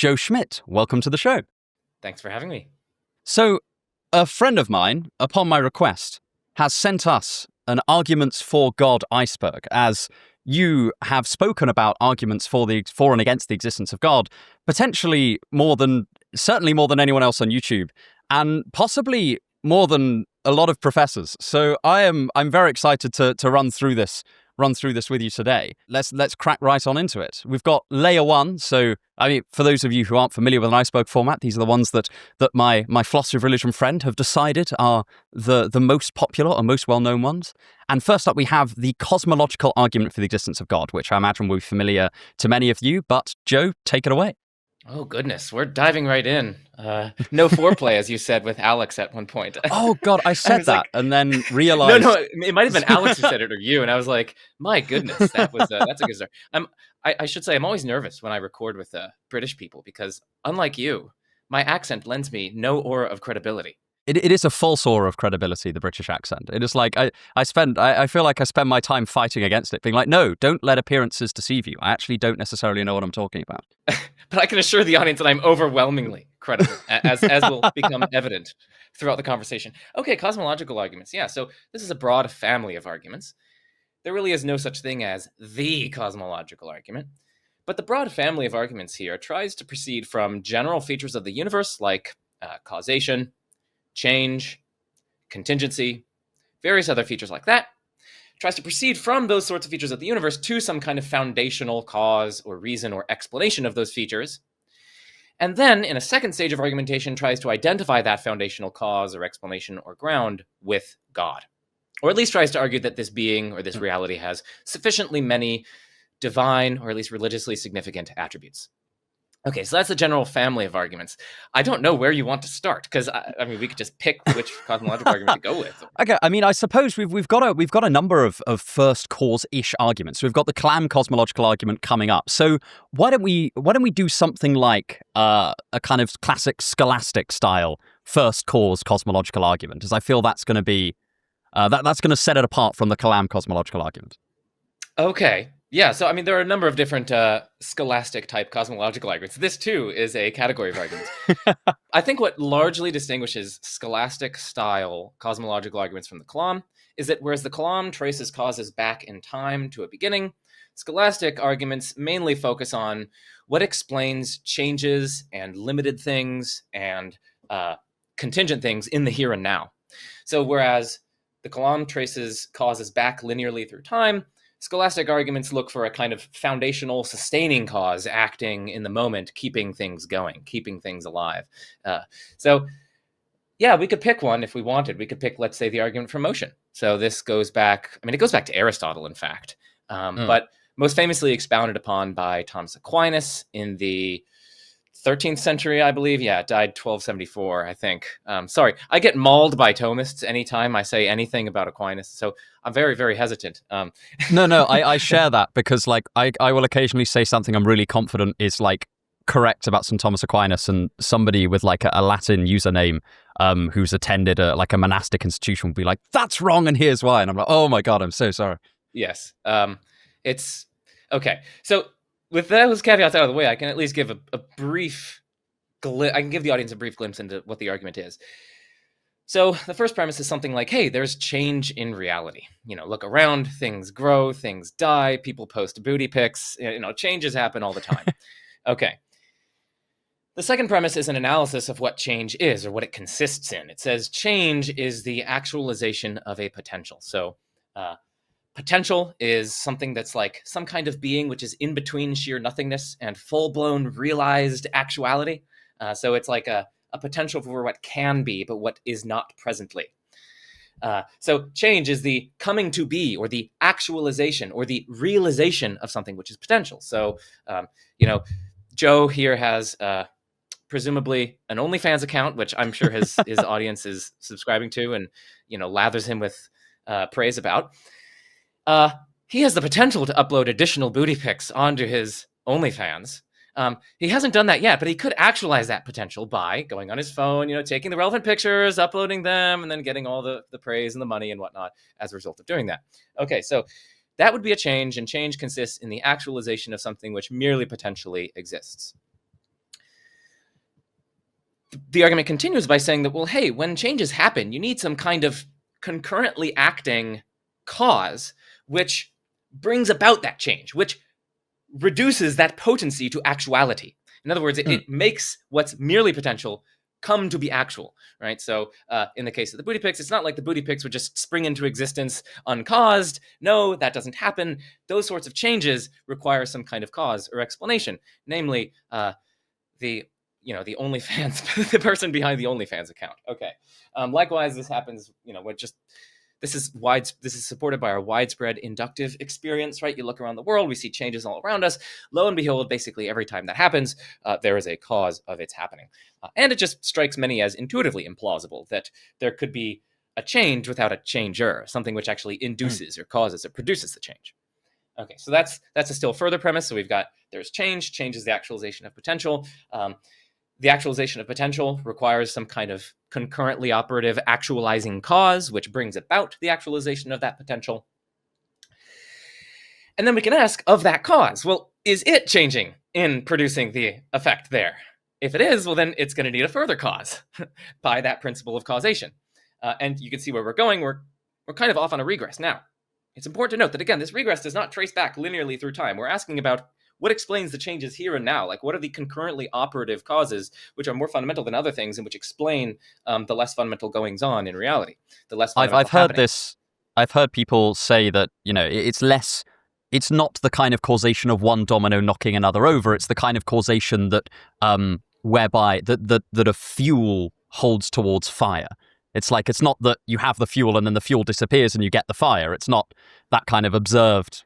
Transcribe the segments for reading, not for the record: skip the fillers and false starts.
Joe Schmidt. Welcome to the show. Thanks for having me. So, a friend of mine, upon my request, has sent us an Arguments for God Iceberg, as you have spoken about arguments for and against the existence of God, potentially certainly more than anyone else on YouTube, and possibly more than a lot of professors. So I'm very excited to run through this with you today. Let's crack right on into it. We've got layer one. So, I mean, for those of you who aren't familiar with an iceberg format, these are the ones that my philosophy of religion friend have decided are the most popular or most well-known ones. And first up, we have the cosmological argument for the existence of God, which I imagine will be familiar to many of you. But Joe, take it away. Oh, goodness. We're diving right in. No foreplay, as you said with Alex at one point. Oh, God, I said that and then realized... No, it might have been Alex who said it or you. And I was like, my goodness, that's a good start. I should say I'm always nervous when I record with British people because, unlike you, my accent lends me no aura of credibility. It is a false aura of credibility, the British accent. It is like, I feel like I spend my time fighting against it, being like, no, don't let appearances deceive you. I actually don't necessarily know what I'm talking about. But I can assure the audience that I'm overwhelmingly credible, as will become evident throughout the conversation. Okay, cosmological arguments. Yeah, so this is a broad family of arguments. There really is no such thing as the cosmological argument. But the broad family of arguments here tries to proceed from general features of the universe like causation, change, contingency, various other features like that, tries to proceed from those sorts of features of the universe to some kind of foundational cause or reason or explanation of those features. And then, in a second stage of argumentation, tries to identify that foundational cause or explanation or ground with God. Or at least tries to argue that this being or this reality has sufficiently many divine or at least religiously significant attributes. Okay, so that's the general family of arguments. I don't know where you want to start because I mean we could just pick which cosmological argument to go with. Okay, I mean I suppose we've got a number of first cause-ish arguments. So we've got the Kalam cosmological argument coming up. So why don't we do something like a kind of classic scholastic style first cause cosmological argument? As I feel that's going to be that's going to set it apart from the Kalam cosmological argument. Okay. Yeah, so I mean, there are a number of different scholastic type cosmological arguments. This too is a category of arguments. I think what largely distinguishes scholastic style cosmological arguments from the Kalam is that whereas the Kalam traces causes back in time to a beginning, scholastic arguments mainly focus on what explains changes and limited things and contingent things in the here and now. So whereas the Kalam traces causes back linearly through time, scholastic arguments look for a kind of foundational, sustaining cause acting in the moment, keeping things going, keeping things alive. So, yeah, we could pick one if we wanted. We could pick, let's say, the argument for motion. So this goes back, it goes back to Aristotle, in fact, but most famously expounded upon by Thomas Aquinas in the 13th century, I believe. Yeah, died 1274, I think. Sorry, I get mauled by Thomists anytime I say anything about Aquinas, so I'm very, very hesitant. No, I share that because, like, I will occasionally say something I'm really confident is, like, correct about St. Thomas Aquinas, and somebody with, like, a Latin username who's attended a monastic institution will be like, that's wrong and here's why. And I'm like, oh my God, I'm so sorry. Yes. It's... Okay, so with those caveats out of the way, I can at least give a brief I can give the audience a brief glimpse into what the argument is. So the first premise is something like, hey, there's change in reality. Look around, things grow, things die, people post booty pics, changes happen all the time. Okay. The second premise is an analysis of what change is or what it consists in. It says change is the actualization of a potential. So potential is something that's like some kind of being which is in between sheer nothingness and full-blown realized actuality. So it's like a potential for what can be, but what is not presently. So change is the coming to be or the actualization or the realization of something which is potential. So, Joe here has presumably an OnlyFans account, which I'm sure his audience is subscribing to and, lathers him with praise about. He has the potential to upload additional booty pics onto his OnlyFans. He hasn't done that yet, but he could actualize that potential by going on his phone, taking the relevant pictures, uploading them, and then getting all the praise and the money and whatnot as a result of doing that. Okay, so that would be a change, and change consists in the actualization of something which merely potentially exists. the argument continues by saying that, well, hey, when changes happen, you need some kind of concurrently acting cause, which brings about that change, which reduces that potency to actuality. In other words, it makes what's merely potential come to be actual, right? So in the case of the booty pics, it's not like the booty pics would just spring into existence uncaused. No, that doesn't happen. Those sorts of changes require some kind of cause or explanation, namely the OnlyFans, the person behind the OnlyFans account. Okay. Likewise, this happens, this is supported by our widespread inductive experience, right? You look around the world, we see changes all around us. Lo and behold, basically every time that happens, there is a cause of its happening. And it just strikes many as intuitively implausible that there could be a change without a changer, something which actually induces or causes or produces the change. Okay, so that's a still further premise. So we've got there's change is the actualization of potential. The actualization of potential requires some kind of concurrently operative actualizing cause, which brings about the actualization of that potential. And then we can ask, of that cause, well, is it changing in producing the effect there? If it is, well, then it's going to need a further cause by that principle of causation. And you can see where we're going. We're kind of off on a regress. Now, it's important to note that, again, this regress does not trace back linearly through time. We're asking about what explains the changes here and now? Like, what are the concurrently operative causes, which are more fundamental than other things and which explain the less fundamental goings on in reality? The less fundamental I've heard happening. this. I've heard people say that, it's not the kind of causation of one domino knocking another over. It's the kind of causation that whereby that a fuel holds towards fire. It's not that you have the fuel and then the fuel disappears and you get the fire. It's not that kind of observed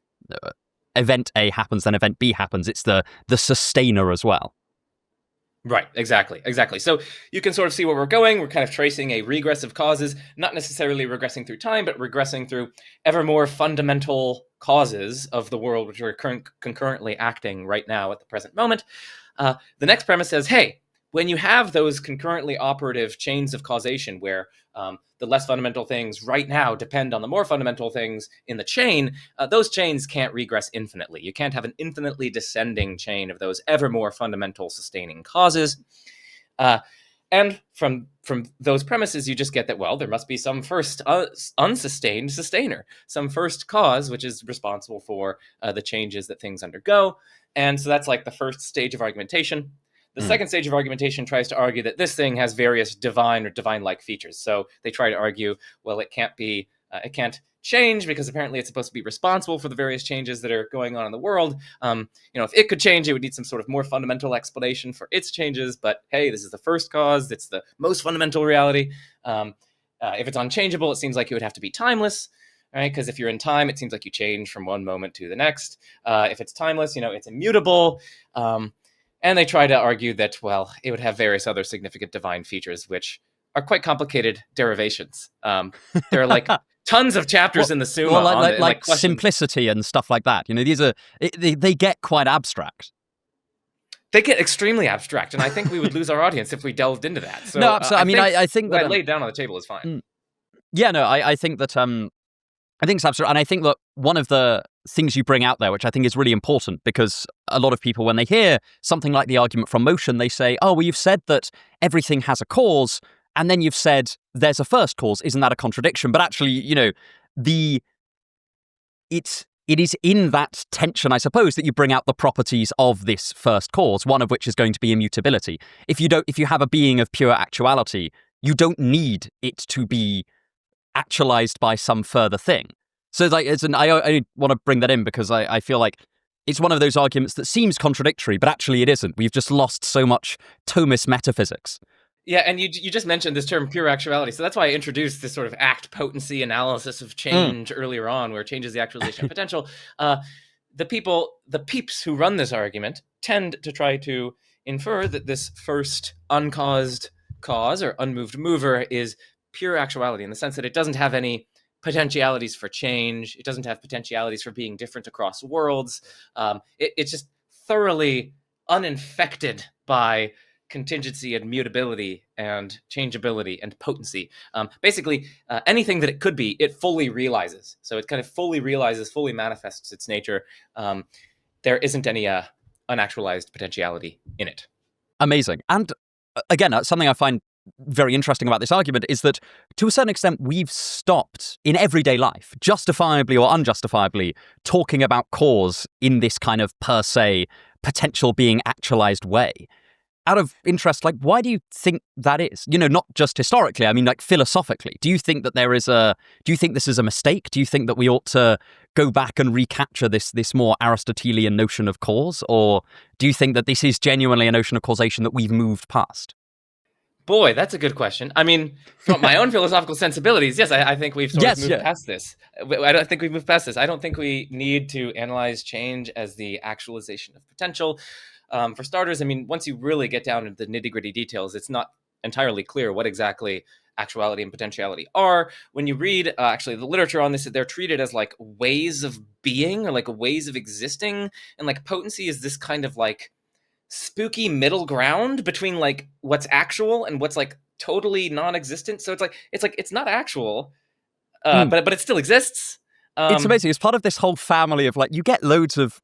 event A happens, then event B happens. It's the sustainer as well. Right, exactly. So you can sort of see where we're going. We're kind of tracing a regress of causes, not necessarily regressing through time, but regressing through ever more fundamental causes of the world, which are concurrently acting right now at the present moment. The next premise says, hey, when you have those concurrently operative chains of causation where the less fundamental things right now depend on the more fundamental things in the chain, those chains can't regress infinitely. You can't have an infinitely descending chain of those ever more fundamental sustaining causes. And from those premises, you just get that, well, there must be some first unsustained sustainer, some first cause, which is responsible for the changes that things undergo. And so that's like the first stage of argumentation. The second stage of argumentation tries to argue that this thing has various divine or divine-like features. So they try to argue, well, it can't change because apparently it's supposed to be responsible for the various changes that are going on in the world. If it could change, it would need some sort of more fundamental explanation for its changes. But hey, this is the first cause. It's the most fundamental reality. If it's unchangeable, it seems like it would have to be timeless. Right? Because if you're in time, it seems like you change from one moment to the next. If it's timeless, it's immutable. And they try to argue that, well, it would have various other significant divine features, which are quite complicated derivations. There are like tons of chapters in the Summa on it, like simplicity and stuff like that. These are they get quite abstract. They get extremely abstract, and I think we would lose our audience if we delved into that. So, no, absolutely. I think what that I laid down on the table is fine. Yeah, no, I think that I think it's abstract, and I think that one of the things you bring out there, which I think is really important, because a lot of people, when they hear something like the argument from motion, they say, oh, well, you've said that everything has a cause, and then you've said there's a first cause. Isn't that a contradiction? But actually, it is in that tension, I suppose, that you bring out the properties of this first cause, one of which is going to be immutability. If you have a being of pure actuality, you don't need it to be actualized by some further thing. So I want to bring that in because I feel like it's one of those arguments that seems contradictory, but actually it isn't. We've just lost so much Thomist metaphysics. Yeah, and you just mentioned this term pure actuality. So that's why I introduced this sort of act potency analysis of change earlier on, where change is the actualization of potential. The peeps who run this argument tend to try to infer that this first uncaused cause or unmoved mover is pure actuality, in the sense that it doesn't have any potentialities for change. It doesn't have potentialities for being different across worlds. It's just thoroughly uninfected by contingency and mutability and changeability and potency. Basically, anything that it could be, it fully realizes. So it kind of fully realizes, fully manifests its nature. There isn't any unactualized potentiality in it. Amazing. And again, something I find very interesting about this argument is that, to a certain extent, we've stopped in everyday life, justifiably or unjustifiably, talking about cause in this kind of per se potential being actualized way. Out of interest, like, why do you think that is? You know, not just historically, I mean, like, philosophically. Do you think that do you think this is a mistake? Do you think that we ought to go back and recapture this more Aristotelian notion of cause? Or do you think that this is genuinely a notion of causation that we've moved past? Boy, that's a good question. I mean, from my own philosophical sensibilities, yes, I think we've sort of moved past this. I don't think we've moved past this. I don't think we need to analyze change as the actualization of potential. For starters, I mean, once you really get down into the nitty-gritty details, it's not entirely clear what exactly actuality and potentiality are. When you read actually the literature on this, they're treated as like ways of being or like ways of existing, and like potency is this kind of like spooky middle ground between like what's actual and what's like totally non-existent. So it's not actual, but it still exists. It's amazing. It's part of this whole family of, like, you get loads of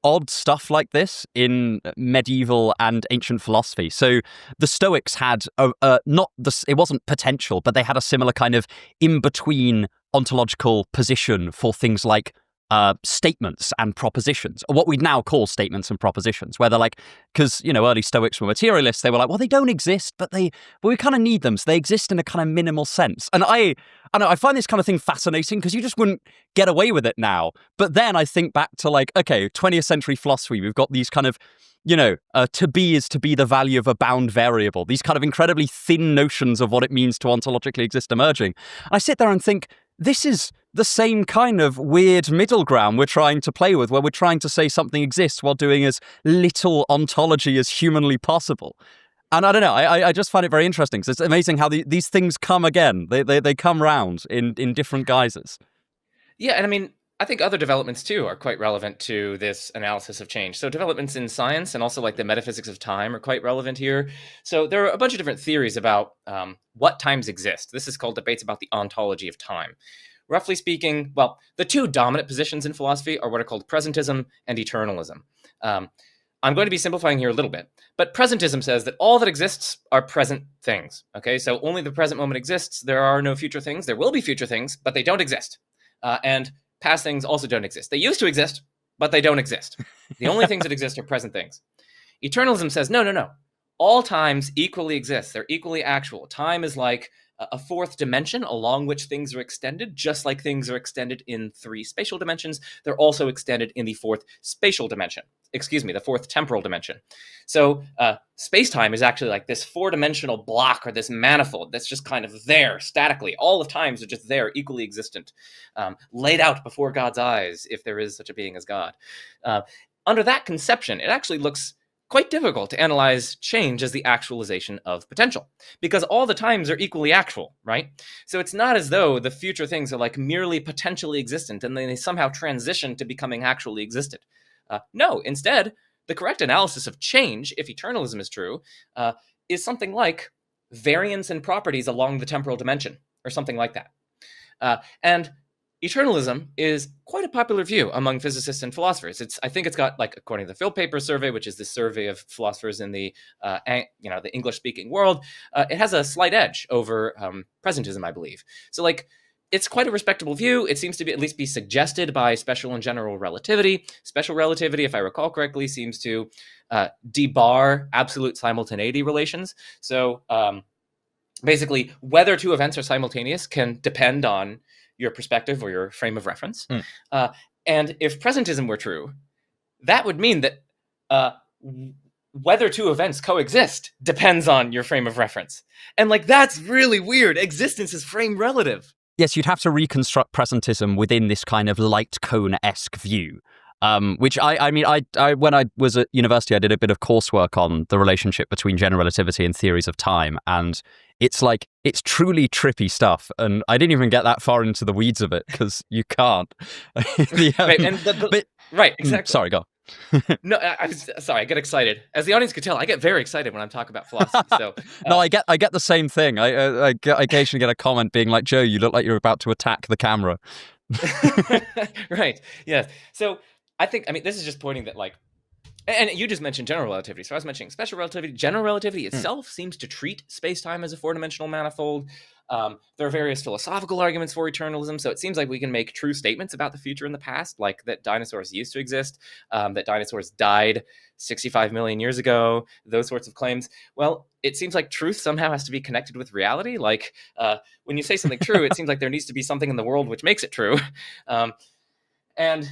odd stuff like this in medieval and ancient philosophy. So the Stoics had it wasn't potential, but they had a similar kind of in-between ontological position for things like statements and propositions, or what we now call statements and propositions, where they're like, because, you know, early Stoics were materialists, they were like, well, they don't exist, but we kind of need them, so they exist in a kind of minimal sense. And I find this kind of thing fascinating, because you just wouldn't get away with it now. But then I think back to, like, okay, 20th century philosophy, we've got these kind of, you know, to be is to be the value of a bound variable, these kind of incredibly thin notions of what it means to ontologically exist emerging. And I sit there and think, this is the same kind of weird middle ground we're trying to play with, where we're trying to say something exists while doing as little ontology as humanly possible. And I don't know, I just find it very interesting, because it's amazing how these things come again. They come round in different guises. Yeah, and I mean, I think other developments too are quite relevant to this analysis of change. So developments in science and also like the metaphysics of time are quite relevant here. So there are a bunch of different theories about what times exist. This is called debates about the ontology of time. Roughly speaking, well, the two dominant positions in philosophy are what are called presentism and eternalism. I'm going to be simplifying here a little bit, but presentism says that all that exists are present things. Okay, so only the present moment exists. There are no future things. There will be future things, but they don't exist. And past things also don't exist. They used to exist, but they don't exist. The only things that exist are present things. Eternalism says, no. All times equally exist. They're equally actual. Time is like a fourth dimension along which things are extended, just like things are extended in three spatial dimensions. They're also extended in the fourth spatial dimension. The fourth temporal dimension. So space-time is actually like this four-dimensional block or this manifold that's just kind of there statically. All of times are just there, equally existent, laid out before God's eyes, if there is such a being as God. Under that conception, it actually looks quite difficult to analyze change as the actualization of potential, because all the times are equally actual, right? So it's not as though the future things are like merely potentially existent and then they somehow transition to becoming actually existent. No, instead, the correct analysis of change, if eternalism is true, is something like variance in properties along the temporal dimension, or something like that. And eternalism is quite a popular view among physicists and philosophers. I think it's got, like, according to the Phil Paper survey, which is the survey of philosophers in the the English-speaking world, it has a slight edge over presentism, I believe. So, like, it's quite a respectable view. It seems to be at least be suggested by special and general relativity. Special relativity, if I recall correctly, seems to debar absolute simultaneity relations. So basically, whether two events are simultaneous can depend on your perspective or your frame of reference. And if presentism were true, that would mean that whether two events coexist depends on your frame of reference. And, like, that's really weird. Existence is frame relative. Yes, you'd have to reconstruct presentism within this kind of light cone-esque view. Which I mean, when I was at university, I did a bit of coursework on the relationship between general relativity and theories of time, and it's truly trippy stuff. And I didn't even get that far into the weeds of it, because you can't. Right, exactly. Sorry, go. No, I'm sorry. I get excited. As the audience could tell, I get very excited when I'm talking about philosophy. So no, I get the same thing. I occasionally get a comment being like, "Joe, you look like you're about to attack the camera." Right. Yes. So I mean, this is just pointing that, like, And you just mentioned general relativity. So I was mentioning special relativity. General relativity itself seems to treat space-time as a four-dimensional manifold. There are various philosophical arguments for eternalism. So it seems like we can make true statements about the future and the past, like that dinosaurs used to exist, that dinosaurs died 65 million years ago, those sorts of claims. Well, it seems like truth somehow has to be connected with reality. Like when you say something true, it seems like there needs to be something in the world which makes it true. And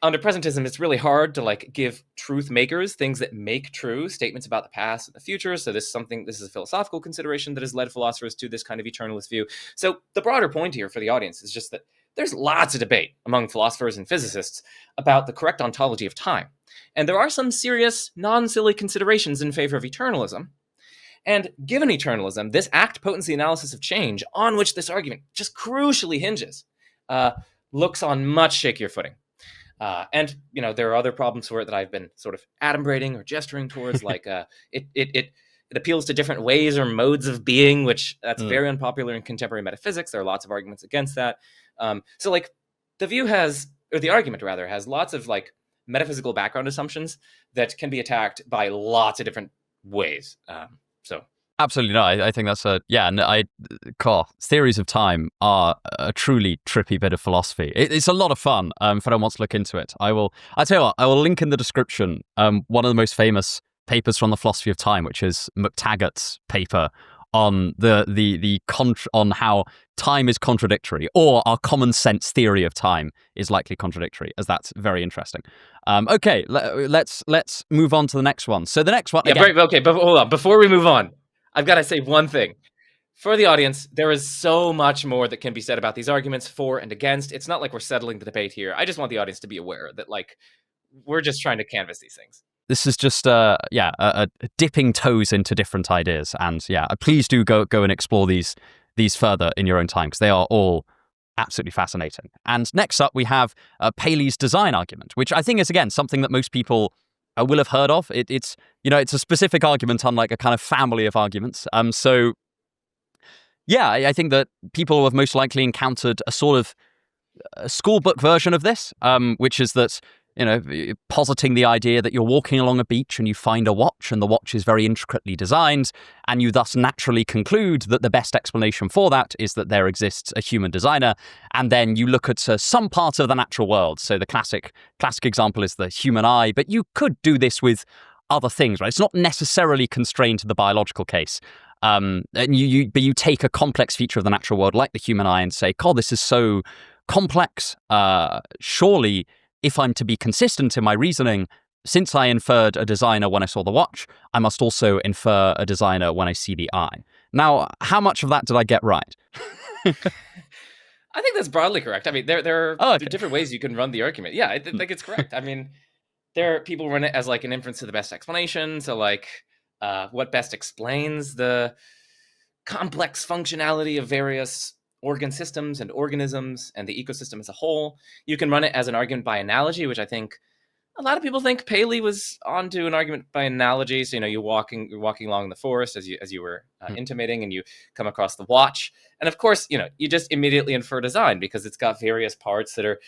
under presentism, it's really hard to like give truth makers things that make true statements about the past and the future. So this is a philosophical consideration that has led philosophers to this kind of eternalist view. So the broader point here for the audience is just that there's lots of debate among philosophers and physicists about the correct ontology of time. And there are some serious, non-silly considerations in favor of eternalism. And given eternalism, this act potency analysis of change, on which this argument just crucially hinges, looks on much shakier footing. And there are other problems for it that I've been sort of adumbrating or gesturing towards, like it appeals to different ways or modes of being, which that's very unpopular in contemporary metaphysics. There are lots of arguments against that. So like the argument rather has lots of like metaphysical background assumptions that can be attacked by lots of different ways. So Absolutely no. I think that's theories of time are a truly trippy bit of philosophy. It's a lot of fun. If anyone wants to look into it, I tell you what, I will link in the description one of the most famous papers from the philosophy of time, which is McTaggart's paper on on how time is contradictory, or our common sense theory of time is likely contradictory, as that's very interesting. Okay, let's move on to the next one. So the next one, okay, but hold on, before we move on, I've got to say one thing. For the audience, there is so much more that can be said about these arguments for and against. It's not like we're settling the debate here. I just want the audience to be aware that, like, we're just trying to canvass these things. This is just dipping toes into different ideas, and please do go and explore these further in your own time, because they are all absolutely fascinating. And next up, we have Paley's design argument, which I think is again something that most people will have heard of. It's a specific argument on like a kind of family of arguments. So I think that people have most likely encountered a sort of school book version of this, which is that positing the idea that you're walking along a beach and you find a watch, and the watch is very intricately designed, and you thus naturally conclude that the best explanation for that is that there exists a human designer, and then you look at some part of the natural world. So the classic example is the human eye, but you could do this with other things, right? It's not necessarily constrained to the biological case. But you take a complex feature of the natural world like the human eye and say, God, this is so complex. Surely, if I'm to be consistent in my reasoning, since I inferred a designer when I saw the watch, I must also infer a designer when I see the eye. Now, how much of that did I get right? I think that's broadly correct. I mean, there are different ways you can run the argument. Yeah, I think it's correct. I mean, there are people run it as like an inference to the best explanation. So like what best explains the complex functionality of various organ systems and organisms and the ecosystem as a whole. You can run it as an argument by analogy, which I think a lot of people think Paley was onto an argument by analogy. So you're walking along the forest as you were intimating, and you come across the watch, and of course you just immediately infer design because it's got various parts that are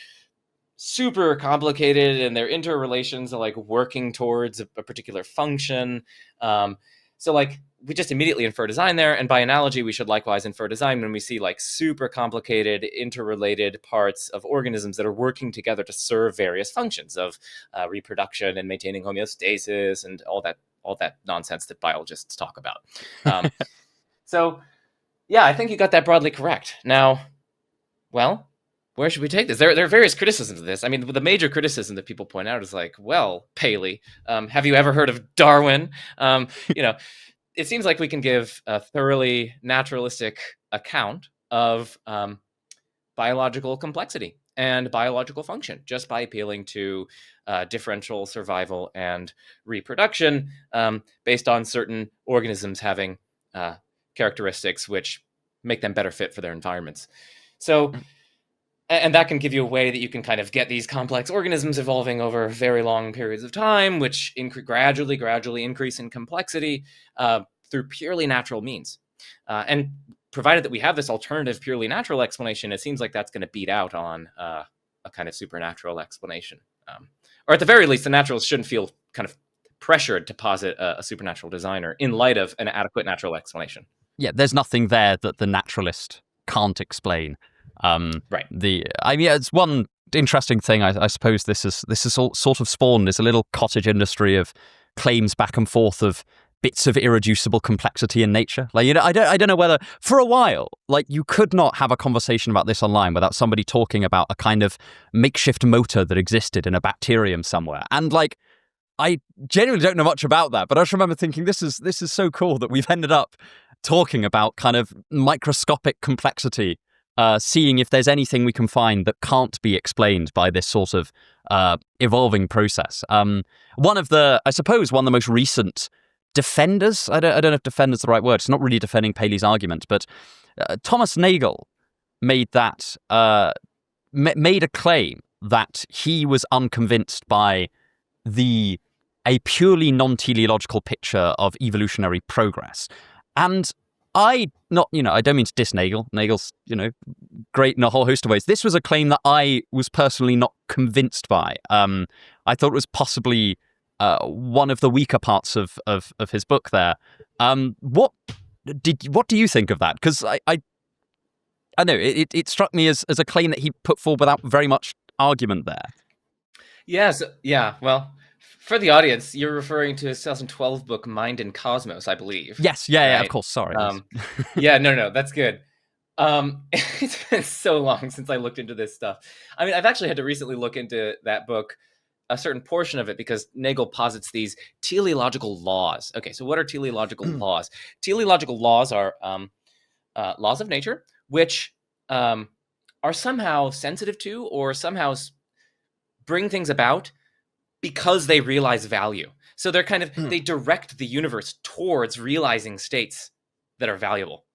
super complicated and their interrelations are like working towards a particular function. So like we just immediately infer design there, and by analogy we should likewise infer design when we see like super complicated interrelated parts of organisms that are working together to serve various functions of reproduction and maintaining homeostasis and all that nonsense that biologists talk about. So yeah, I think you got that broadly correct. Now, well, where should we take this? There are various criticisms of this. I mean, the major criticism that people point out is like, well, Paley, have you ever heard of Darwin? It seems like we can give a thoroughly naturalistic account of biological complexity and biological function just by appealing to differential survival and reproduction based on certain organisms having characteristics which make them better fit for their environments. So, and that can give you a way that you can kind of get these complex organisms evolving over very long periods of time, which gradually increase in complexity through purely natural means. And provided that we have this alternative purely natural explanation, it seems like that's going to beat out on a kind of supernatural explanation. or at the very least, the naturalists shouldn't feel kind of pressured to posit a supernatural designer in light of an adequate natural explanation. Yeah, there's nothing there that the naturalist can't explain. Right. It's one interesting thing. I suppose this is all sort of spawned is a little cottage industry of claims back and forth of bits of irreducible complexity in nature. Like, you know, I don't know whether for a while, like, you could not have a conversation about this online without somebody talking about a kind of makeshift motor that existed in a bacterium somewhere. And like, I genuinely don't know much about that, but I just remember thinking this is so cool that we've ended up talking about kind of microscopic complexity, seeing if there's anything we can find that can't be explained by this sort of evolving process. One of the most recent defenders, I don't know if defender's the right word, it's not really defending Paley's argument, but Thomas Nagel made a claim that he was unconvinced by a purely non-teleological picture of evolutionary progress. And I don't mean to diss Nagel. Nagel's, great in a whole host of ways. This was a claim that I was personally not convinced by. I thought it was possibly one of the weaker parts of his book there. What do you think of that? Because I know it struck me as a claim that he put forward without very much argument there. Yes, yeah. Well, for the audience, you're referring to his 2012 book Mind and Cosmos, I believe. Yes, yeah, right? Of course. Sorry. Yeah, no, that's good. It's been so long since I looked into this stuff. I mean, I've actually had to recently look into that book, a certain portion of it, because Nagel posits these teleological laws. Okay, so what are teleological laws? Teleological laws are laws of nature, which are somehow sensitive to or somehow bring things about because they realize value. So they're kind of, they direct the universe towards realizing states that are valuable.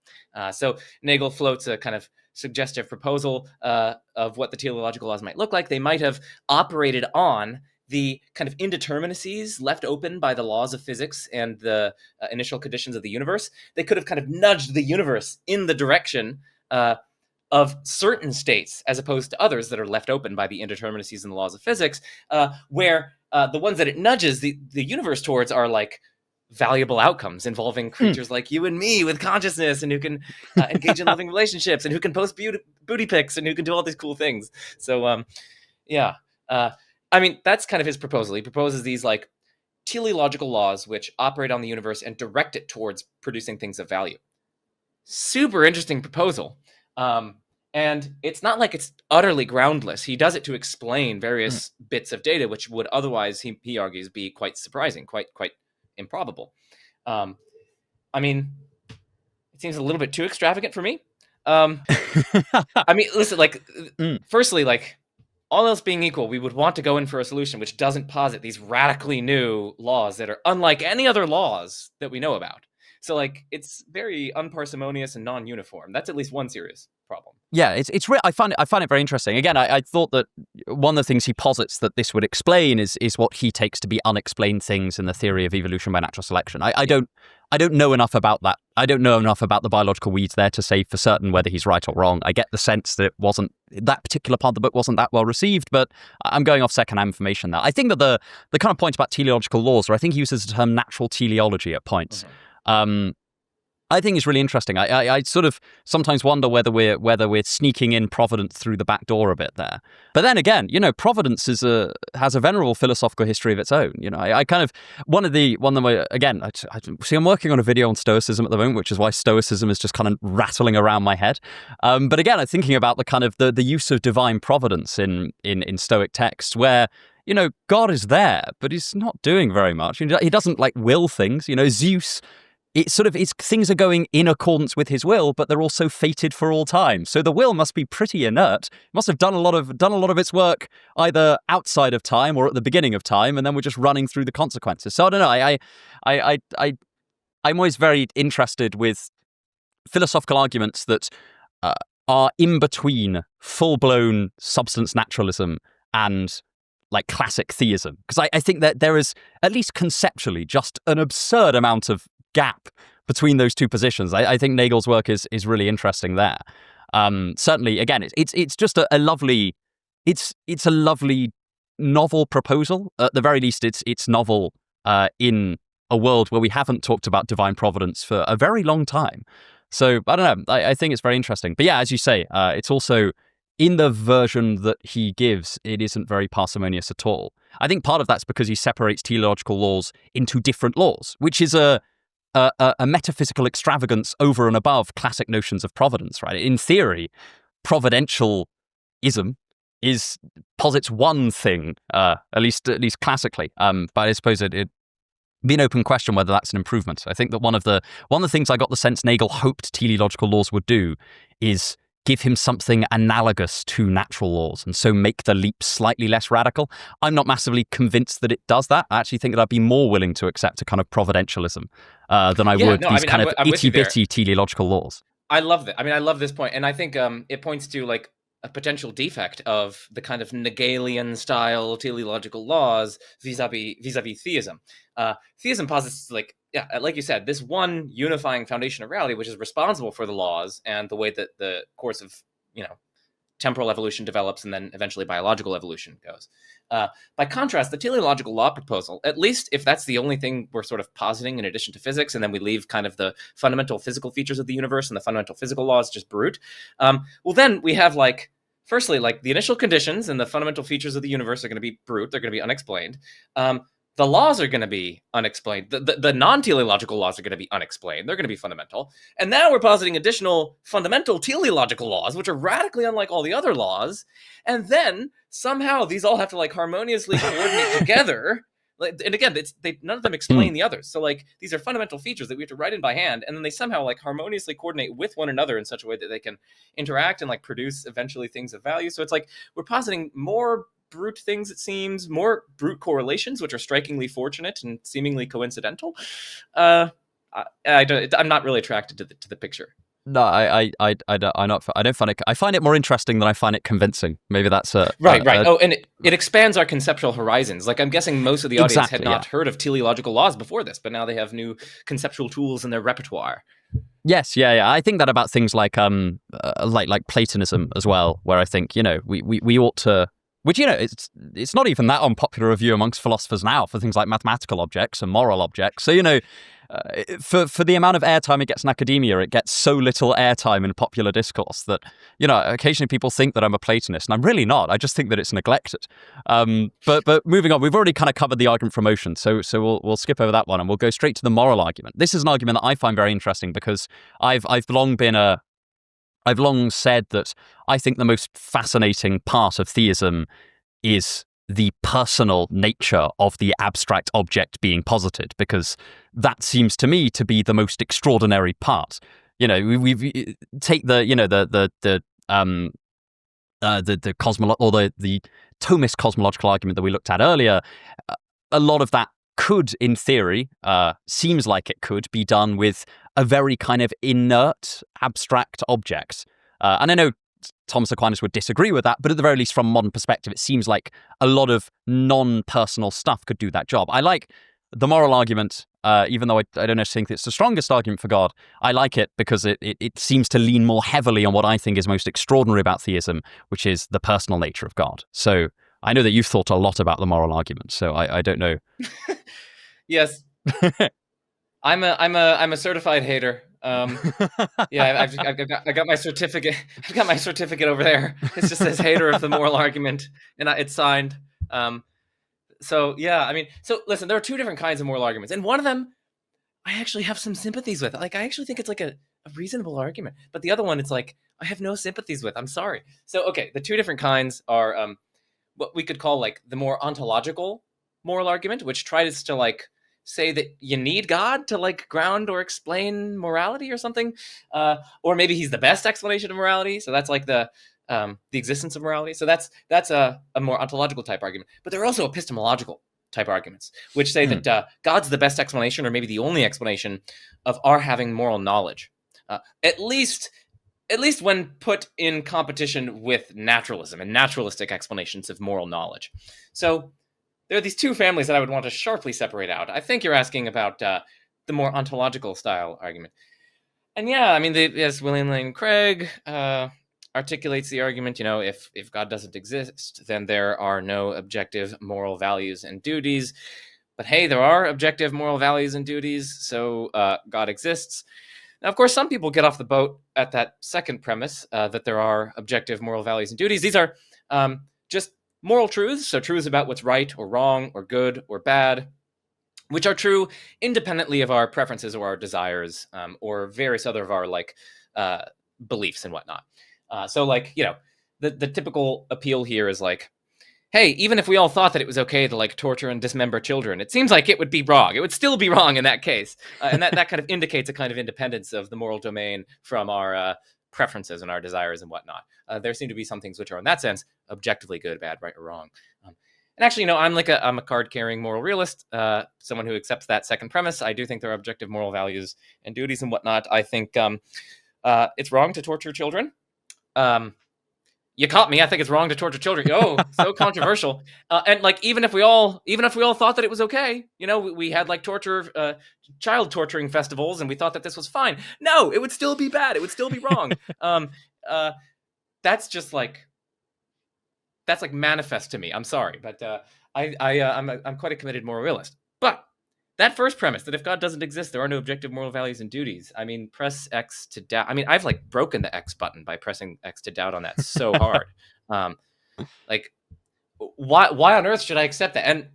So Nagel floats a kind of suggestive proposal of what the teleological laws might look like. They might have operated on the kind of indeterminacies left open by the laws of physics and the initial conditions of the universe. They could have kind of nudged the universe in the direction of certain states as opposed to others that are left open by the indeterminacies in the laws of physics, where the ones that it nudges the universe towards are like valuable outcomes involving creatures like you and me with consciousness and who can engage in loving relationships and who can post booty pics and who can do all these cool things. So, I mean, that's kind of his proposal. He proposes these like teleological laws which operate on the universe and direct it towards producing things of value. Super interesting proposal. And it's not like it's utterly groundless. He does it to explain various bits of data, which would otherwise, he argues, be quite surprising, quite improbable. I mean, it seems a little bit too extravagant for me. I mean, listen, like, firstly, like, all else being equal, we would want to go in for a solution which doesn't posit these radically new laws that are unlike any other laws that we know about. So, like, it's very unparsimonious and non-uniform. That's at least one serious problem. Yeah, it's I find it very interesting. Again, I thought that one of the things he posits that this would explain is what he takes to be unexplained things in the theory of evolution by natural selection. I don't know enough about that. I don't know enough about the biological weeds there to say for certain whether he's right or wrong. I get the sense that that particular part of the book wasn't that well received, but I'm going off secondhand information there. I think that the kind of point about teleological laws, or I think he uses the term natural teleology at points. I think is really interesting. I sort of sometimes wonder whether we're sneaking in providence through the back door a bit there. But then again, providence has a venerable philosophical history of its own. I kind of I'm working on a video on Stoicism at the moment, which is why Stoicism is just kind of rattling around my head. But again, I'm thinking about the kind of the use of divine providence in Stoic texts where God is there, but he's not doing very much. He doesn't like will things. Zeus. It's things are going in accordance with his will, but they're also fated for all time. So the will must be pretty inert. It must have done a lot of its work either outside of time or at the beginning of time, and then we're just running through the consequences. So I don't know. I'm always very interested with philosophical arguments that are in between full-blown substance naturalism and like classic theism, because I think that there is at least conceptually just an absurd amount of gap between those two positions. I think Nagel's work is really interesting there. Certainly, again, it's just a lovely novel proposal. At the very least, it's novel in a world where we haven't talked about divine providence for a very long time. So I don't know. I think it's very interesting. But yeah, as you say, it's also in the version that he gives, it isn't very parsimonious at all. I think part of that's because he separates teleological laws into different laws, which is a metaphysical extravagance over and above classic notions of providence, right? In theory, providentialism posits one thing, at least classically. But I suppose it'd be an open question whether that's an improvement. I think that one of the things I got the sense Nagel hoped teleological laws would do is give him something analogous to natural laws, and so make the leap slightly less radical. I'm not massively convinced that it does that. I actually think that I'd be more willing to accept a kind of providentialism than I would these kind of itty-bitty teleological laws. I love that. I mean, I love this point, and I think it points to like a potential defect of the kind of Hegelian style teleological laws vis-a-vis theism. Theism posits like you said, this one unifying foundation of reality, which is responsible for the laws and the way that the course of temporal evolution develops, and then eventually biological evolution goes. By contrast, the teleological law proposal, at least if that's the only thing we're sort of positing in addition to physics, and then we leave kind of the fundamental physical features of the universe and the fundamental physical laws just brute, well, then we have firstly, the initial conditions and the fundamental features of the universe are going to be brute. They're going to be unexplained. The laws are going to be unexplained. The non-teleological laws are going to be unexplained. They're going to be fundamental. And now we're positing additional fundamental teleological laws, which are radically unlike all the other laws. And then somehow these all have to harmoniously coordinate together. And again, none of them explain the others. So these are fundamental features that we have to write in by hand, and then they somehow harmoniously coordinate with one another in such a way that they can interact and produce eventually things of value. So it's we're positing more brute things, it seems, more brute correlations, which are strikingly fortunate and seemingly coincidental. I'm not really attracted to the picture. No, I don't find it. I find it more interesting than I find it convincing. Maybe that's right. And it expands our conceptual horizons. I'm guessing most of the audience had not heard of teleological laws before this, but now they have new conceptual tools in their repertoire. Yes, yeah. I think that about things like Platonism as well, where I think we ought to. Which, it's not even that unpopular a view amongst philosophers now for things like mathematical objects and moral objects. So, for the amount of airtime it gets in academia, it gets so little airtime in popular discourse that, occasionally people think that I'm a Platonist, and I'm really not. I just think that it's neglected. But moving on, we've already kind of covered the argument for motion, so we'll skip over that one and we'll go straight to the moral argument. This is an argument that I find very interesting because I've long said that I think the most fascinating part of theism is the personal nature of the abstract object being posited, because that seems to me to be the most extraordinary part. We take the Thomist cosmological argument that we looked at earlier. A lot of that could, in theory, seems like it could be done with a very kind of inert, abstract object. And I know Thomas Aquinas would disagree with that, but at the very least, from a modern perspective, it seems like a lot of non-personal stuff could do that job. I like the moral argument, even though I don't necessarily think it's the strongest argument for God. I like it because it seems to lean more heavily on what I think is most extraordinary about theism, which is the personal nature of God. So I know that you've thought a lot about the moral argument, so I don't know. Yes. I'm a certified hater. Yeah, I got my certificate. I've got my certificate over there. It just says hater of the moral argument, and it's signed. So yeah, so listen, there are two different kinds of moral arguments, and one of them I actually have some sympathies with. I actually think it's a reasonable argument, but the other one, it's I have no sympathies with. I'm sorry. So okay, the two different kinds are what we could call the more ontological moral argument, which tries to say that you need God to ground or explain morality or something, or maybe he's the best explanation of morality. So that's the existence of morality. So that's a more ontological type argument. But there are also epistemological type arguments, which say that God's the best explanation, or maybe the only explanation of our having moral knowledge, at least when put in competition with naturalism and naturalistic explanations of moral knowledge. So there are these two families that I would want to sharply separate out. I think you're asking about the more ontological style argument. And yeah, there's William Lane Craig. articulates the argument, if God doesn't exist, then there are no objective moral values and duties. But hey, there are objective moral values and duties, so God exists. Now, of course, some people get off the boat at that second premise, that there are objective moral values and duties. These are just moral truths, so truths about what's right or wrong or good or bad, which are true independently of our preferences or our desires, or various other of our beliefs and whatnot. So the typical appeal here is like, hey, even if we all thought that it was okay to torture and dismember children, it seems like it would be wrong. It would still be wrong in that case. And that kind of indicates a kind of independence of the moral domain from our preferences and our desires and whatnot. There seem to be some things which are, in that sense, objectively good, bad, right, or wrong. And actually, I'm a card-carrying moral realist, someone who accepts that second premise. I do think there are objective moral values and duties and whatnot. I think it's wrong to torture children. You caught me. I think it's wrong to torture children. Oh, so controversial. And even if we all thought that it was okay, we had child torturing festivals, and we thought that this was fine. No, it would still be bad. It would still be wrong. That's just that's manifest to me. I'm sorry, but I'm quite a committed moral realist. But that first premise, that if God doesn't exist, there are no objective moral values and duties. I mean, press X to doubt. I mean, I've broken the X button by pressing X to doubt on that so hard. Why on earth should I accept that? And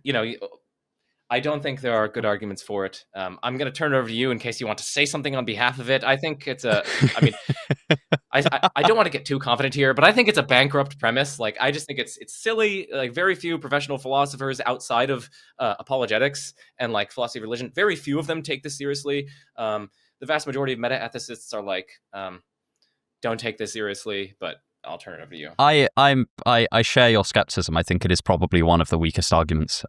I don't think there are good arguments for it. I'm going to turn it over to you in case you want to say something on behalf of it. I think it's I don't want to get too confident here, but I think it's a bankrupt premise. I just think it's silly. Very few professional philosophers outside of apologetics and philosophy of religion, very few of them take this seriously. The vast majority of meta-ethicists are don't take this seriously, but I'll turn it over to you. I share your skepticism. I think it is probably one of the weakest arguments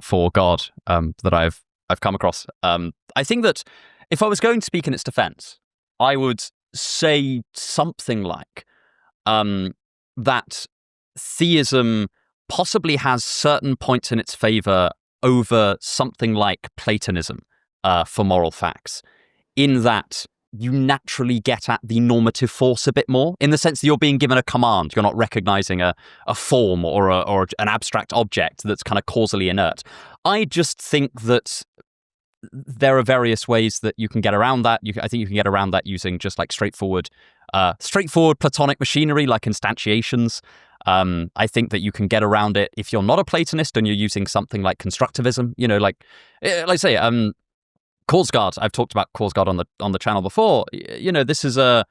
for God that I've come across. I think that if I was going to speak in its defense, I would say something like that theism possibly has certain points in its favor over something like Platonism for moral facts, in that you naturally get at the normative force a bit more, in the sense that you're being given a command. You're not recognizing a form or an abstract object that's kind of causally inert. I just think that there are various ways that you can get around that. I think you can get around that using just straightforward Platonic machinery, like instantiations. I think that you can get around it if you're not a Platonist and you're using something like constructivism. Cause guard. I've talked about cause guard on the channel before. This is a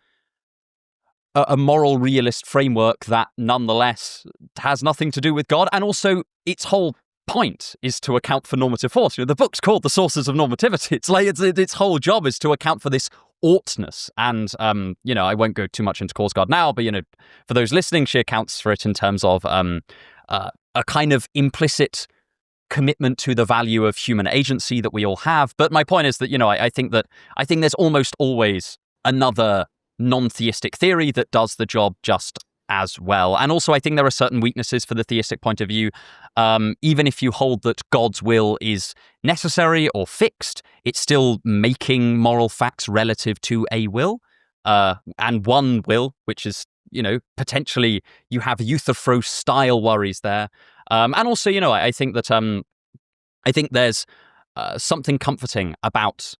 moral realist framework that nonetheless has nothing to do with God, and also its whole point is to account for normative force. The book's called The Sources of Normativity. It's its whole job is to account for this oughtness. And I won't go too much into cause guard now, but for those listening, she accounts for it in terms of a kind of implicit commitment to the value of human agency that we all have. But my point is that I think there's almost always another non-theistic theory that does the job just as well. And also I think there are certain weaknesses for the theistic point of view. Even if you hold that God's will is necessary or fixed, it's still making moral facts relative to a will, and one will, which is potentially you have Euthyphro style worries there. And also, I think that I think there's something comforting about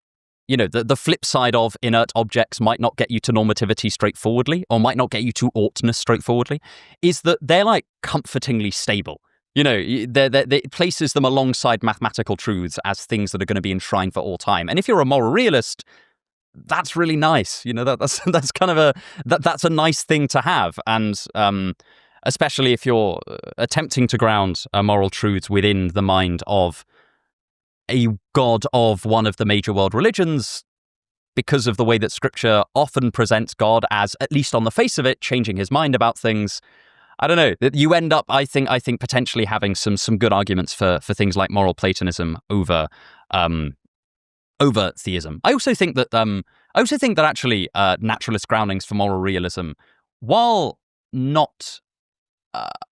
the flip side of inert objects might not get you to normativity straightforwardly, or might not get you to oughtness straightforwardly, is that they're comfortingly stable. It places them alongside mathematical truths as things that are going to be enshrined for all time. And if you're a moral realist, that's really nice. That's kind of that's a nice thing to have. And especially if you're attempting to ground moral truths within the mind of a god of one of the major world religions, because of the way that scripture often presents God as, at least on the face of it, changing his mind about things. I don't know. You end up, I think potentially having some good arguments for things like moral Platonism over theism. I also think that actually naturalist groundings for moral realism, while not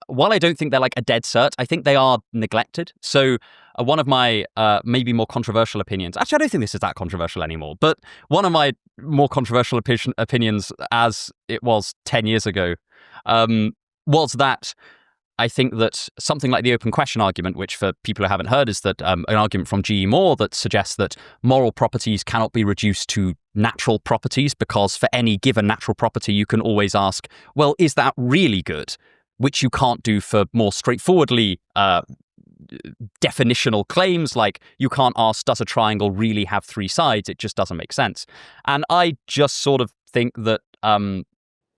while I don't think they're like a dead cert, I think they are neglected. So one of my maybe more controversial opinions, actually I don't think this is that controversial anymore, but one of my more controversial opinions as it was 10 years ago was that I think that something like the open question argument, which for people who haven't heard is that an argument from G.E. Moore that suggests that moral properties cannot be reduced to natural properties because for any given natural property you can always ask, well, is that really good? Which you can't do for more straightforwardly definitional claims, like you can't ask, does a triangle really have three sides? It just doesn't make sense. And I just sort of think that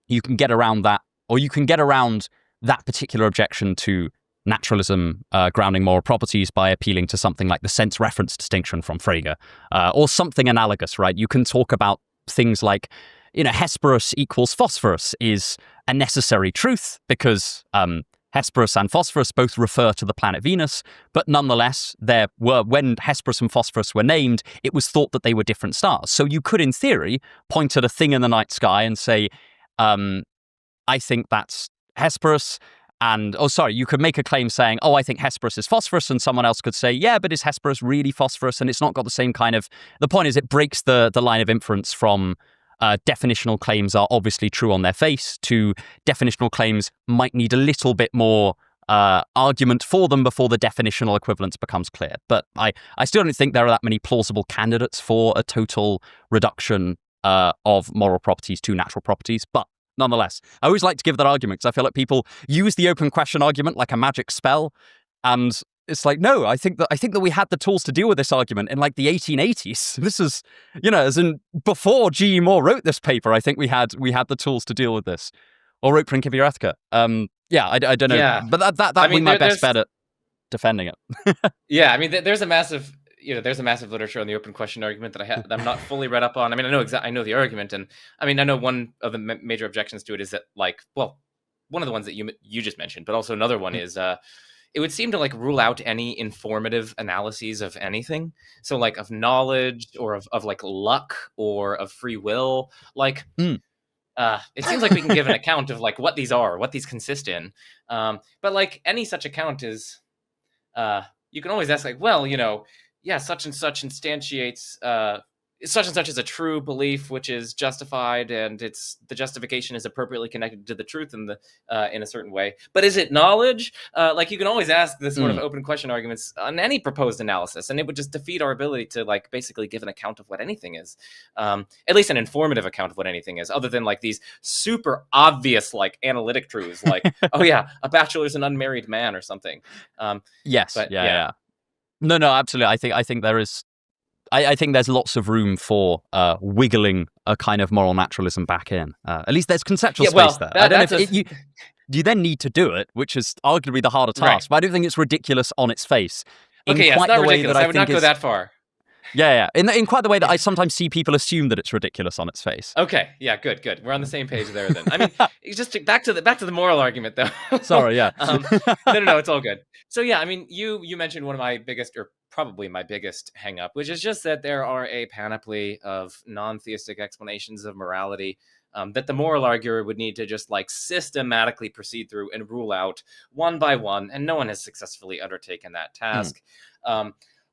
you can get around that, or you can get around that particular objection to naturalism grounding moral properties by appealing to something like the sense reference distinction from Frege, or something analogous, right? You can talk about things like, Hesperus equals phosphorus is a necessary truth because Hesperus and phosphorus both refer to the planet Venus, but nonetheless, when Hesperus and phosphorus were named, it was thought that they were different stars. So you could, in theory, point at a thing in the night sky and say, I think that's Hesperus, you could make a claim saying, I think Hesperus is phosphorus, and someone else could say, yeah, but is Hesperus really phosphorus? And it's not got the same kind of... The point is, it breaks the line of inference from definitional claims are obviously true on their face to definitional claims might need a little bit more argument for them before the definitional equivalence becomes clear. But I still don't think there are that many plausible candidates for a total reduction of moral properties to natural properties, but nonetheless, I always like to give that argument because I feel like people use the open question argument like a magic spell, and it's like, no, I think that we had the tools to deal with this argument in like the 1880s. This is, as in before G.E. Moore wrote this paper, I think we had the tools to deal with this, or wrote Principia Ethica. I don't know, yeah. But that would be my best bet at defending it. Yeah, I mean, there's a massive. There's a massive literature on the open question argument that I'm not fully read up on. I mean, I know the argument, and I mean, I know one of the major objections to it is that, like, well, one of the ones that you just mentioned, but also another one is it would seem to like rule out any informative analyses of anything. So like of knowledge or of like luck or of free will, like. It seems like we can give an account of like what these are, what these consist in, but like any such account is, you can always ask like, well, yeah, such and such instantiates such and such is a true belief which is justified, and the justification is appropriately connected to the truth in a certain way. But is it knowledge? Like you can always ask this sort of open question arguments on any proposed analysis, and it would just defeat our ability to like basically give an account of what anything is, at least an informative account of what anything is, other than like these super obvious like analytic truths, like oh yeah, a bachelor's an unmarried man or something. Yes, but, yeah. No, absolutely. I think there is. I think there's lots of room for wiggling a kind of moral naturalism back in. At least there's conceptual space there. I don't know if you then need to do it, which is arguably the harder task. Right. But I don't think it's ridiculous on its face. Okay, it's not ridiculous. I would not go that far. Yeah. In quite the way that I sometimes see people assume that it's ridiculous on its face. Okay, yeah, good. We're on the same page there then. I mean, just back to the moral argument though. Sorry, yeah. No, it's all good. So yeah, I mean, you mentioned one of my biggest, or probably my biggest hang up, which is just that there are a panoply of non-theistic explanations of morality that the moral arguer would need to just like systematically proceed through and rule out one by one, and no one has successfully undertaken that task.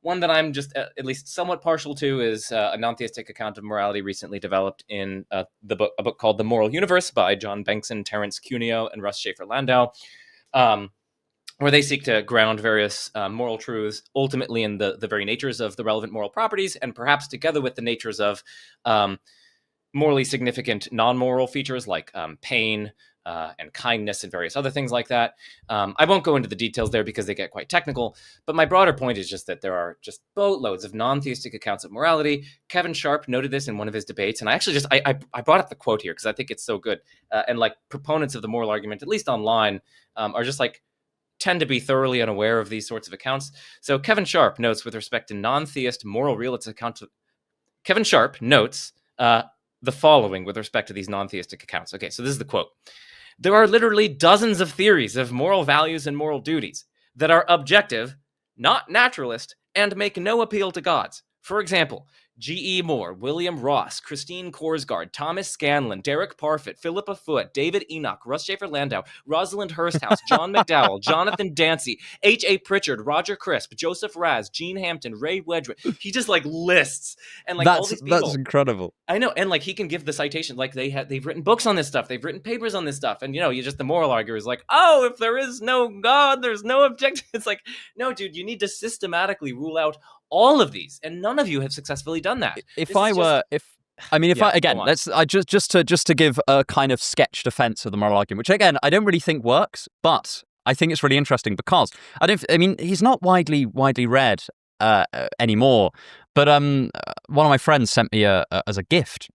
One that I'm just at least somewhat partial to is a non-theistic account of morality recently developed in a book called The Moral Universe by John Bankson, Terence Cuneo, and Russ Schaefer-Landau, where they seek to ground various moral truths ultimately in the very natures of the relevant moral properties, and perhaps together with the natures of morally significant non-moral features like pain, and kindness and various other things like that. I won't go into the details there because they get quite technical, but my broader point is just that there are just boatloads of non-theistic accounts of morality. Kevin Sharp noted this in one of his debates, and I actually I brought up the quote here because I think it's so good. And like proponents of the moral argument, at least online, are just like tend to be thoroughly unaware of these sorts of accounts. So Kevin Sharp notes with respect to non-theist moral realist accounts. Kevin Sharp notes the following with respect to these non-theistic accounts. Okay, so this is the quote. There are literally dozens of theories of moral values and moral duties that are objective, not naturalist, and make no appeal to gods. For example, G.E. Moore, William Ross, Christine Korsgaard, Thomas Scanlon, Derek Parfit, Philippa Foote, David Enoch, Russ Schaefer Landau, Rosalind Hursthouse, John McDowell, Jonathan Dancy, H.A. Pritchard, Roger Crisp, Joseph Raz, Gene Hampton, Ray Wedgwood. He just like lists and like all these people. That's incredible. I know, and like he can give the citation, like they've written books on this stuff, they've written papers on this stuff, and you just the moral arguer is like, oh, if there is no God, there's no objective. It's like, no, dude, you need to systematically rule out all of these, and none of you have successfully done that. Just to give a kind of sketch defense of the moral argument, which again I don't really think works, but I think it's really interesting because he's not widely read anymore. But one of my friends sent me as a gift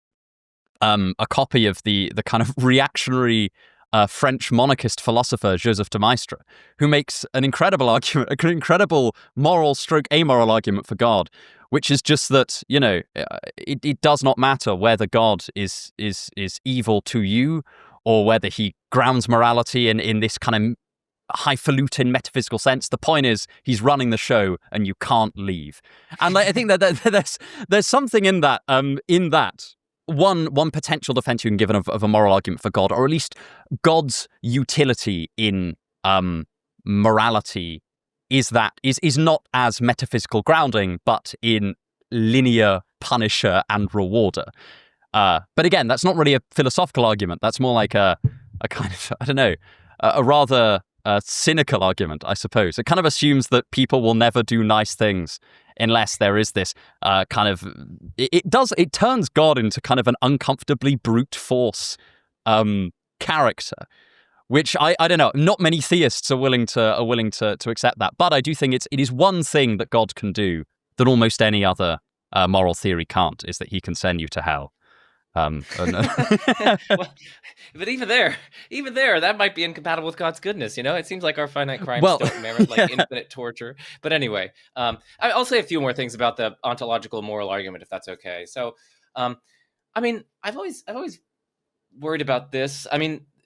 a copy of the kind of reactionary French monarchist philosopher Joseph de Maistre, who makes an incredible argument, an incredible moral/amoral argument for God, which is just that it does not matter whether God is evil to you or whether he grounds morality in this kind of highfalutin metaphysical sense. The point is he's running the show and you can't leave. And I think that there's something in that one potential defense you can give of a moral argument for God, or at least God's utility in morality, is not as metaphysical grounding, but in linear punisher and rewarder. But again, that's not really a philosophical argument. That's more like a kind of, I don't know, a rather cynical argument, I suppose. It kind of assumes that people will never do nice things unless there is this kind of... It turns God into kind of an uncomfortably brute force character, which I don't know. Not many theists are willing to accept that. But I do think it is one thing that God can do that almost any other moral theory can't, is that he can send you to hell. Well, but even there, that might be incompatible with God's goodness. It seems like our finite crimes don't merit like infinite torture. But anyway, I'll say a few more things about the ontological moral argument, if that's okay. So, I've always worried about this.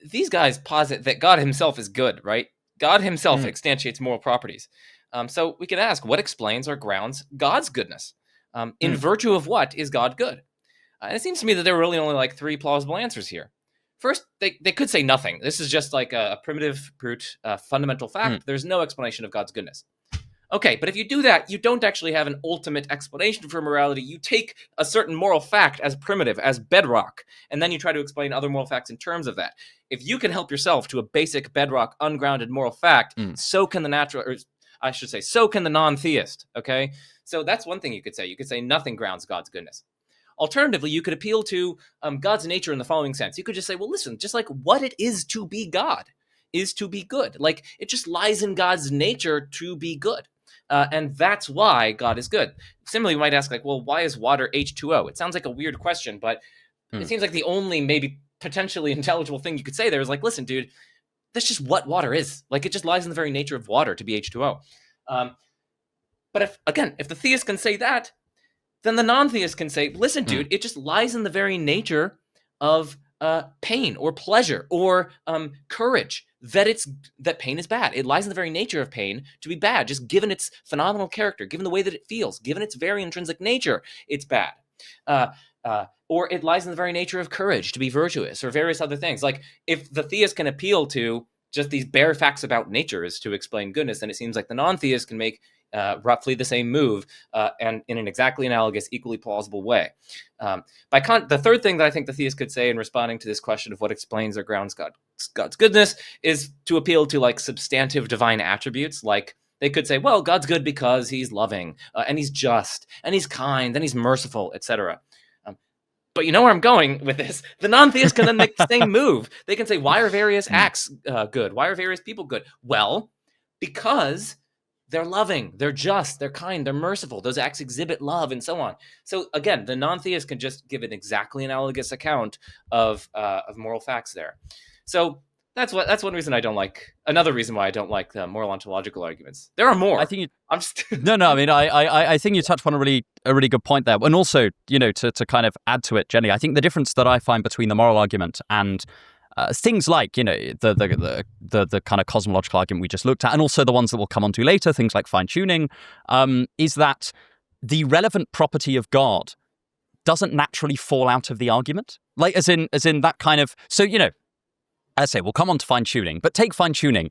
These guys posit that God himself is good, right? God himself instantiates moral properties. So we can ask, what explains or grounds God's goodness? In virtue of what is God good? And it seems to me that there are really only like three plausible answers here. First, they could say nothing. This is just like a primitive, brute, fundamental fact. There's no explanation of God's goodness. Okay, but if you do that, you don't actually have an ultimate explanation for morality. You take a certain moral fact as primitive, as bedrock, and then you try to explain other moral facts in terms of that. If you can help yourself to a basic, bedrock, ungrounded moral fact, so can so can the non-theist, okay? So that's one thing you could say. You could say nothing grounds God's goodness. Alternatively, you could appeal to God's nature in the following sense. You could just say, well, listen, just like what it is to be God is to be good. Like it just lies in God's nature to be good. And that's why God is good. Similarly, you might ask like, well, why is water H2O? It sounds like a weird question, but it seems like the only maybe potentially intelligible thing you could say there is like, listen, dude, that's just what water is. Like it just lies in the very nature of water to be H2O. But if the theist can say that, then the non-theist can say, listen, dude, it just lies in the very nature of pain or pleasure or courage, that pain is bad. It lies in the very nature of pain to be bad, just given its phenomenal character, given the way that it feels, given its very intrinsic nature, it's bad. Or it lies in the very nature of courage to be virtuous or various other things. Like if the theist can appeal to just these bare facts about nature is to explain goodness, then it seems like the non-theist can make roughly the same move and in an exactly analogous, equally plausible way. The third thing that I think the theist could say in responding to this question of what explains or grounds God's goodness is to appeal to like substantive divine attributes. Like they could say, well, God's good because he's loving and he's just and he's kind and he's merciful, etc. But you know where I'm going with this? The non-theist can then make the same move. They can say, why are various acts good? Why are various people good? Well, because they're loving, they're just, they're kind, they're merciful. Those acts exhibit love and so on. So again, the non-theist can just give an exactly analogous account of moral facts there. So that's one reason I don't like. Another reason why I don't like the moral ontological arguments. There are more. I think I think you touched on a really good point there, and also to kind of add to it, Jenny. I think the difference that I find between the moral argument and things like the kind of cosmological argument we just looked at, and also the ones that we'll come on to later, things like fine tuning, is that the relevant property of God doesn't naturally fall out of the argument. Like, as in that kind of, so, I say we'll come on to fine-tuning, but take fine-tuning.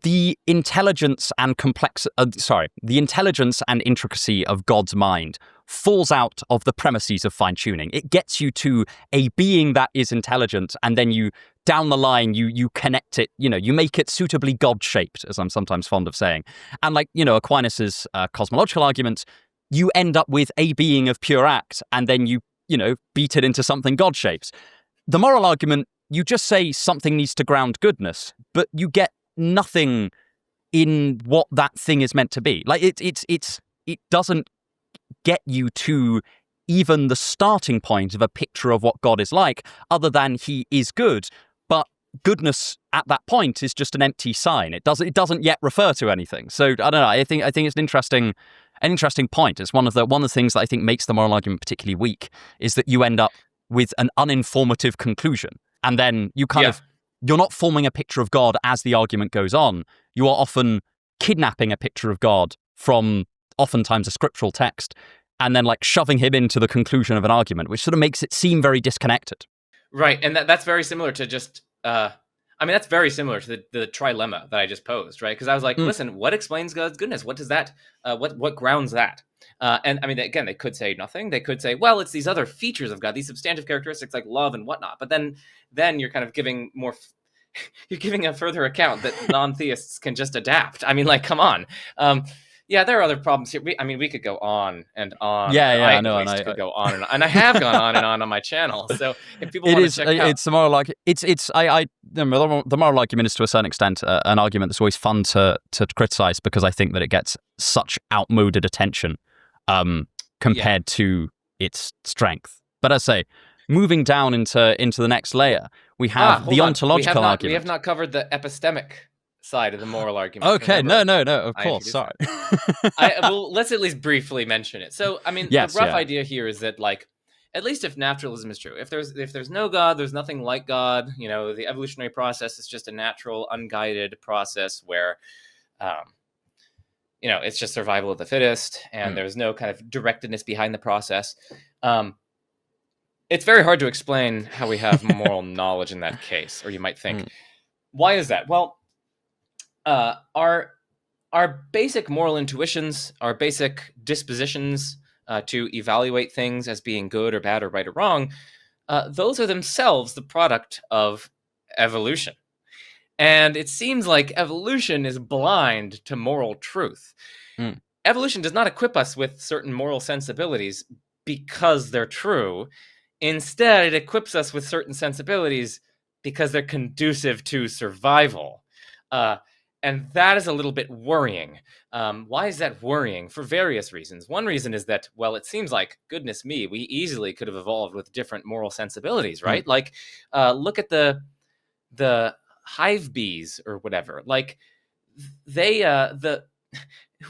The intelligence and the intelligence and intricacy of God's mind falls out of the premises of fine-tuning. It gets you to a being that is intelligent, and then you, down the line, you connect it, you make it suitably God-shaped, as I'm sometimes fond of saying. And like, Aquinas's cosmological argument, you end up with a being of pure act, and then you beat it into something God shapes. The moral argument, you just say something needs to ground goodness, but you get nothing in what that thing is meant to be. Like it doesn't get you to even the starting point of a picture of what God is like, other than he is good. But goodness at that point is just an empty sign. It doesn't yet refer to anything. So I don't know. I think it's an interesting point. It's one of the things that I think makes the moral argument particularly weak, is that you end up with an uninformative conclusion, and then you you're not forming a picture of God as the argument goes on. You are often kidnapping a picture of God from oftentimes a scriptural text, and then like shoving him into the conclusion of an argument, which sort of makes it seem very disconnected. Right, and that's very similar to just. That's very similar to the trilemma that I just posed, right? Because I was like, listen, what explains God's goodness? What does that? What grounds that? And I mean, again, they could say nothing. They could say, well, it's these other features of God, these substantive characteristics like love and whatnot. But then you're kind of giving more. You're giving a further account that non-theists can just adapt. I mean, like, come on. Yeah, there are other problems here. We could go on and on. I know. I could go on and I have gone on and on my channel. So if people want to check out, it's the moral argument. The moral argument is to a certain extent an argument that's always fun to criticize, because I think that it gets such outmoded attention compared to its strength. But as I say, moving down into the next layer, we have the ontological argument. We have not covered the epistemic side of the moral argument. Okay, no, of course, sorry. Well, let's at least briefly mention it. So, I mean, the rough idea here is that, like, at least if naturalism is true, if there's no God, there's nothing like God. The evolutionary process is just a natural, unguided process where, it's just survival of the fittest, and there's no kind of directedness behind the process. It's very hard to explain how we have moral knowledge in that case, or you might think, why is that? Well, our basic moral intuitions, our basic dispositions to evaluate things as being good or bad or right or wrong, those are themselves the product of evolution. And it seems like evolution is blind to moral truth. Evolution does not equip us with certain moral sensibilities because they're true. Instead, it equips us with certain sensibilities because they're conducive to survival. And that is a little bit worrying. Why is that worrying? For various reasons. One reason is that, well, it seems like, goodness me, we easily could have evolved with different moral sensibilities, right? Like, look at the hive bees or whatever. Like, they,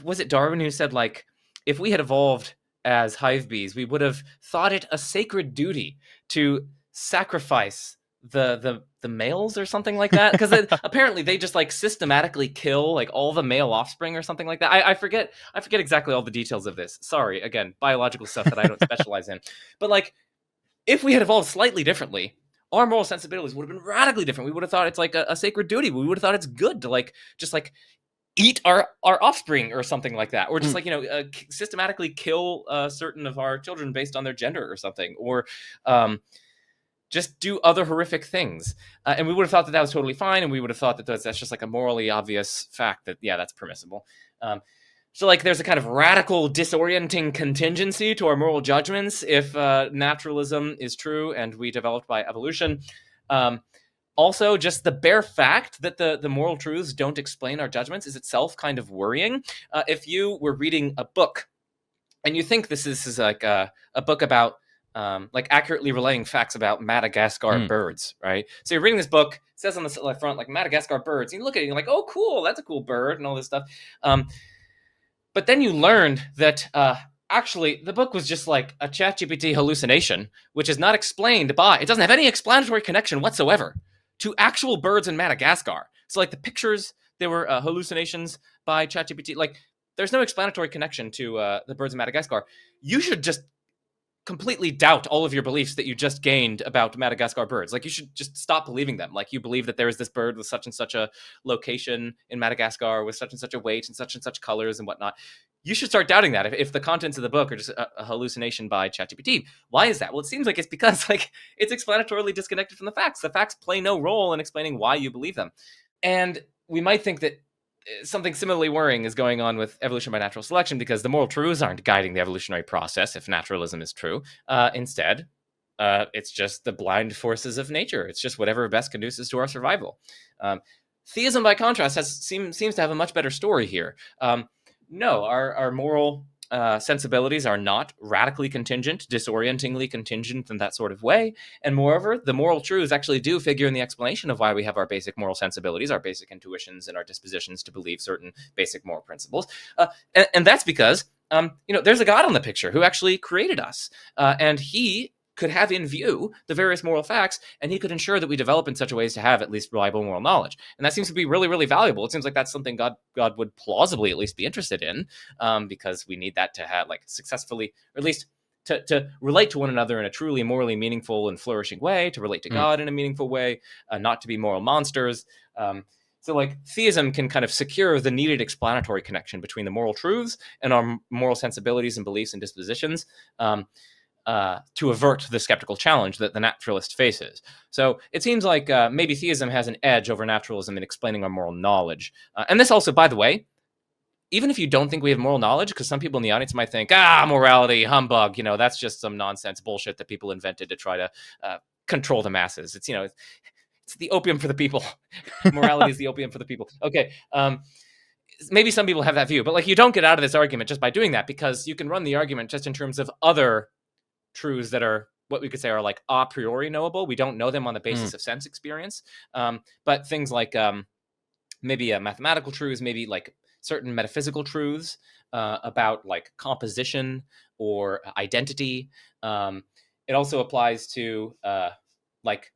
was it Darwin who said, like, if we had evolved as hive bees, we would have thought it a sacred duty to sacrifice the males or something like that, because apparently they just like systematically kill like all the male offspring or something like that. I forget exactly all the details of this. Sorry, again, biological stuff that I don't specialize in. But like, if we had evolved slightly differently, our moral sensibilities would have been radically different. We would have thought it's like a sacred duty. We would have thought it's good to like just like eat our offspring or something like that, or just like systematically kill certain of our children based on their gender or something, or just do other horrific things. And we would have thought that was totally fine, and we would have thought that that's just like a morally obvious fact that, yeah, that's permissible. So like there's a kind of radical disorienting contingency to our moral judgments if naturalism is true and we developed by evolution. Also, just the bare fact that the moral truths don't explain our judgments is itself kind of worrying. If you were reading a book and you think this is like a book about like accurately relaying facts about Madagascar birds, right? So you're reading this book, it says on the front, like Madagascar birds, and you look at it and you're like, oh, cool, that's a cool bird and all this stuff. But then you learned that actually the book was just like a ChatGPT hallucination, which is not explained by, it doesn't have any explanatory connection whatsoever to actual birds in Madagascar. So like the pictures, they were hallucinations by ChatGPT. Like there's no explanatory connection to the birds in Madagascar. You should just completely doubt all of your beliefs that you just gained about Madagascar birds. Like, you should just stop believing them. Like, you believe that there is this bird with such and such a location in Madagascar with such and such a weight and such colors and whatnot. You should start doubting that if the contents of the book are just a hallucination by ChatGPT. Why is that? Well, it seems like it's because like it's explanatorily disconnected from the facts. The facts play no role in explaining why you believe them. And we might think that something similarly worrying is going on with evolution by natural selection, because the moral truths aren't guiding the evolutionary process if naturalism is true. Instead, it's just the blind forces of nature. It's just whatever best conduces to our survival. Theism, by contrast, seems to have a much better story here. No, our moral sensibilities are not radically contingent, disorientingly contingent in that sort of way. And moreover, the moral truths actually do figure in the explanation of why we have our basic moral sensibilities, our basic intuitions, and our dispositions to believe certain basic moral principles. And that's because, there's a God on the picture who actually created us. And he could have in view the various moral facts, and he could ensure that we develop in such a way as to have at least reliable moral knowledge. And that seems to be really, really valuable. It seems like that's something God would plausibly at least be interested in, because we need that to have like successfully, or at least to relate to one another in a truly morally meaningful and flourishing way, to relate to God in a meaningful way, not to be moral monsters. So like theism can kind of secure the needed explanatory connection between the moral truths and our moral sensibilities and beliefs and dispositions, to avert the skeptical challenge that the naturalist faces. So it seems like maybe theism has an edge over naturalism in explaining our moral knowledge. And this also, by the way, even if you don't think we have moral knowledge, because some people in the audience might think, morality, humbug, that's just some nonsense bullshit that people invented to try to control the masses. It's, it's the opium for the people. Morality is the opium for the people. Okay. Maybe some people have that view, but like, you don't get out of this argument just by doing that, because you can run the argument just in terms of other truths that are what we could say are like a priori knowable. We don't know them on the basis of sense experience. But things like maybe mathematical truths, maybe like certain metaphysical truths about like composition or identity. It also applies to like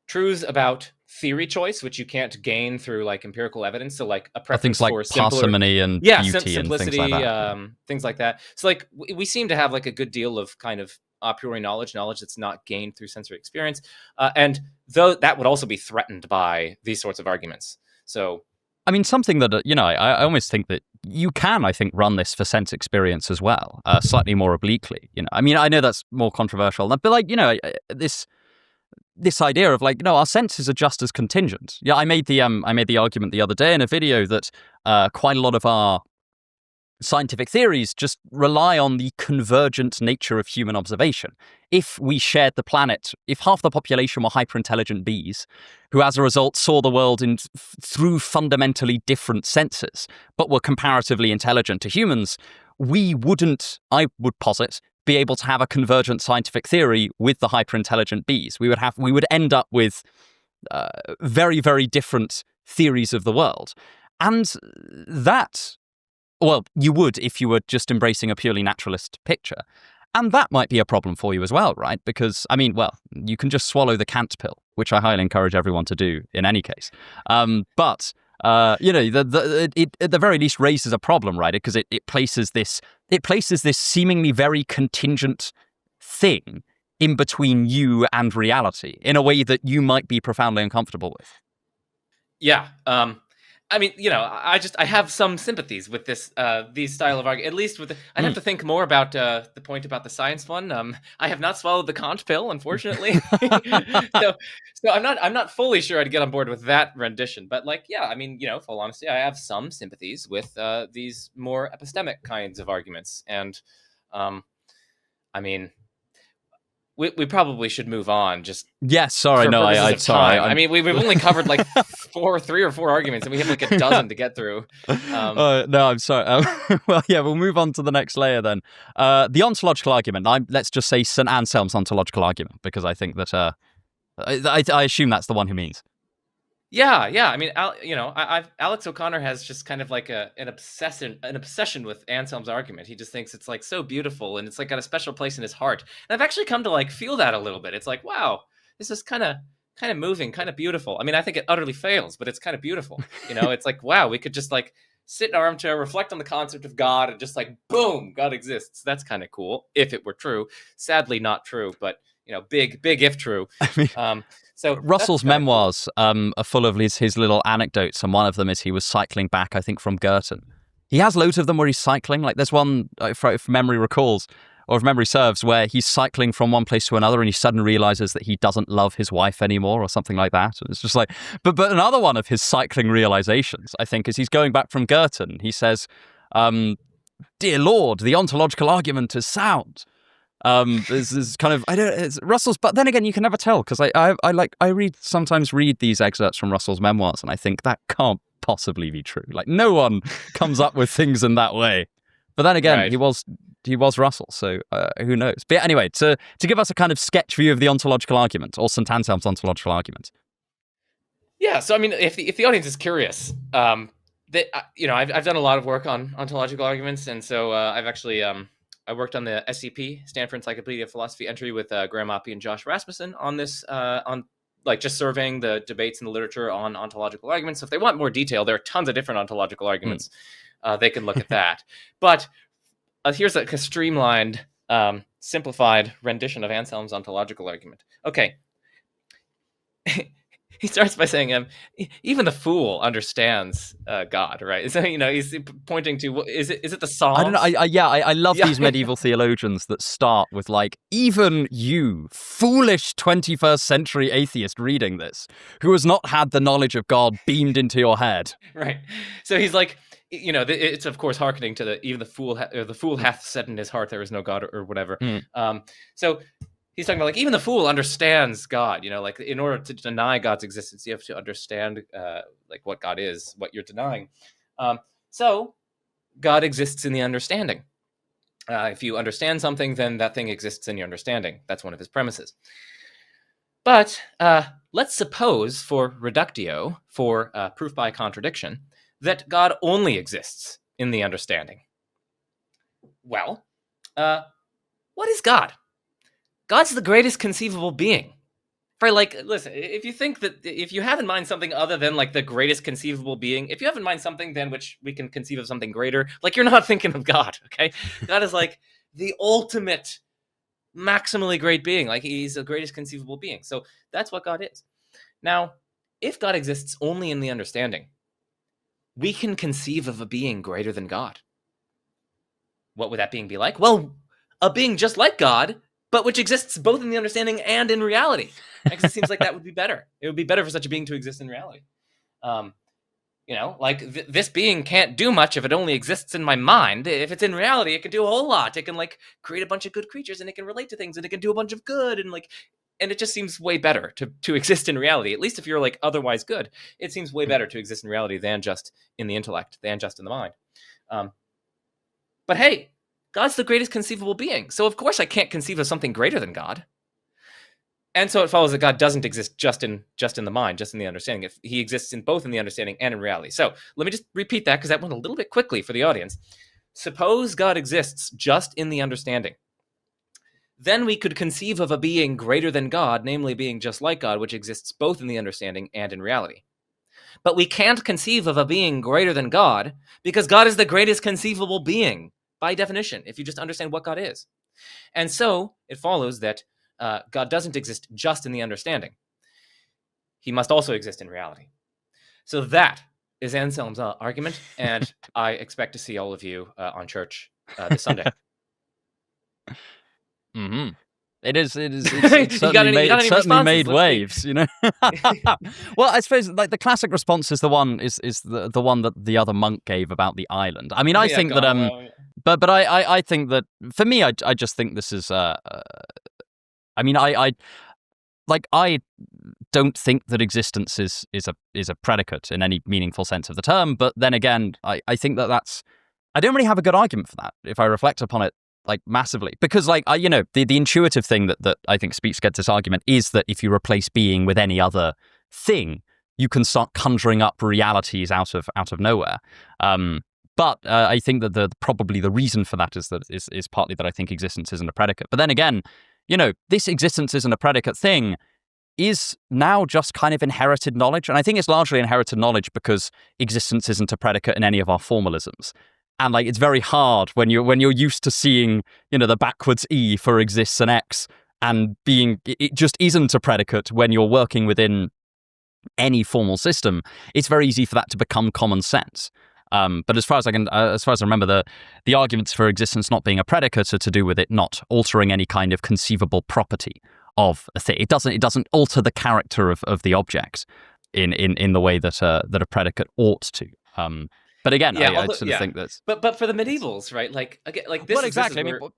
truths about theory choice, which you can't gain through like empirical evidence. So like a preference things like for simpler, parsimony and beauty simplicity, and things like that. Things like that. So like we seem to have like a good deal of kind of a priori knowledge that's not gained through sensory experience. And though that would also be threatened by these sorts of arguments. So, I mean, something that, I almost think that you can, I think, run this for sense experience as well, slightly more obliquely. I mean, I know that's more controversial, but like, this idea of like, no, our senses are just as contingent. Yeah, I made the argument the other day in a video that quite a lot of our scientific theories just rely on the convergent nature of human observation. If we shared the planet, if half the population were hyper-intelligent bees, who as a result saw the world through fundamentally different senses, but were comparatively intelligent to humans, we wouldn't, I would posit, be able to have a convergent scientific theory with the hyper-intelligent bees. We would end up with very, very different theories of the world. And that, well, you would if you were just embracing a purely naturalist picture. And that might be a problem for you as well, right? Because, I mean, well, you can just swallow the Kant pill, which I highly encourage everyone to do in any case. But it at the very least raises a problem, right? Because it places this seemingly very contingent thing in between you and reality in a way that you might be profoundly uncomfortable with. Yeah. I mean, I have some sympathies with this, these style of argument. At least with, I'd have to think more about the point about the science one. I have not swallowed the Kant pill, unfortunately, so I'm not fully sure I'd get on board with that rendition. But like, yeah, I mean, full honesty, I have some sympathies with these more epistemic kinds of arguments, and I mean, we probably should move on. Just yes, sorry, no, I'm sorry. I mean, we've only covered like 3 or 4 arguments, and we have like a dozen to get through. No, I'm sorry. Well, yeah, we'll move on to the next layer then. The ontological argument. Let's just say St. Anselm's ontological argument, because I think that I assume that's the one who means. Yeah. I mean, Alex O'Connor has just kind of like an obsession with Anselm's argument. He just thinks it's like so beautiful, and it's like got a special place in his heart. And I've actually come to like feel that a little bit. It's like, wow, this is kind of moving, kind of beautiful. I mean, I think it utterly fails, but it's kind of beautiful. It's like, wow, we could just like sit in our armchair, reflect on the concept of God, and just like, boom, God exists. That's kind of cool if it were true. Sadly, not true, but big if true. I mean, So Russell's that's kinda memoirs are full of his little anecdotes, and one of them is he was cycling back, I think, from Girton. He has loads of them where he's cycling. Like there's one, if memory recalls, or if memory serves, where he's cycling from one place to another and he suddenly realizes that he doesn't love his wife anymore or something like that. And it's just like, but another one of his cycling realizations, I think, is he's going back from Girton. He says, "Dear Lord, the ontological argument is sound." This is kind of, it's Russell's, but then again, you can never tell, because I sometimes read these excerpts from Russell's memoirs and I think that can't possibly be true. Like no one comes up with things in that way. But then again, Right. he was Russell, so who knows? But anyway, to give us a kind of sketch view of the ontological argument, or St. Anselm's ontological argument. Yeah, so I mean, if the audience is curious, I've done a lot of work on ontological arguments, and so I've actually I worked on the SCP, Stanford Encyclopedia of Philosophy entry with Graham Oppie and Josh Rasmussen on this, on like just surveying the debates in the literature on ontological arguments. So if they want more detail, there are tons of different ontological arguments. They can look at that. But here's a streamlined, simplified rendition of Anselm's ontological argument. Okay. He starts by saying, even the fool understands God, right? So, he's pointing to, is it the Psalms? I don't know. I love these medieval theologians that start with like, even you, foolish 21st century atheist reading this, who has not had the knowledge of God beamed into your head. Right. So he's like, it's of course hearkening to even the fool hath said in his heart there is no God, or whatever. So he's talking about like even the fool understands God. Like in order to deny God's existence, you have to understand like what God is, what you're denying. So God exists in the understanding. If you understand something, then that thing exists in your understanding. That's one of his premises. But let's suppose, for reductio, for proof by contradiction, that God only exists in the understanding. Well, what is God? God's the greatest conceivable being. For like, listen, if you have in mind something other than like the greatest conceivable being, if you have in mind something then which we can conceive of something greater, like you're not thinking of God, okay? God is like the ultimate, maximally great being. Like he's the greatest conceivable being. So that's what God is. Now, if God exists only in the understanding, we can conceive of a being greater than God. What would that being be like? Well, a being just like God, but which exists both in the understanding and in reality. Because it seems like that would be better. It would be better for such a being to exist in reality. This being can't do much if it only exists in my mind. If it's in reality, it can do a whole lot. It can like create a bunch of good creatures, and it can relate to things, and it can do a bunch of good, and it just seems way better to exist in reality. At least if you're like otherwise good, it seems way better to exist in reality than just in the intellect, than just in the mind. But hey, God's the greatest conceivable being. So of course I can't conceive of something greater than God. And so it follows that God doesn't exist just in the mind, just in the understanding. If he exists in both in the understanding and in reality. So let me just repeat that because that went a little bit quickly for the audience. Suppose God exists just in the understanding. Then we could conceive of a being greater than God, namely being just like God, which exists both in the understanding and in reality. But we can't conceive of a being greater than God because God is the greatest conceivable being by definition, if you just understand what God is. And so it follows that God doesn't exist just in the understanding. He must also exist in reality. So that is Anselm's argument, and I expect to see all of you on church this Sunday. Mm-hmm. It's certainly made waves, Well, I suppose like the classic response is the one that the other monk gave about the island. I mean, I think that but I think that for me, I just think this is I mean, I don't think that existence is a predicate in any meaningful sense of the term. But then again, I think that's I don't really have a good argument for that if I reflect upon it like massively, because like the intuitive thing that I think speaks against this argument is that if you replace being with any other thing, you can start conjuring up realities out of nowhere. But I think that probably the reason for that is partly that I think existence isn't a predicate. But then again, this existence isn't a predicate thing is now just kind of inherited knowledge. And I think it's largely inherited knowledge because existence isn't a predicate in any of our formalisms. And like, it's very hard when you're used to seeing, the backwards E for exists and X, and it just isn't a predicate when you're working within any formal system. It's very easy for that to become common sense. But as far as I remember, the arguments for existence not being a predicate are to do with it not altering any kind of conceivable property of a thing. It doesn't alter the character of the object in the way that a predicate ought to. But again, I sort of think that's. But for the medievals, right? Like again, like this. Well, exactly. This is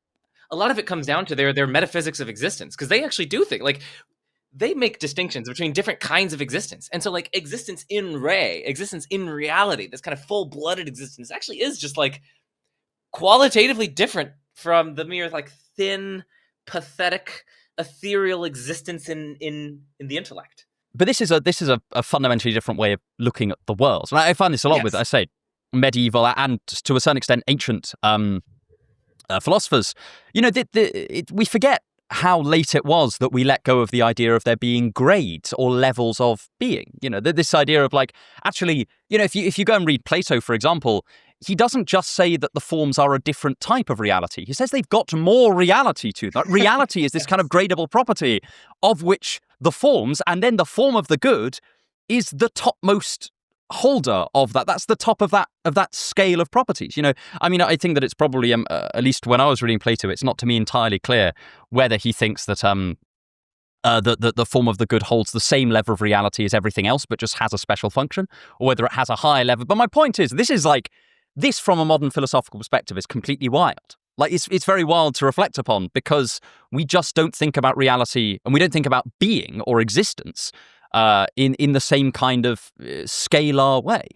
a lot of it comes down to their metaphysics of existence, because they actually do think like. They make distinctions between different kinds of existence. And so like existence in reality, this kind of full-blooded existence actually is just like qualitatively different from the mere like thin, pathetic, ethereal existence in the intellect. But this is a fundamentally different way of looking at the world. And I find this a lot with, I say, medieval and to a certain extent ancient philosophers. We forget how late it was that we let go of the idea of there being grades or levels of being. This idea of like, actually, if you go and read Plato, for example, he doesn't just say that the forms are a different type of reality. He says they've got more reality to them. Reality is this kind of gradable property of which the forms, and then the form of the good, is the topmost holder of that. That's the top of that scale of properties. I think that it's probably at least when I was reading Plato, it's not to me entirely clear whether he thinks that the form of the good holds the same level of reality as everything else, but just has a special function, or whether it has a higher level. But my point is, this from a modern philosophical perspective is completely wild. Like, it's very wild to reflect upon, because we just don't think about reality, and we don't think about being or existence in the same kind of scalar way.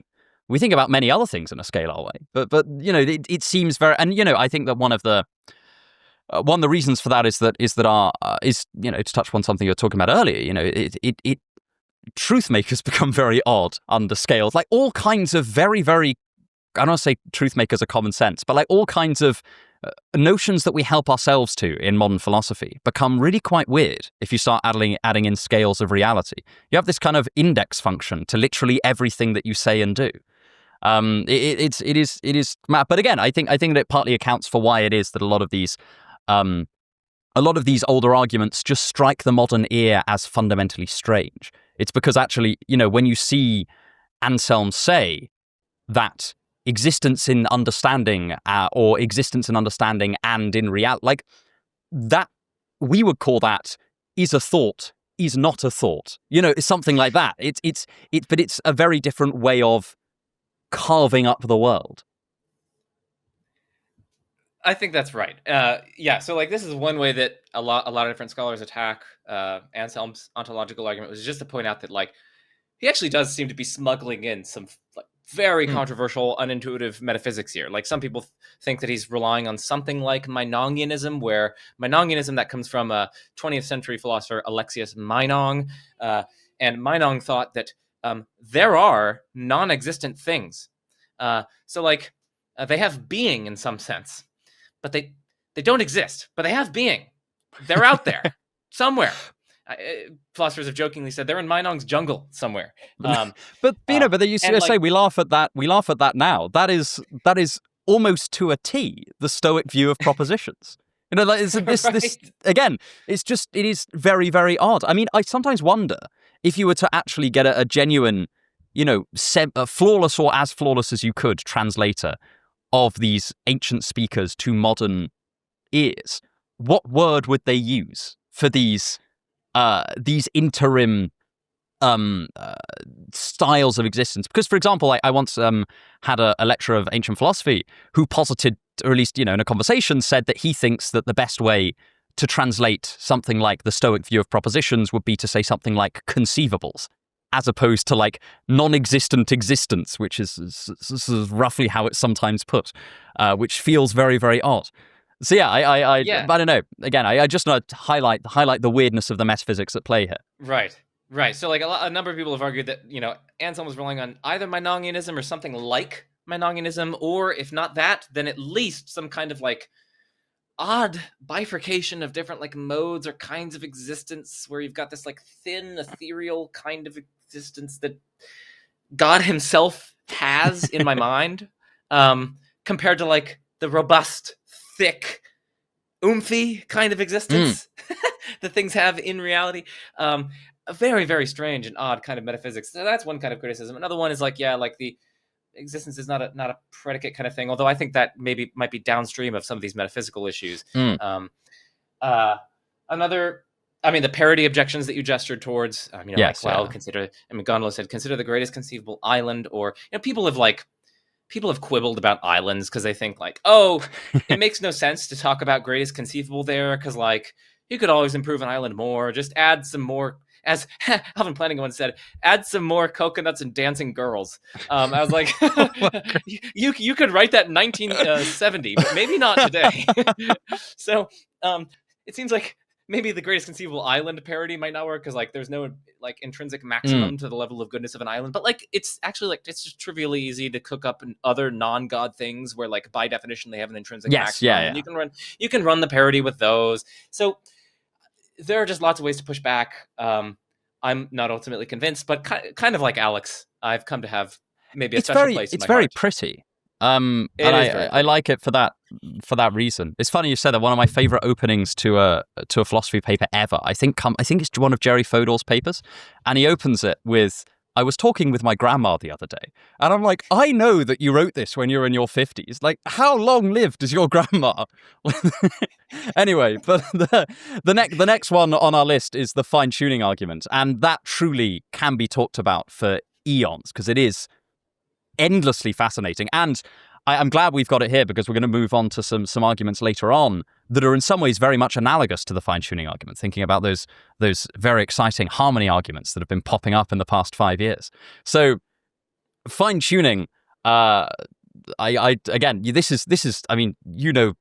We think about many other things in a scalar way, but it seems very, and I think that one of the reasons for that is to touch upon something you were talking about earlier. Truth makers become very odd under scales, like all kinds of very, very, I don't want to say truth makers are common sense, but like all kinds of notions that we help ourselves to in modern philosophy become really quite weird if you start adding in scales of reality. You have this kind of index function to literally everything that you say and do. It is, but again, I think that it partly accounts for why it is that a lot of these older arguments just strike the modern ear as fundamentally strange. It's because actually, when you see Anselm say that existence in understanding or existence in understanding and in reality, like that, we would call that is a thought, is not a thought. It's something like that. But it's a very different way of carving up the world. I think that's right. So like this is one way that a lot of different scholars attack Anselm's ontological argument, was just to point out that like he actually does seem to be smuggling in some like very controversial, unintuitive metaphysics here. Like some people think that he's relying on something like Meinongianism, where Meinongianism, that comes from a 20th century philosopher, Alexius Meinong. And Meinong thought that there are non-existent things. So like they have being in some sense, but they don't exist, but they have being. They're out there somewhere. Philosophers have jokingly said they're in Meinong's jungle somewhere. But they used to say, we laugh at that. We laugh at that now. That is almost to a T the Stoic view of propositions. This again. It is very, very odd. I mean, I sometimes wonder if you were to actually get a genuine, flawless or as flawless as you could translator of these ancient speakers to modern ears, what word would they use for these interim styles of existence? Because, for example, I once had a lecturer of ancient philosophy who posited, or at least, in a conversation, said that he thinks that the best way to translate something like the Stoic view of propositions would be to say something like conceivables, as opposed to like non-existent existence, which is roughly how it's sometimes put, which feels very, very odd. So I don't know. Again, I just want to highlight the weirdness of the metaphysics at play here. Right. So like a number of people have argued that Anselm was relying on either Meinongianism or something like Meinongianism, or if not that, then at least some kind of like odd bifurcation of different like modes or kinds of existence, where you've got this like thin, ethereal kind of existence that God himself has in my mind, compared to like the robust, thick, oomphy kind of existence that things have in reality. A very, very strange and odd kind of metaphysics. So that's one kind of criticism. Another one is like, yeah, like the existence is not a predicate kind of thing, although I think that maybe might be downstream of some of these metaphysical issues. Another, I mean, the parody objections that you gestured towards, Yes, like, well, yeah. Gondola said, consider the greatest conceivable island, or, people have quibbled about islands because they think like, oh, it makes no sense to talk about greatest conceivable there because like you could always improve an island more, just add some more, as Alvin Planning once said, add some more coconuts and dancing girls. I was like, you could write that in 1970, but maybe not today. So it seems like maybe the greatest conceivable island parody might not work because like there's no like intrinsic maximum to the level of goodness of an island, but like it's actually like it's just trivially easy to cook up other non-god things where like by definition they have an intrinsic maximum. And you can run the parody with those. So there are just lots of ways to push back. I'm not ultimately convinced, but kind of like Alex, I've come to have maybe a special place in my heart. It's very pretty. And I like it for that reason. It's funny you said that. One of my favorite openings to a philosophy paper ever, I think it's one of Jerry Fodor's papers, and he opens it with, I was talking with my grandma the other day, and I'm like, I know that you wrote this when you were in your 50s. Like, how long lived is your grandma? Anyway, but the next one on our list is the fine-tuning argument, and that truly can be talked about for eons, because it is endlessly fascinating. And I'm glad we've got it here, because we're going to move on to some arguments later on that are in some ways very much analogous to the fine-tuning argument, thinking about those very exciting harmony arguments that have been popping up in the past 5 years. So fine-tuning, this is I mean, you know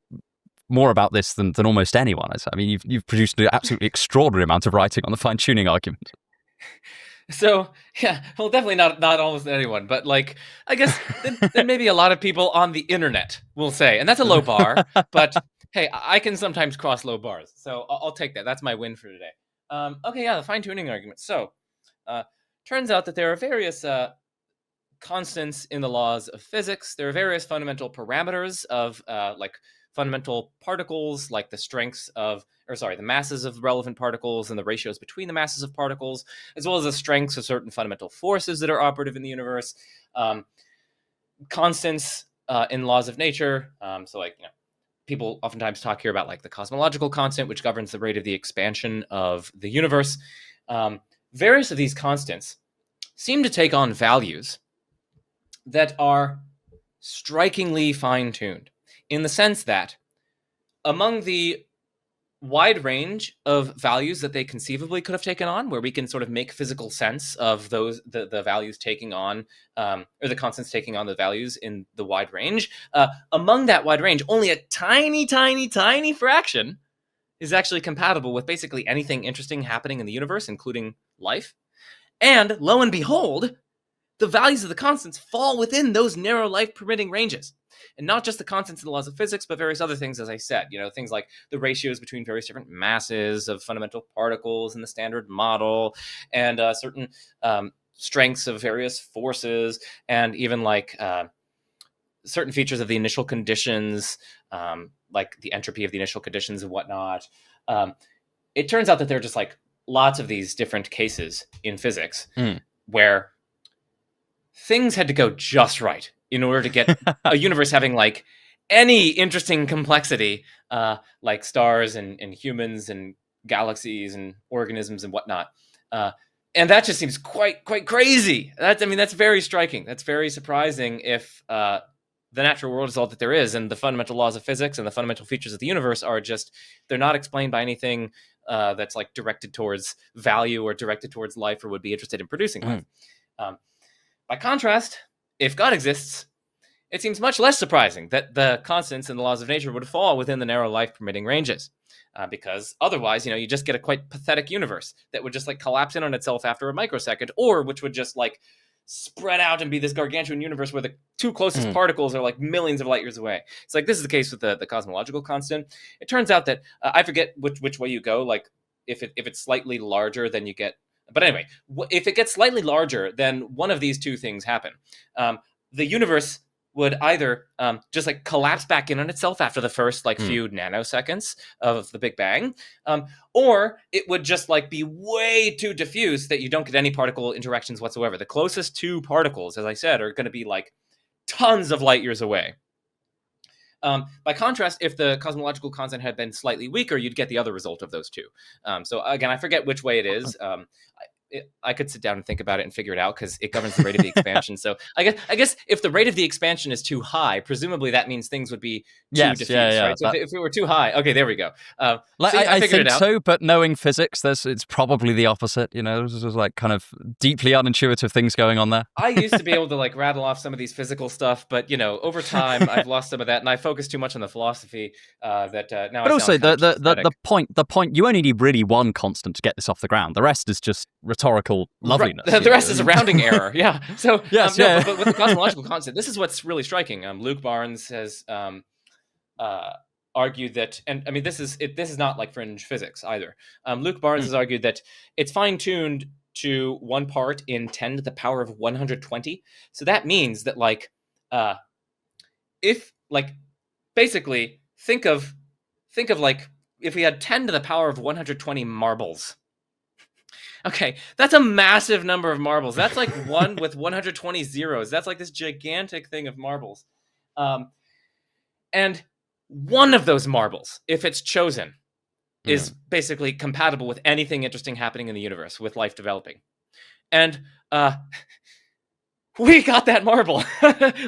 more about this than almost anyone. I mean, you've produced an absolutely extraordinary amount of writing on the fine-tuning argument. So, yeah, well, definitely not almost anyone, but like, I guess then maybe a lot of people on the internet will say, and that's a low bar, but hey, I can sometimes cross low bars. So I'll take that. That's my win for today. Okay, yeah, the fine-tuning argument. So, turns out that there are various constants in the laws of physics. There are various fundamental parameters of like fundamental particles, like the masses of relevant particles and the ratios between the masses of particles, as well as the strengths of certain fundamental forces that are operative in the universe. Constants in laws of nature. So like, people oftentimes talk here about like the cosmological constant, which governs the rate of the expansion of the universe. Various of these constants seem to take on values that are strikingly fine-tuned, in the sense that among the wide range of values that they conceivably could have taken on, where we can sort of make physical sense of those the values taking on, or the constants taking on the values in the wide range, among that wide range, only a tiny, tiny, tiny fraction is actually compatible with basically anything interesting happening in the universe, including life. And lo and behold, the values of the constants fall within those narrow life-permitting ranges. And not just the constants in the laws of physics, but various other things, as I said. Things like the ratios between various different masses of fundamental particles in the Standard Model, and certain strengths of various forces, and even like certain features of the initial conditions, like the entropy of the initial conditions and whatnot. It turns out that there are just like lots of these different cases in physics where things had to go just right in order to get a universe having like any interesting complexity, like stars and humans and galaxies and organisms and whatnot. And that just seems quite crazy. That's very striking. That's very surprising if the natural world is all that there is, and the fundamental laws of physics and the fundamental features of the universe are just, they're not explained by anything that's like directed towards value or directed towards life or would be interested in producing life. By contrast, if God exists, it seems much less surprising that the constants and the laws of nature would fall within the narrow life-permitting ranges. Because otherwise, you just get a quite pathetic universe that would just like collapse in on itself after a microsecond, or which would just like spread out and be this gargantuan universe where the two closest particles are like millions of light years away. It's like this is the case with the cosmological constant. It turns out that I forget which way you go. Like if it's slightly larger, then you get. But anyway, if it gets slightly larger, then one of these two things happen. The universe would either just like collapse back in on itself after the first like few nanoseconds of the Big Bang, or it would just like be way too diffuse that you don't get any particle interactions whatsoever. The closest two particles, as I said, are going to be like tons of light years away. By contrast, if the cosmological constant had been slightly weaker, you'd get the other result of those two. So again, I forget which way it is. I could sit down and think about it and figure it out because it governs the rate of the expansion. So I guess if the rate of the expansion is too high, presumably that means things would be too diffuse, right? So if it were too high, okay, there we go. I think so, but knowing physics, it's probably the opposite. You know, there's like kind of deeply unintuitive things going on there. I used to be able to like rattle off some of these physical stuff, but you know, over time I've lost some of that, and I focused too much on the philosophy that now. But also the point you only need really one constant to get this off the ground. The rest is just rhetorical loveliness. Right. The rest is a rounding error. Yeah. So yes, but with the cosmological constant, this is what's really striking. Luke Barnes has argued that, and I mean this is not like fringe physics either. Luke Barnes has argued that it's fine-tuned to 1 part in 10 to the power of 120. So that means that like if like basically think of like if we had 10 to the power of 120 marbles. Okay, that's a massive number of marbles. That's like 1 with 120 zeros. That's like this gigantic thing of marbles. And one of those marbles, if it's chosen, is basically compatible with anything interesting happening in the universe, with life developing. And we got that marble.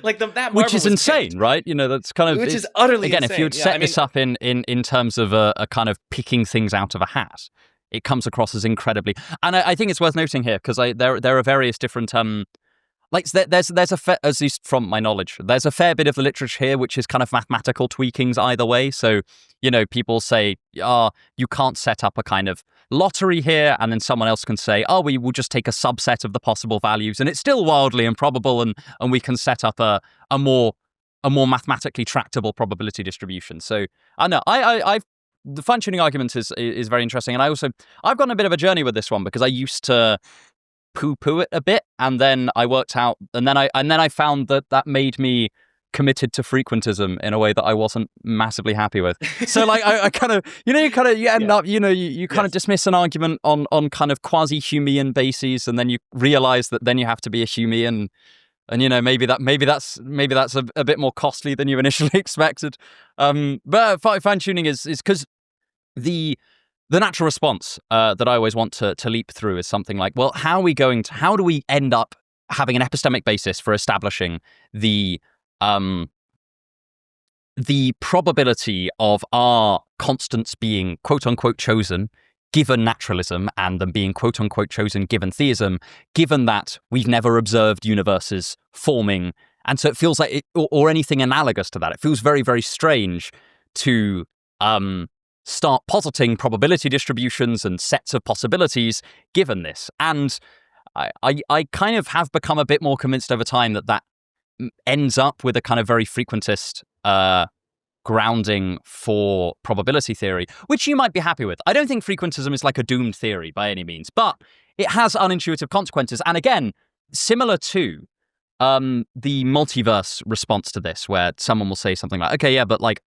Like that marble, which is insane, picked. Right? You know, that's kind of which is utterly again. Insane. If you would set this up in terms of a kind of picking things out of a hat, it comes across as incredibly. And I think it's worth noting here because there are various different like there's at least from my knowledge, there's a fair bit of the literature here which is kind of mathematical tweakings either way. So, you know, people say, you can't set up a kind of lottery here, and then someone else can say, we will just take a subset of the possible values, and it's still wildly improbable, and we can set up a more mathematically tractable probability distribution. So I know the fine-tuning argument is very interesting, and I've gone a bit of a journey with this one because I used to poo-poo it a bit, and then I worked out, and then I found that made me committed to frequentism in a way that I wasn't massively happy with. So like I kind of you end up you kind of dismiss an argument on kind of quasi-Humean bases, and then you realize that then you have to be a Humean, and you know maybe that's a bit more costly than you initially expected. But fine-tuning is because the natural response that I always want to leap through is something like, well, how do we end up having an epistemic basis for establishing the probability of our constants being quote unquote chosen given naturalism, and them being quote unquote chosen given theism, given that we've never observed universes forming. And so it feels like it, or anything analogous to that. It feels very, very strange to start positing probability distributions and sets of possibilities given this. And I kind of have become a bit more convinced over time that ends up with a kind of very frequentist grounding for probability theory, which you might be happy with. I don't think frequentism is like a doomed theory by any means, but it has unintuitive consequences. And again, similar to the multiverse response to this, where someone will say something like, okay, yeah, but like,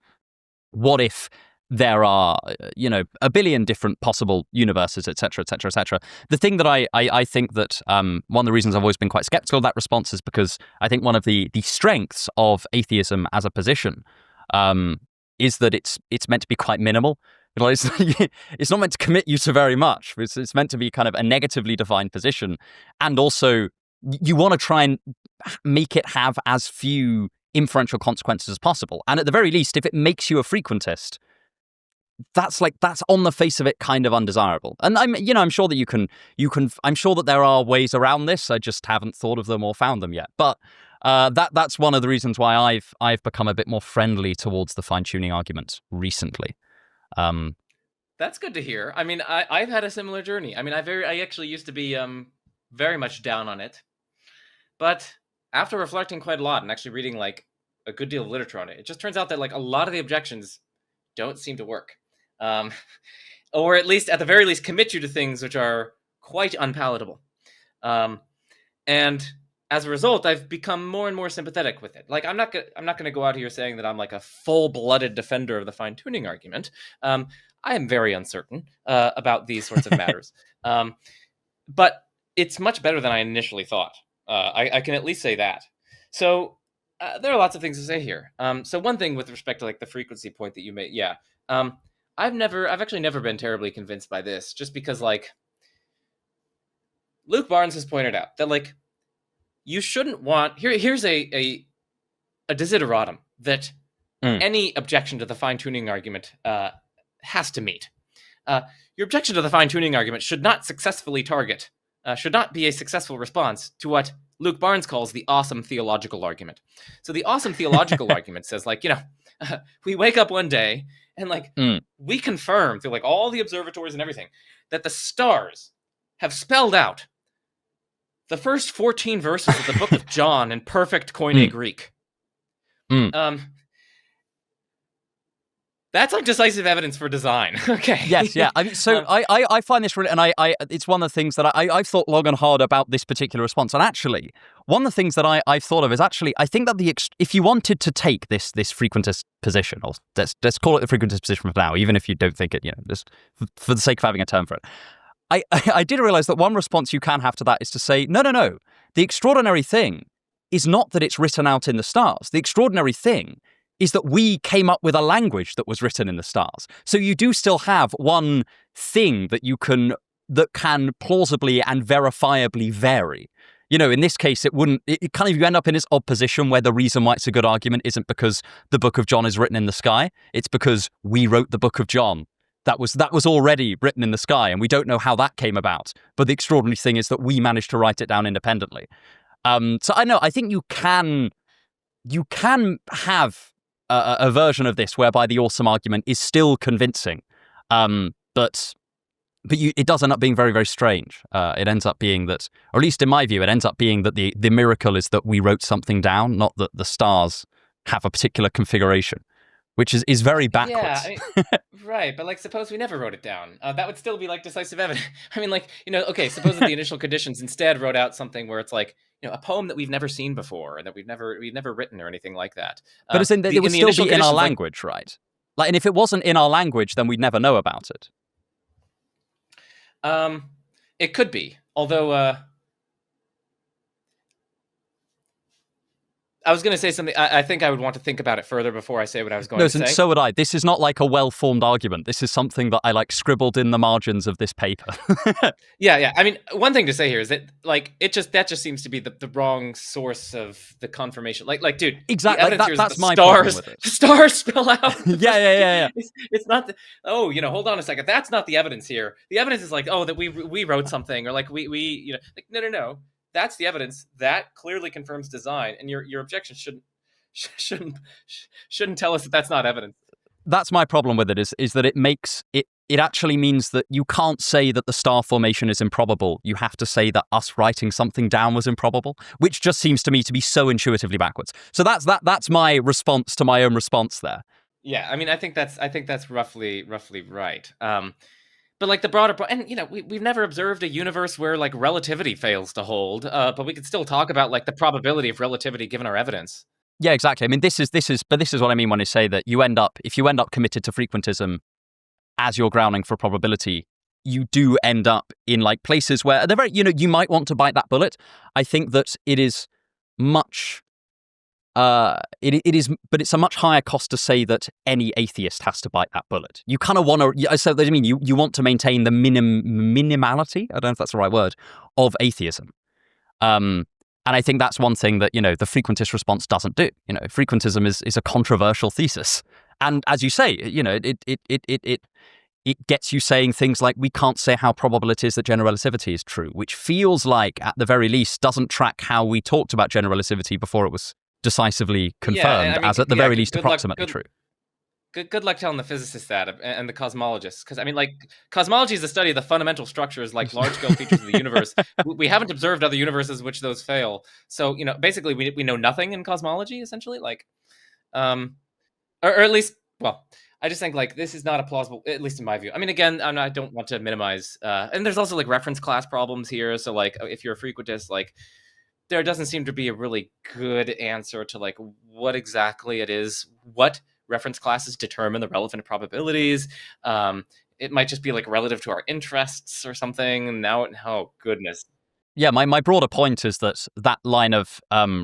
what if there are, a billion different possible universes, et cetera, et cetera, et cetera. The thing that I think that one of the reasons I've always been quite skeptical of that response is because I think one of the strengths of atheism as a position is that it's meant to be quite minimal. It's not meant to commit you to very much. It's meant to be kind of a negatively defined position. And also, you want to try and make it have as few inferential consequences as possible. And at the very least, if it makes you a frequentist, that's on the face of it kind of undesirable. And I'm sure that I'm sure that there are ways around this. I just haven't thought of them or found them yet. But that's one of the reasons why I've become a bit more friendly towards the fine-tuning argument recently. That's good to hear. I mean, I've had a similar journey. I mean, I actually used to be very much down on it. But after reflecting quite a lot and actually reading like a good deal of literature on it, it just turns out that like a lot of the objections don't seem to work. Or at least, at the very least, commit you to things which are quite unpalatable. And as a result, I've become more and more sympathetic with it. Like, I'm not gonna go out here saying that I'm like a full-blooded defender of the fine-tuning argument. I am very uncertain about these sorts of matters. But it's much better than I initially thought. I can at least say that. So there are lots of things to say here. So one thing with respect to like the frequency point that you made, yeah. I've actually never been terribly convinced by this, just because like Luke Barnes has pointed out that like you shouldn't want here's a desideratum that any objection to the fine-tuning argument has to meet. Your objection to the fine-tuning argument should not be a successful response to what Luke Barnes calls the awesome theological argument. So the awesome theological argument says, like, we wake up one day and like we confirm through like all the observatories and everything that the stars have spelled out the first 14 verses of the book of John in perfect Koine Greek. That's like decisive evidence for design. Okay. Yes, yeah. I mean, so I find this really, and I it's one of the things that I've thought long and hard about this particular response. And actually, one of the things that I've thought of is actually, I think that if you wanted to take this frequentist position, or let's call it the frequentist position for now, even if you don't think it, just for the sake of having a term for it, I did realize that one response you can have to that is to say, no. The extraordinary thing is not that it's written out in the stars. The extraordinary thing is that we came up with a language that was written in the stars. So you do still have one thing that can plausibly and verifiably vary. In this case, it kind of, you end up in this odd position where the reason why it's a good argument isn't because the book of John is written in the sky. It's because we wrote the book of John. That was already written in the sky, and we don't know how that came about. But the extraordinary thing is that we managed to write it down independently. So I think you can have a version of this whereby the awesome argument is still convincing, but it does end up being very, very strange. It ends up being that, or at least in my view, it ends up being that the miracle is that we wrote something down, not that the stars have a particular configuration, which is very backwards. Yeah, right. But like, suppose we never wrote it down. That would still be like decisive evidence. I mean, like, okay, suppose that the initial conditions instead wrote out something where it's like, a poem that we've never seen before, and that we've never written or anything like that. But it's it would still be in our language, right? Like, and if it wasn't in our language, then we'd never know about it. It could be, although I was going to say something. I think I would want to think about it further before I say what I was going to say. No, so would I. This is not like a well-formed argument. This is something that I like scribbled in the margins of this paper. Yeah. I mean, one thing to say here is that like that just seems to be the wrong source of the confirmation. Like, dude, exactly. That's my problem with it. The stars spell out. Yeah. It's not. Hold on a second. That's not the evidence here. The evidence is like, that we wrote something, or like we like no. That's the evidence that clearly confirms design, and your objection shouldn't tell us that that's not evidence. That's my problem with it is that it makes it actually means that you can't say that the star formation is improbable. You have to say that us writing something down was improbable, which just seems to me to be so intuitively backwards. So that's my response to my own response there. Yeah, I mean, I think that's roughly right. But like the broader, and we've never observed a universe where like relativity fails to hold, but we could still talk about like the probability of relativity given our evidence. Yeah, exactly. I mean, this is what I mean when I say that if you end up committed to frequentism as your grounding for probability, you do end up in like places where they're very, you might want to bite that bullet. I think that it is much. It is, but it's a much higher cost to say that any atheist has to bite that bullet. You kind of want to, so I mean, you want to maintain the minimality, I don't know if that's the right word, of atheism. And I think that's one thing that, the frequentist response doesn't do. Frequentism is a controversial thesis. And as you say, it gets you saying things like, we can't say how probable it is that general relativity is true, which feels like, at the very least, doesn't track how we talked about general relativity before it was decisively confirmed as at the very least approximately true. good luck telling the physicists that and the cosmologists, because I mean, like, cosmology is the study of the fundamental structures, like large-scale features of the universe. We haven't observed other universes which those fail. So basically, we know nothing in cosmology, essentially. Like, or at least, well, I just think like this is not a plausible, at least in my view. I mean, again, I don't want to minimize, and there's also like reference class problems here. So like, if you're a frequentist, like, there doesn't seem to be a really good answer to like what exactly it is, what reference classes determine the relevant probabilities. It might just be like relative to our interests or something. Now, oh goodness. Yeah, my broader point is that line of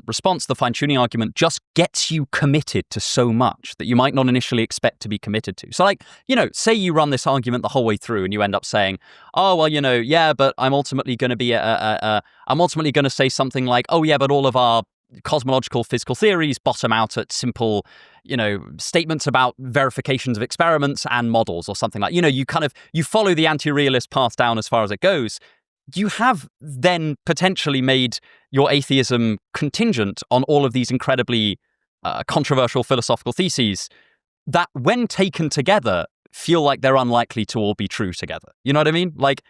response, the fine-tuning argument, just gets you committed to so much that you might not initially expect to be committed to. So, like, say you run this argument the whole way through and you end up saying, oh, well, yeah, but I'm ultimately going to be I'm ultimately going to say something like, oh, yeah, but all of our cosmological physical theories bottom out at simple, statements about verifications of experiments and models or something like, you follow the anti-realist path down as far as it goes. You have then potentially made your atheism contingent on all of these incredibly controversial philosophical theses that, when taken together, feel like they're unlikely to all be true together. You know what I mean? Like,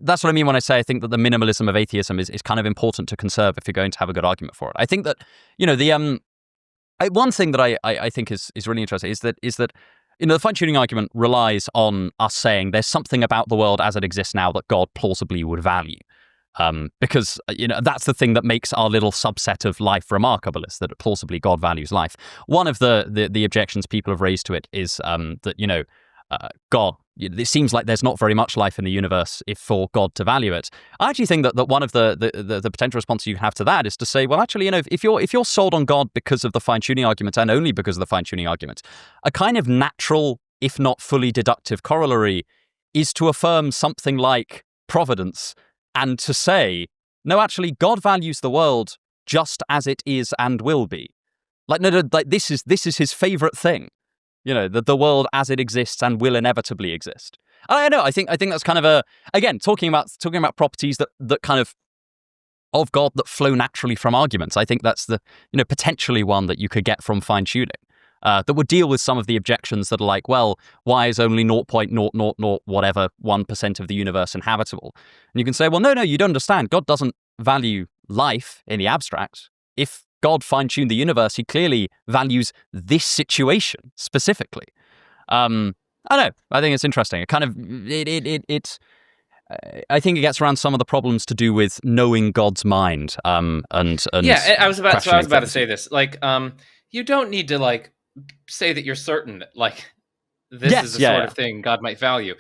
that's what I mean when I say I think that the minimalism of atheism is kind of important to conserve if you're going to have a good argument for it. I think that, the one thing that I think is really interesting is that the fine-tuning argument relies on us saying there's something about the world as it exists now that God plausibly would value. Because, that's the thing that makes our little subset of life remarkable, is that plausibly God values life. One of the objections people have raised to it is that, God, it seems like there's not very much life in the universe if for God to value it. I actually think that one of the potential responses you have to that is to say, well, actually, if you're sold on God because of the fine-tuning argument and only because of the fine-tuning argument, a kind of natural, if not fully deductive corollary is to affirm something like providence and to say, no, actually, God values the world just as it is and will be. Like, no, like this is his favorite thing. The world as it exists and will inevitably exist. I know. I think that's kind of again talking about properties that kind of God that flow naturally from arguments. I think that's the potentially one that you could get from fine tuning that would deal with some of the objections that are like, well, why is only 0.000 whatever 1% of the universe inhabitable? And you can say, well, no, you don't understand. God doesn't value life in the abstract. If God fine-tuned the universe, he clearly values this situation specifically. I don't know. I think it's interesting. It kind of I think it gets around some of the problems to do with knowing God's mind. And yeah, I was about to say this. Like, you don't need to like say that you're certain that like this is the sort of thing God might value.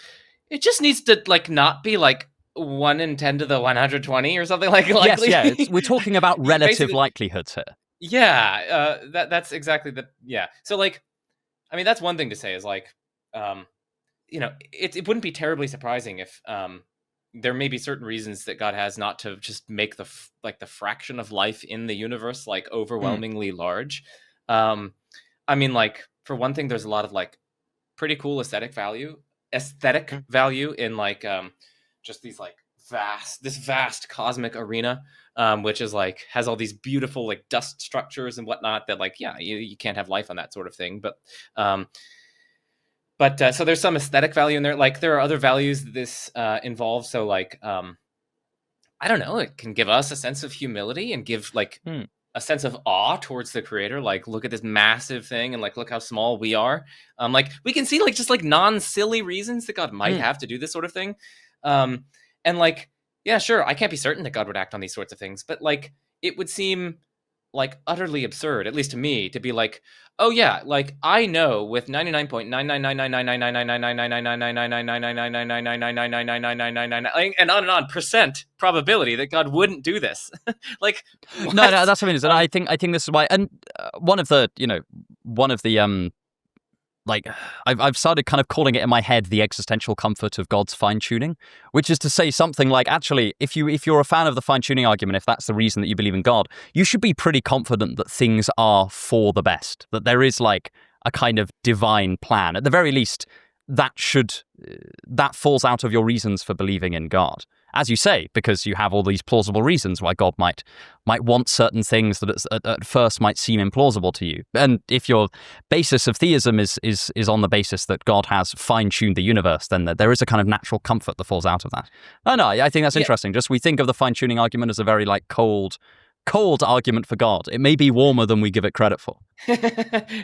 It just needs to like not be like 1 in 10 to the 120 or something like likely. Yes, we're talking about relative likelihoods here. Yeah, that's exactly the So like, I mean, that's one thing to say is like, it wouldn't be terribly surprising if there may be certain reasons that God has not to just make the fraction of life in the universe like overwhelmingly large. I mean, like, for one thing, there's a lot of like pretty cool aesthetic value in like just these like vast cosmic arena, which is like has all these beautiful like dust structures and whatnot that like you can't have life on that sort of thing, but so there's some aesthetic value in there. Like, there are other values that this involves. So like I don't know, it can give us a sense of humility and give like a sense of awe towards the creator. Like, look at this massive thing and like look how small we are. Like, we can see like just like non-silly reasons that God might have to do this sort of thing. And like, yeah, sure, I can't be certain that God would act on these sorts of things, but like, it would seem like utterly absurd, at least to me, to be like, oh yeah, like I know with 99.9999999999999999999999999999999999999999999999999999999999999999999999999999999999999999999999999999999999999999999999999999999999999999999999999999999999999999999999999999999999999999999999999999999999999999999. No, I think this is why. And one of the like, I've started kind of calling it in my head the existential comfort of God's fine-tuning, which is to say something like, actually, if you're a fan of the fine-tuning argument, if that's the reason that you believe in God, you should be pretty confident that things are for the best, that there is like a kind of divine plan. At the very least, that falls out of your reasons for believing in God. as you say, because you have all these plausible reasons why God might want certain things that at first might seem implausible to you. And if your basis of theism is on the basis that God has fine-tuned the universe, then there is a kind of natural comfort that falls out of that. No, I think that's interesting. Just we think of the fine-tuning argument as a very like cold argument for God. It may be warmer than we give it credit for.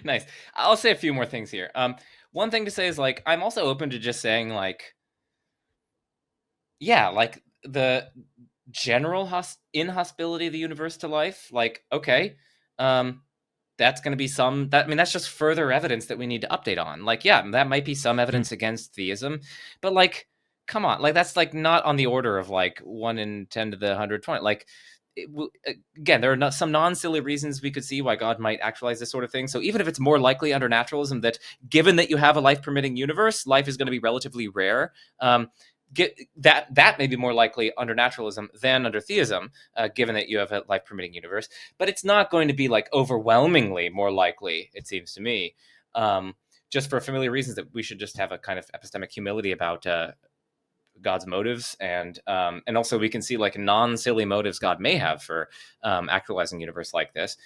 Nice. I'll say a few more things here. One thing to say is like I'm also open to just saying like, yeah, like the general inhospitability of the universe to life. Like, okay, that's going to be that's just further evidence that we need to update on. Like, yeah, that might be some evidence against theism, but like, come on, like that's like not on the order of like 1 in 10 to the 120. Like, again, there are some non-silly reasons we could see why God might actualize this sort of thing. So even if it's more likely under naturalism that given that you have a life-permitting universe, life is going to be relatively rare, that may be more likely under naturalism than under theism, given that you have a life-permitting universe. But it's not going to be like overwhelmingly more likely, it seems to me, just for familiar reasons that we should just have a kind of epistemic humility about God's motives, and also we can see like non-silly motives God may have for actualizing a universe like this.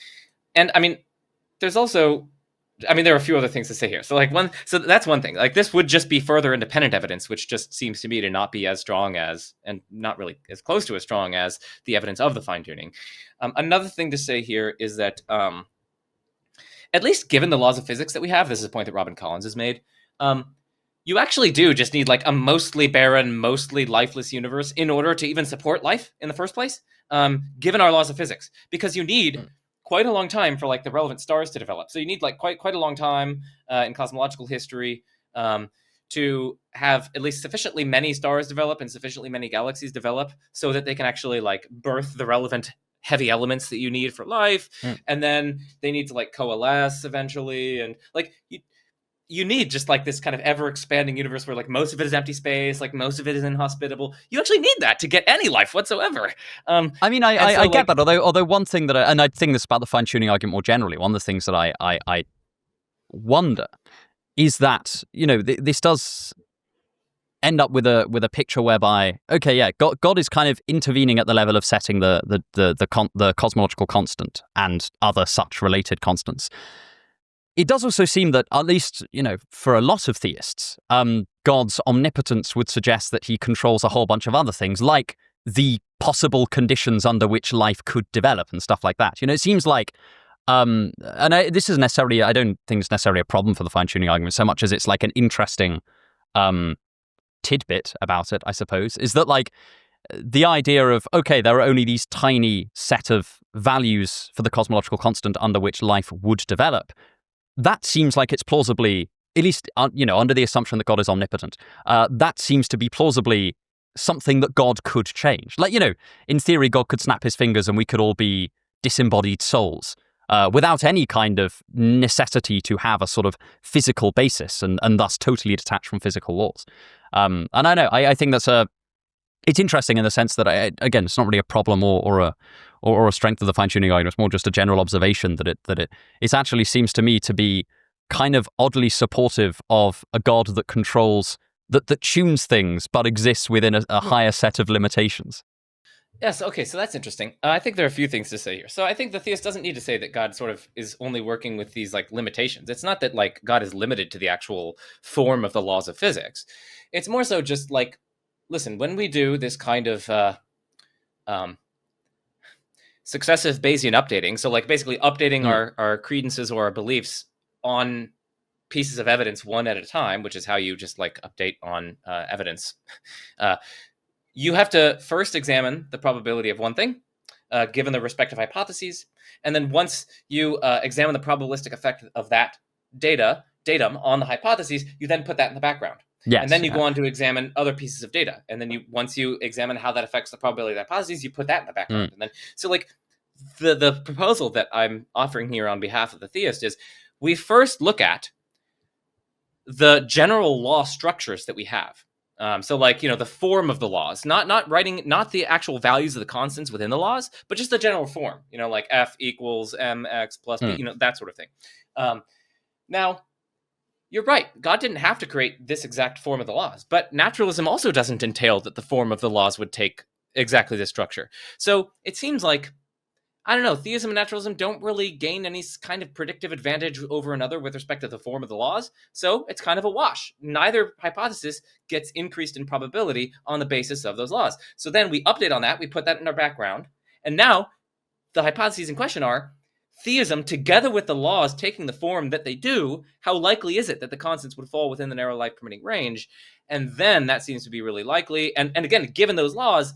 And I mean, there's also, I mean, there are a few other things to say here. So that's one thing. Like this would just be further independent evidence, which just seems to me to not be as strong as, and not really as close to as strong as the evidence of the fine-tuning. Another thing to say here is that at least given the laws of physics that we have, this is a point that Robin Collins has made, you actually do just need like a mostly barren, mostly lifeless universe in order to even support life in the first place, given our laws of physics, because you need quite a long time for like the relevant stars to develop. So you need like quite a long time in cosmological history to have at least sufficiently many stars develop and sufficiently many galaxies develop so that they can actually like birth the relevant heavy elements that you need for life. And then they need to like coalesce eventually. And like you need just like this kind of ever expanding universe where like most of it is empty space, like most of it is inhospitable. You actually need that to get any life whatsoever. I mean, I get that. Although one thing that, and I think this about the fine-tuning argument more generally, one of the things that I wonder is that, you know, this does end up with a picture whereby, okay, yeah, God is kind of intervening at the level of setting the cosmological constant and other such related constants. It does also seem that, at least, you know, for a lot of theists, God's omnipotence would suggest that he controls a whole bunch of other things, like the possible conditions under which life could develop and stuff like that. You know, it seems like, this isn't necessarily, I don't think it's necessarily a problem for the fine-tuning argument so much as it's like an interesting tidbit about it, I suppose, is that like the idea of, okay, there are only these tiny set of values for the cosmological constant under which life would develop. That seems like it's plausibly, at least, you know, under the assumption that God is omnipotent, that seems to be plausibly something that God could change. Like, you know, in theory, God could snap his fingers and we could all be disembodied souls without any kind of necessity to have a sort of physical basis and thus totally detached from physical laws. And I know, I think it's interesting in the sense that, again, it's not really a problem or a strength of the fine-tuning argument. It's more just a general observation that it actually seems to me to be kind of oddly supportive of a God that controls, that tunes things, but exists within a higher set of limitations. Yes, okay, so that's interesting. I think there are a few things to say here. So I think the theist doesn't need to say that God sort of is only working with these like limitations. It's not that like God is limited to the actual form of the laws of physics. It's more so just like, listen, when we do this kind of successive Bayesian updating, so like basically updating our credences or our beliefs on pieces of evidence one at a time, which is how you just like update on evidence, you have to first examine the probability of one thing, given the respective hypotheses, and then once you examine the probabilistic effect of that datum on the hypotheses, you then put that in the background. Yes, and then you go on to examine other pieces of data. And then once you examine how that affects the probability of the hypotheses, you put that in the background. And then, so like the proposal that I'm offering here on behalf of the theist is we first look at the general law structures that we have. So like, you know, the form of the laws, not the actual values of the constants within the laws, but just the general form, you know, like F equals mx plus b, you know, that sort of thing. Now, you're right. God didn't have to create this exact form of the laws, but naturalism also doesn't entail that the form of the laws would take exactly this structure. So it seems like, I don't know, theism and naturalism don't really gain any kind of predictive advantage over another with respect to the form of the laws. So it's kind of a wash. Neither hypothesis gets increased in probability on the basis of those laws. So then we update on that, we put that in our background, and now the hypotheses in question are theism together with the laws taking the form that they do, how likely is it that the constants would fall within the narrow life permitting range? And then that seems to be really likely. And again, given those laws,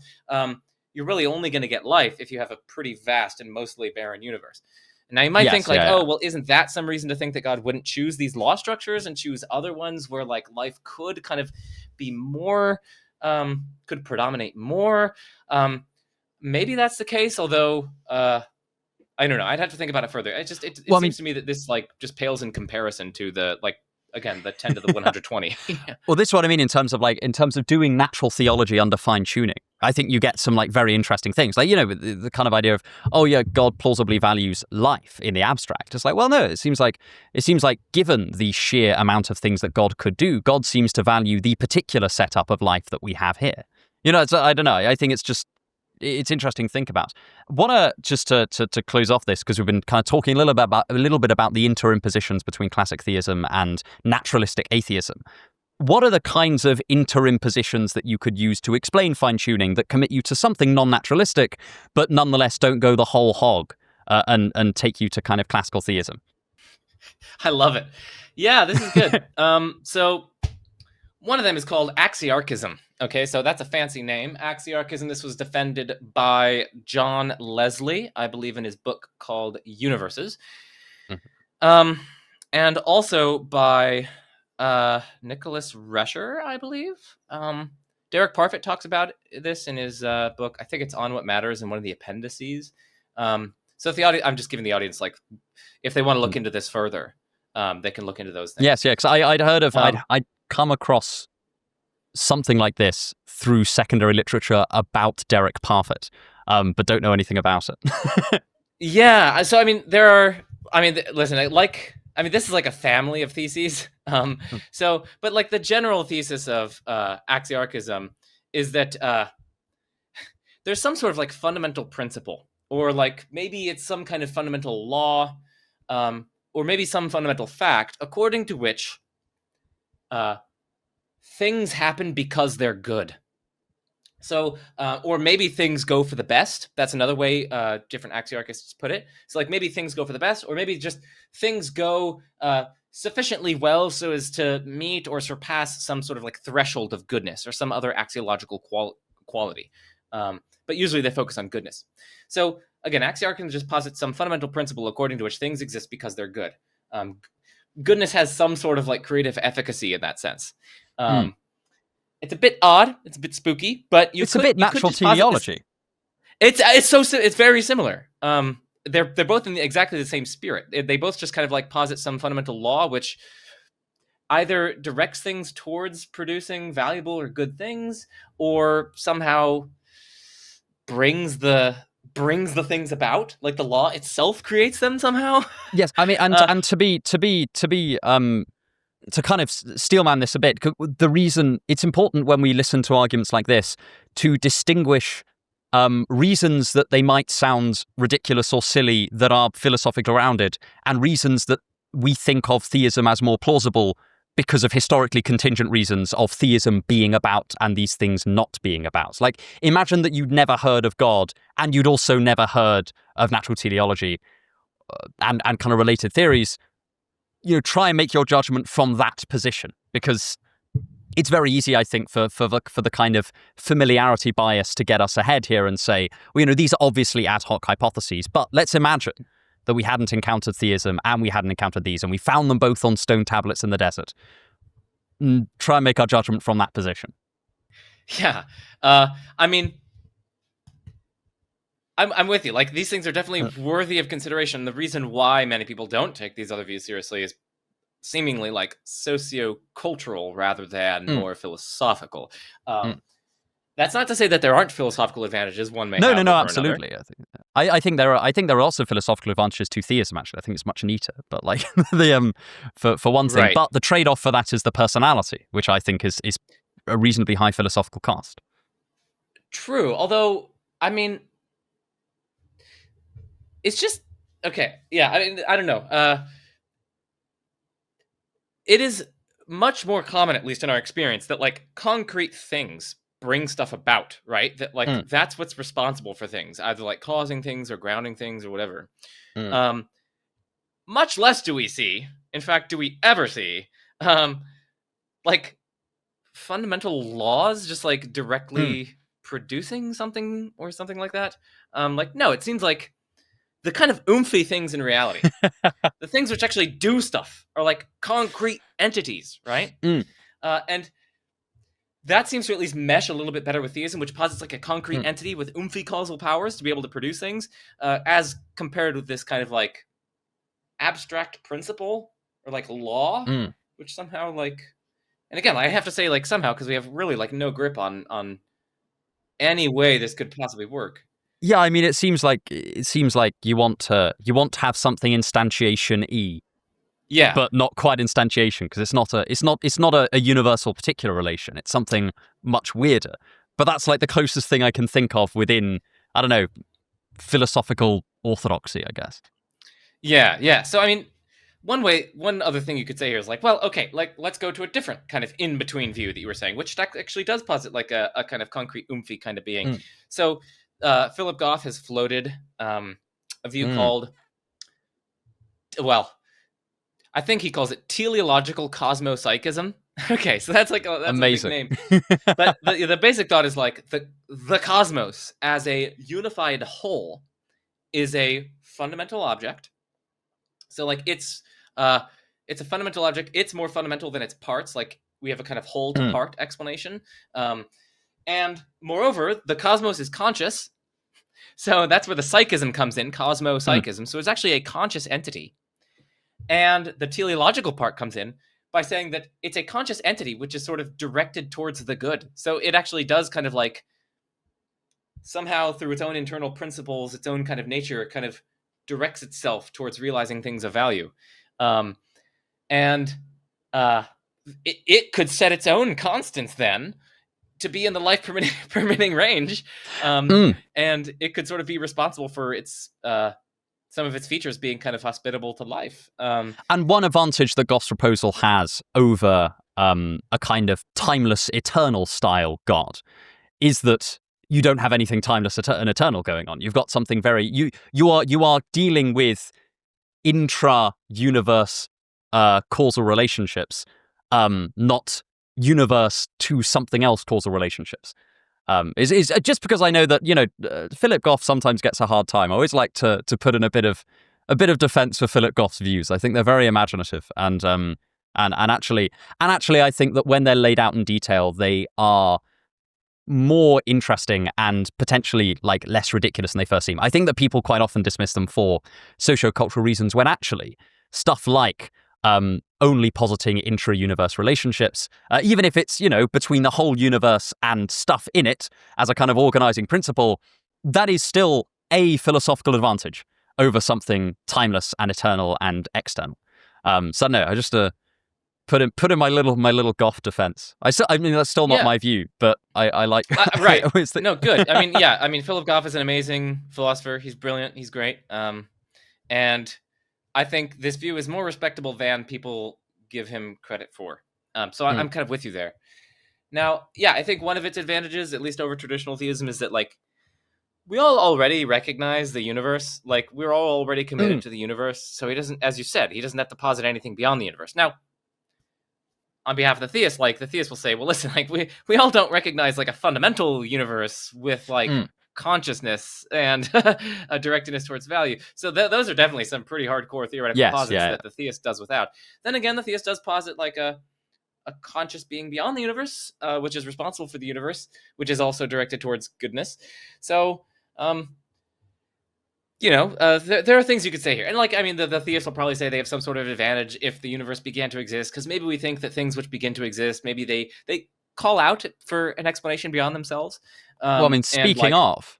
you're really only going to get life if you have a pretty vast and mostly barren universe. Now you might think like, oh, well, isn't that some reason to think that God wouldn't choose these law structures and choose other ones where like life could kind of be more, could predominate more? Maybe that's the case, although I don't know. I'd have to think about it further. It seems to me that this like just pales in comparison to the like, again, the 10 to the 120. Well, this is what I mean in terms of doing natural theology under fine tuning. I think you get some like very interesting things, like, you know, the kind of idea of, oh yeah, God plausibly values life in the abstract. It's like, well, no, it seems like given the sheer amount of things that God could do, God seems to value the particular setup of life that we have here. You know, I don't know. I think it's interesting to think about. Just to close off this, because we've been kind of talking a little bit about the interimpositions between classic theism and naturalistic atheism. What are the kinds of interimpositions that you could use to explain fine-tuning that commit you to something non-naturalistic, but nonetheless don't go the whole hog and take you to kind of classical theism? I love it. Yeah, this is good. So one of them is called axiarchism. Okay, so that's a fancy name. Axiarchism, this was defended by John Leslie, I believe, in his book called Universes. Mm-hmm. And also by Nicholas Rescher, I believe. Derek Parfit talks about this in his book. I think it's On What Matters in one of the appendices. So if the audience, I'm just giving the audience, like, if they want to look into this further, they can look into those things. Yes, yeah, because I'd heard of, I'd come across something like this through secondary literature about Derek Parfit, but don't know anything about it. Yeah, so I mean, listen, this is like a family of theses. So, but like the general thesis of axiarchism is that there's some sort of like fundamental principle, or like maybe it's some kind of fundamental law, or maybe some fundamental fact, according to which things happen because they're good. So, or maybe things go for the best. That's another way different axiarchists put it. So like maybe things go for the best, or maybe just things go sufficiently well so as to meet or surpass some sort of like threshold of goodness or some other axiological quality. But usually they focus on goodness. So again, axiarchism just posits some fundamental principle according to which things exist because they're good. Goodness has some sort of like creative efficacy in that sense. It's a bit odd. It's a bit spooky, but it's a bit natural teleology. It's very similar. They're both in exactly the same spirit. They both just kind of like posit some fundamental law which either directs things towards producing valuable or good things, or somehow brings the things about. Like the law itself creates them somehow. Yes, I mean, and to kind of steelman this a bit, the reason it's important when we listen to arguments like this to distinguish reasons that they might sound ridiculous or silly that are philosophically grounded, and reasons that we think of theism as more plausible because of historically contingent reasons of theism being about and these things not being about. Like, imagine that you'd never heard of God and you'd also never heard of natural teleology and kind of related theories. You know, try and make your judgment from that position, because it's very easy, I think, for the kind of familiarity bias to get us ahead here and say, well, you know, these are obviously ad hoc hypotheses, but let's imagine that we hadn't encountered theism and we hadn't encountered these, and we found them both on stone tablets in the desert. Try and make our judgment from that position. Yeah. I mean, I'm with you. Like, these things are definitely worthy of consideration. The reason why many people don't take these other views seriously is seemingly like socio-cultural rather than more philosophical. That's not to say that there aren't philosophical advantages one may have. No, absolutely. I think I think there are also philosophical advantages to theism. Actually, I think it's much neater. But like the for one thing, Right. but the trade-off for that is the personality, which I think is a reasonably high philosophical cost. True. Although, I mean, it's just okay. Yeah. I mean, I don't know. It is much more common, at least in our experience, that like concrete things bring stuff about, right? That like that's what's responsible for things, either like causing things or grounding things or whatever. Much less do we see, in fact, do we ever see, like fundamental laws just like directly producing something or something like that. Like, no, it seems like the kind of oomphy things in reality, the things which actually do stuff, are like concrete entities, right? And that seems to at least mesh a little bit better with theism, which posits like a concrete entity with oomphy causal powers to be able to produce things, as compared with this kind of like abstract principle or like law, which somehow like, and again, I have to say like somehow, because we have really like no grip on any way this could possibly work. Yeah, I mean, it seems like you want to have something instantiation E, Yeah, but not quite instantiation, because it's not a universal particular relation. It's something much weirder. But that's like the closest thing I can think of within, I don't know, philosophical orthodoxy, I guess. Yeah. So I mean, one other thing you could say here is like, well, okay, like let's go to a different kind of in between view that you were saying, which actually does posit like a kind of concrete oomphy kind of being. So Philip Goff has floated a view called, well, I think he calls it teleological cosmopsychism. Okay, so that's like that's amazing. a big name. But the basic thought is like the cosmos as a unified whole is a fundamental object. So like it's a fundamental object. It's more fundamental than its parts. Like we have a kind of whole to part explanation. And moreover, the cosmos is conscious. So that's where the psychism comes in, cosmopsychism. So it's actually a conscious entity. And the teleological part comes in by saying that it's a conscious entity which is sort of directed towards the good. So it actually does kind of like somehow through its own internal principles, its own kind of nature, it kind of directs itself towards realizing things of value. And it could set its own constants then to be in the life permitting range. And it could sort of be responsible for its some of its features being kind of hospitable to life. And one advantage that Goff's proposal has over a kind of timeless, eternal style God is that you don't have anything timeless and eternal going on. You've got something very you are dealing with intra-universe causal relationships, not universe to something else causal relationships. Is just because I know that Philip Goff sometimes gets a hard time. I always like to put in a bit of defense for Philip Goff's views. I think they're very imaginative and actually I think that when they're laid out in detail, they are more interesting and potentially like less ridiculous than they first seem. I think that people quite often dismiss them for socio-cultural reasons when actually stuff like only positing intra-universe relationships, even if it's, between the whole universe and stuff in it as a kind of organizing principle, that is still a philosophical advantage over something timeless and eternal and external. So no, I just put in my little Goff defense. I mean, that's still not my view, but I like right. No, good. I mean, yeah. I mean, Philip Goff is an amazing philosopher. He's brilliant. He's great. And I think this view is more respectable than people give him credit for. So I'm kind of with you there. Now, yeah, I think one of its advantages, at least over traditional theism, is that like we all already recognize the universe. Like we're all already committed to the universe. So he doesn't, as you said, he doesn't have to posit anything beyond the universe. Now, on behalf of the theist, like the theist will say, well, listen, like we all don't recognize like a fundamental universe with like consciousness and directing us towards value. So those are definitely some pretty hardcore theoretical posits that the theist does without. Then again, the theist does posit like a conscious being beyond the universe, which is responsible for the universe, which is also directed towards goodness. So, there are things you could say here. And like, I mean, the theist will probably say they have some sort of advantage if the universe began to exist, because maybe we think that things which begin to exist, maybe they call out for an explanation beyond themselves. Well, I mean, speaking of,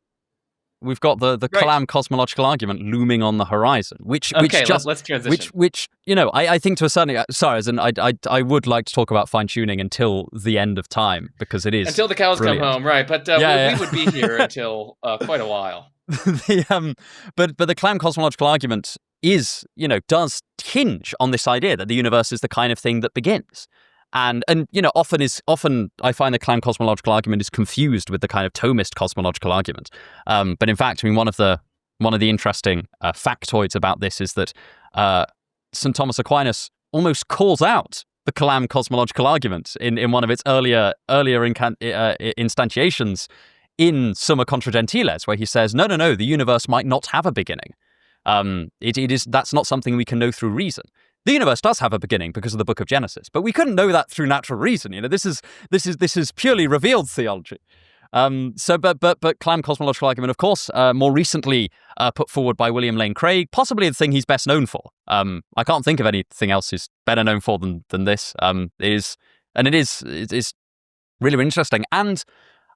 We've got the Right. Kalam cosmological argument looming on the horizon, which Okay, just let's transition. which I think to a certain sorry, as in I would like to talk about fine tuning until the end of time because it is Until the cows brilliant. come home, right? But we would be here until quite a while. But the Kalam cosmological argument is does hinge on this idea that the universe is the kind of thing that begins. And often I find the Kalam cosmological argument is confused with the kind of Thomist cosmological argument. But in fact, I mean, one of the interesting factoids about this is that St. Thomas Aquinas almost calls out the Kalam cosmological argument in one of its earlier instantiations in Summa Contra Gentiles, where he says, no, the universe might not have a beginning. That's not something we can know through reason. The universe does have a beginning because of the book of Genesis, but we couldn't know that through natural reason. This is purely revealed theology. But Kalam cosmological argument, of course, more recently put forward by William Lane Craig, possibly the thing he's best known for. I can't think of anything else he's better known for than this. It is really interesting. And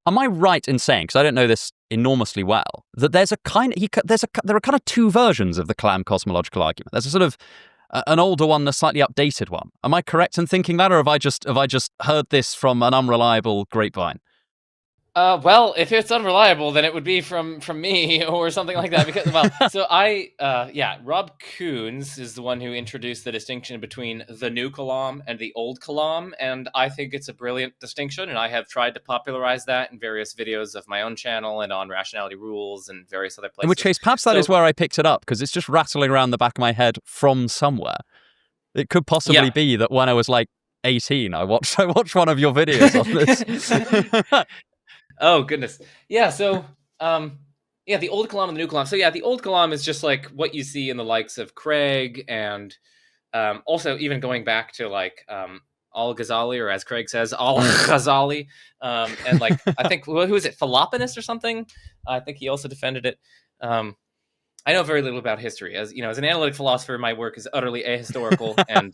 am I right in saying, because I don't know this enormously well, that there are kind of two versions of the Kalam cosmological argument? There's a sort of an older one, a slightly updated one. Am I correct in thinking that, or have I just heard this from an unreliable grapevine? Well, if it's unreliable, then it would be from me or something like that. Because Rob Koons is the one who introduced the distinction between the new Kalam and the old Kalam, and I think it's a brilliant distinction. And I have tried to popularize that in various videos of my own channel and on Rationality Rules and various other places. In which case, perhaps that is where I picked it up, because it's just rattling around the back of my head from somewhere. It could possibly be that when I was like 18, I watched one of your videos on this. Oh, goodness. Yeah, so, the old Kalam and the new Kalam. So, the old Kalam is just like what you see in the likes of Craig and also even going back to like Al-Ghazali, or as Craig says, Al-Ghazali. And like, I think, who is it, Philoponus or something? I think he also defended it. I know very little about history. As an analytic philosopher, my work is utterly ahistorical. And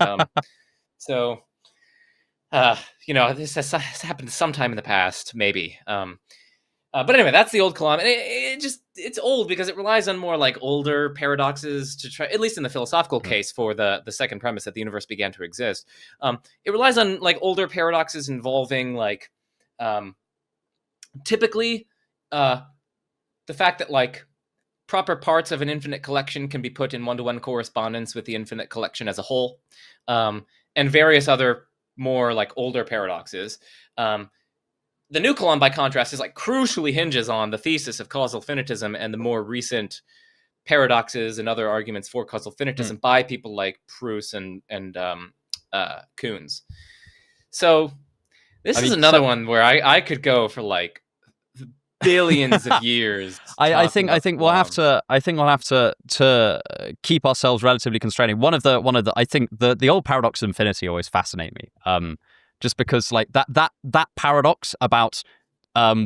this has happened sometime in the past, maybe. But anyway, that's the old Kalam. And it's old because it relies on more like older paradoxes to try, at least in the philosophical case for the second premise that the universe began to exist. It relies on like older paradoxes involving like typically the fact that like proper parts of an infinite collection can be put in one-to-one correspondence with the infinite collection as a whole, and various other more like older paradoxes. The new Kalam, by contrast, is like crucially hinges on the thesis of causal finitism and the more recent paradoxes and other arguments for causal finitism by people like Proust and Koons. So this is another one where I could go for like billions of years. I think we'll have to keep ourselves relatively constraining. One of the I think the old paradox of infinity always fascinate me. Just because like that paradox about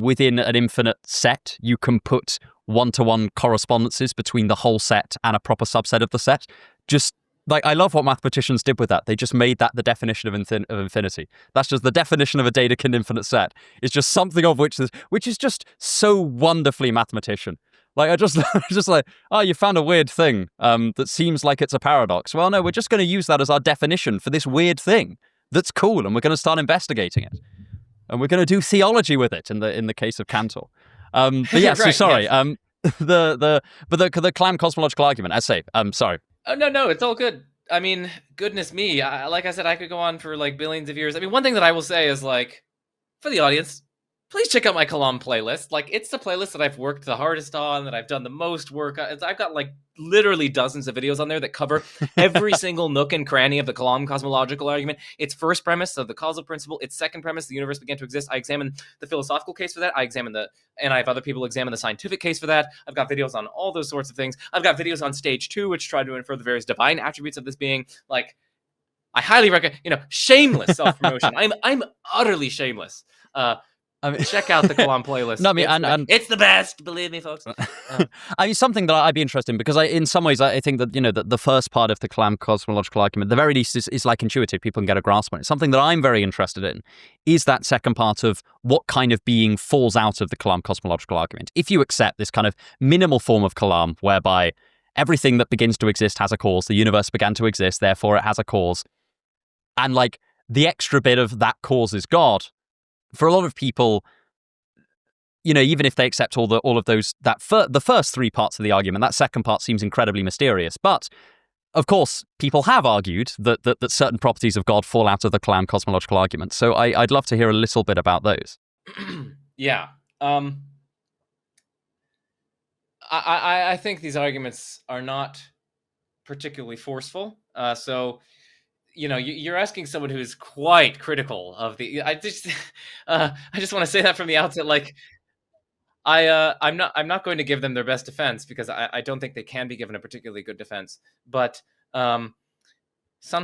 within an infinite set you can put one-to-one correspondences between the whole set and a proper subset of the set. Just like I love what mathematicians did with that. They just made that the definition of infinity. That's just the definition of a Dedekind infinite set. It's just something of which is just so wonderfully mathematician. Like I just like, oh, you found a weird thing that seems like it's a paradox. Well, no, we're just going to use that as our definition for this weird thing that's cool, and we're going to start investigating it, and we're going to do theology with it in the case of Cantor. But yeah, right, so sorry. Yes. The Kalam cosmological argument. I say, sorry. Oh, no, it's all good. I mean, goodness me. Like I said, I could go on for like billions of years. I mean, one thing that I will say is like, for the audience, please check out my Kalam playlist. Like, it's the playlist that I've worked the hardest on, that I've done the most work on. I've got like literally dozens of videos on there that cover every single nook and cranny of the Kalam cosmological argument. Its first premise of the causal principle, its second premise, the universe began to exist. I examine the philosophical case for that. And I have other people examine the scientific case for that. I've got videos on all those sorts of things. I've got videos on stage 2, which try to infer the various divine attributes of this being. Like, I highly recommend, shameless self-promotion. I'm utterly shameless. I mean, check out the Kalam playlist. No, I mean, it's the best, believe me, folks. I mean, something that I'd be interested in, because in some ways I think that, the first part of the Kalam cosmological argument, at the very least, is like intuitive. People can get a grasp on it. Something that I'm very interested in is that second part of what kind of being falls out of the Kalam cosmological argument. If you accept this kind of minimal form of Kalam, whereby everything that begins to exist has a cause, the universe began to exist, therefore it has a cause, and like the extra bit of that cause is God. For a lot of people, even if they accept all of those, the first three parts of the argument, that second part seems incredibly mysterious. But of course, people have argued that certain properties of God fall out of the Kalam cosmological argument. So I'd love to hear a little bit about those. Yeah. I think these arguments are not particularly forceful. So you're asking someone who is quite critical of the. I just want to say that from the outset. Like, I'm not going to give them their best defense, because I don't think they can be given a particularly good defense. But some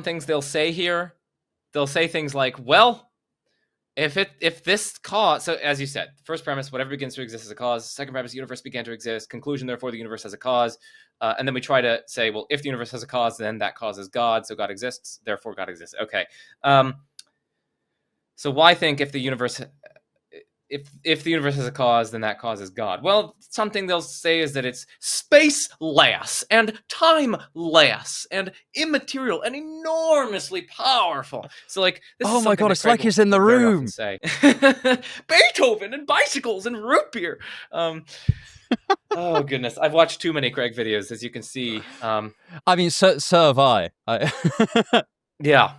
things they'll say here, they'll say things like, well, if this cause, so as you said, first premise, whatever begins to exist is a cause. Second premise, the universe began to exist. Conclusion, therefore, the universe has a cause. And then we try to say, well, if the universe has a cause, then that cause is God. So God exists, therefore God exists. Okay. So why think if the universe has a cause, then that cause is God? Well, something they'll say is that it's spaceless and timeless and immaterial and enormously powerful. So, like, this is oh my God, it's Craig like he's in the room. Say. Beethoven and bicycles and root beer. Oh goodness, I've watched too many Craig videos, as you can see. I mean, so have I. Yeah.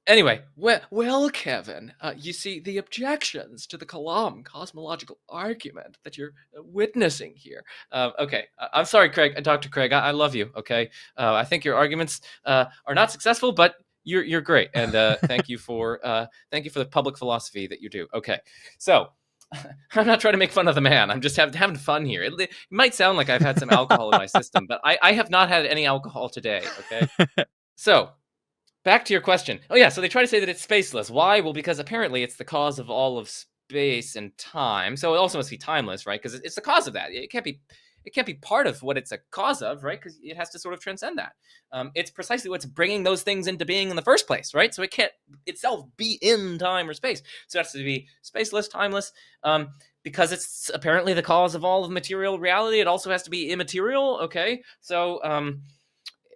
Anyway, well, Kevin, you see, the objections to the Kalam cosmological argument that you're witnessing here. Okay, I'm sorry, Craig, Dr. Craig, I love you. Okay, I think your arguments are not successful, but you're great, and thank you for the public philosophy that you do. Okay, so. I'm not trying to make fun of the man. I'm just having fun here. It might sound like I've had some alcohol in my system, but I have not had any alcohol today, okay? So, back to your question. Oh yeah, so they try to say that it's spaceless. Why? Well, because apparently it's the cause of all of space and time. So it also must be timeless, right? Because it's the cause of that. It can't be part of what it's a cause of, right? Because it has to sort of transcend that. It's precisely what's bringing those things into being in the first place, right? So it can't itself be in time or space. So it has to be spaceless, timeless. Because it's apparently the cause of all of material reality. It also has to be immaterial, okay? So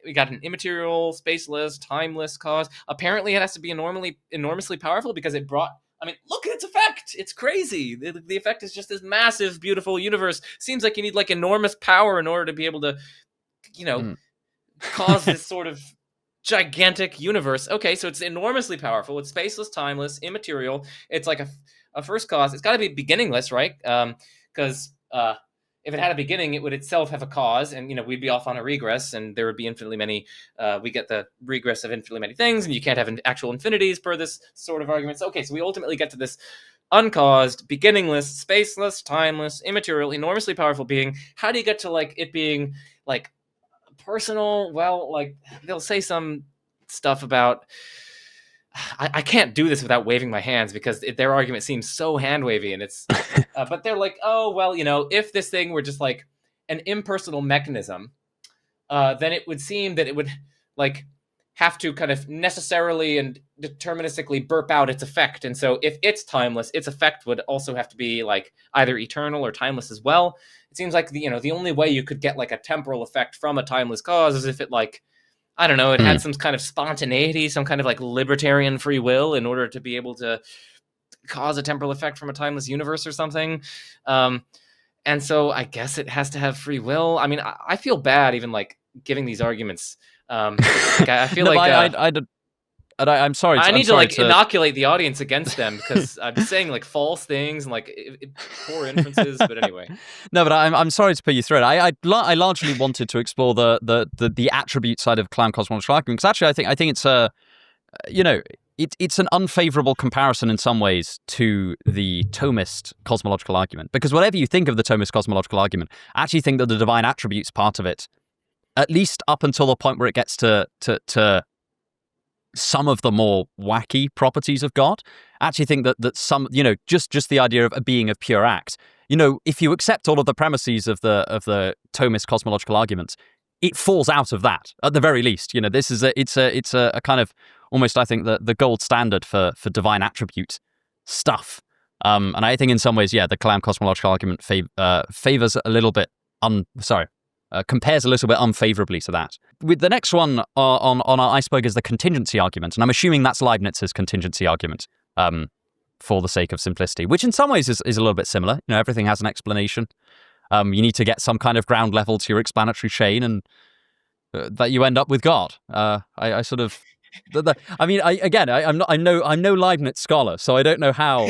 we got an immaterial, spaceless, timeless cause. Apparently it has to be enormously powerful, because it brought... I mean, look at its effect. It's crazy. The effect is just this massive, beautiful universe. Seems like you need like enormous power in order to be able to, cause this sort of gigantic universe. Okay, so it's enormously powerful. It's spaceless, timeless, immaterial. It's like a first cause. It's got to be beginningless, right? Because if it had a beginning, it would itself have a cause, and we'd be off on a regress, and there would be infinitely many. We get the regress of infinitely many things, and you can't have actual infinities per this sort of argument. So, okay, so we ultimately get to this uncaused, beginningless, spaceless, timeless, immaterial, enormously powerful being. How do you get to like it being like personal? Well, like they'll say some stuff about. I can't do this without waving my hands, because their argument seems so hand wavy, and it's. But they're like, oh well, if this thing were just like an impersonal mechanism, then it would seem that it would like have to kind of necessarily and deterministically burp out its effect. And so if it's timeless, its effect would also have to be like either eternal or timeless as well. It seems like the only way you could get like a temporal effect from a timeless cause is if it like. I don't know, it had some kind of spontaneity, some kind of like libertarian free will in order to be able to cause a temporal effect from a timeless universe or something. And so I guess it has to have free will. I mean, I feel bad even like giving these arguments. I feel no, like... I'm sorry. I need to inoculate the audience against them, because I'm saying like false things and like poor inferences. But anyway, no. But I'm sorry to put you through it. I largely wanted to explore the attribute side of Kalam cosmological argument, because actually I think it's it's an unfavorable comparison in some ways to the Thomist cosmological argument, because whatever you think of the Thomist cosmological argument, I actually think that the divine attributes part of it, at least up until the point where it gets to some of the more wacky properties of God. I actually think that some, just the idea of a being of pure act. If you accept all of the premises of the Thomist cosmological argument, it falls out of that at the very least. This is it's a kind of almost, I think, the gold standard for divine attribute stuff. And I think in some ways, the Kalam cosmological argument favors a little bit compares a little bit unfavorably to that. With the next one on our iceberg is the contingency argument, and I'm assuming that's Leibniz's contingency argument, for the sake of simplicity, which in some ways is a little bit similar. Everything has an explanation. You need to get some kind of ground level to your explanatory chain, and that you end up with God. I sort of. I'm no Leibniz scholar, so I don't know how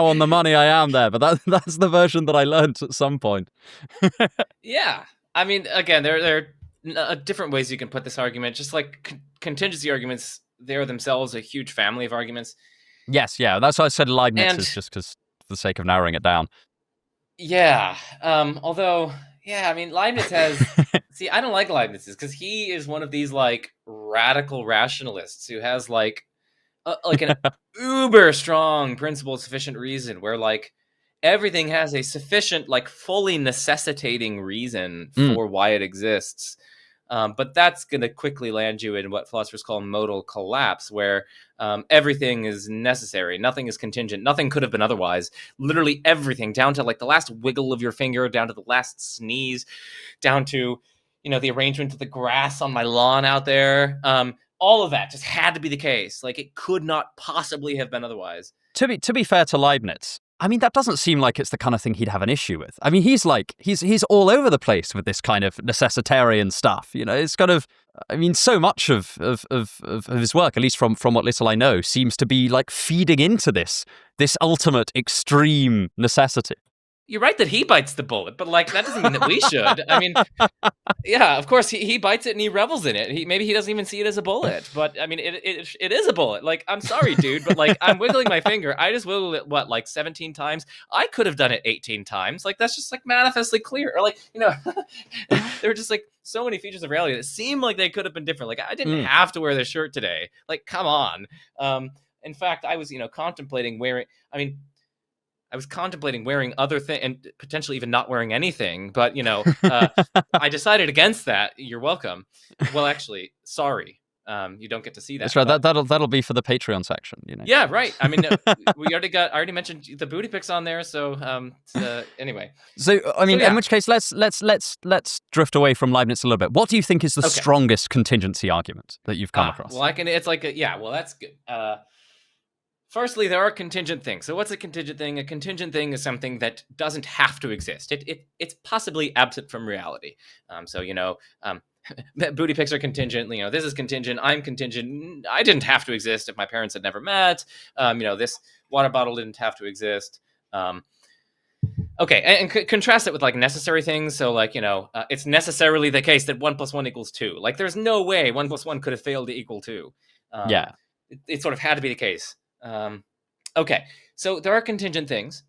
on the money I am there, but that's the version that I learned at some point. Yeah, I mean, again, there are different ways you can put this argument. Just like contingency arguments, they're themselves a huge family of arguments. Yes, yeah, that's why I said Leibniz is just because for the sake of narrowing it down. Yeah, although, yeah, I mean, Leibniz has. See, I don't like Leibniz because he is one of these like radical rationalists who has like an uber strong principle of sufficient reason, where like everything has a sufficient, like fully necessitating reason for why it exists. But that's going to quickly land you in what philosophers call modal collapse, where everything is necessary. Nothing is contingent. Nothing could have been otherwise. Literally everything, down to like the last wiggle of your finger, down to the last sneeze, down to, the arrangement of the grass on my lawn out there. All of that just had to be the case. Like, it could not possibly have been otherwise. To be fair to Leibniz, I mean, that doesn't seem like it's the kind of thing he'd have an issue with. I mean, he's all over the place with this kind of necessitarian stuff. It's kind of, I mean, so much of his work, at least from what little I know, seems to be like feeding into this ultimate extreme necessity. You're right that he bites the bullet, but like that doesn't mean that we should. I mean, yeah, of course he bites it and he revels in it. Maybe he doesn't even see it as a bullet, but I mean, it is a bullet. Like, I'm sorry, dude, but like I'm wiggling my finger. I just wiggled it like 17 times. I could have done it 18 times. Like, that's just like manifestly clear. Or like, there were just like so many features of reality that seem like they could have been different. Like, I didn't have to wear this shirt today. Like, come on. In fact, I was contemplating wearing. I was contemplating wearing other things and potentially even not wearing anything, but I decided against that. You're welcome. Well, actually, sorry, you don't get to see that. That's right. But That'll be for the Patreon section. Yeah, right. I mean, I already mentioned the booty pics on there. So anyway. So I mean, in which case, let's drift away from Leibniz a little bit. What do you think is the strongest contingency argument that you've come across? Well, it's like well, that's good. Firstly, there are contingent things. So what's a contingent thing? A contingent thing is something that doesn't have to exist. It's possibly absent from reality. Booty pics are contingent. This is contingent. I'm contingent. I didn't have to exist if my parents had never met. This water bottle didn't have to exist. Okay, and contrast it with like necessary things. So like, it's necessarily the case that 1 + 1 = 2. Like, there's no way 1 + 1 could have failed to equal 2. It sort of had to be the case. Okay, so there are contingent things,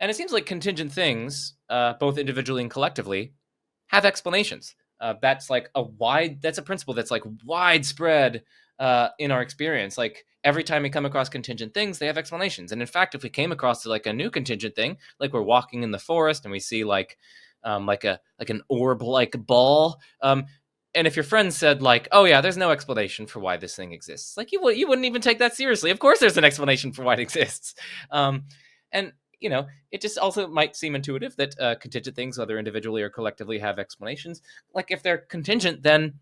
and it seems like contingent things, both individually and collectively, have explanations. That's a principle that's like widespread in our experience. Like, every time we come across contingent things, they have explanations. And in fact, if we came across like a new contingent thing, like we're walking in the forest and we see like an orb-like ball, and if your friend said like, oh yeah, there's no explanation for why this thing exists, like you wouldn't even take that seriously. Of course there's an explanation for why it exists. And it just also might seem intuitive that contingent things, whether individually or collectively, have explanations. Like, if they're contingent, then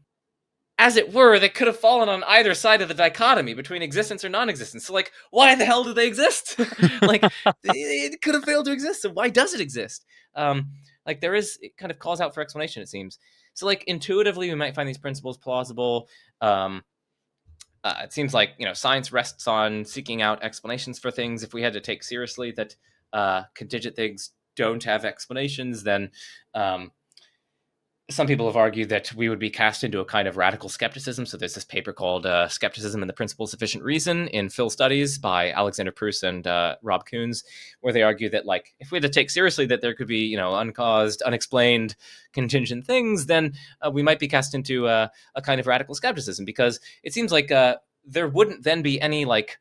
as it were, they could have fallen on either side of the dichotomy between existence or non-existence. So like, why the hell do they exist? Like, it could have failed to exist, so why does it exist? Like, it kind of calls out for explanation, it seems. So like, intuitively, we might find these principles plausible. It seems like, science rests on seeking out explanations for things. If we had to take seriously that contingent things don't have explanations, then some people have argued that we would be cast into a kind of radical skepticism. So there's this paper called Skepticism and the Principle of Sufficient Reason in Phil Studies by Alexander Pruss and Rob Koons, where they argue that, like, if we had to take seriously that there could be, uncaused, unexplained, contingent things, then we might be cast into a kind of radical skepticism, because it seems like there wouldn't then be any, like...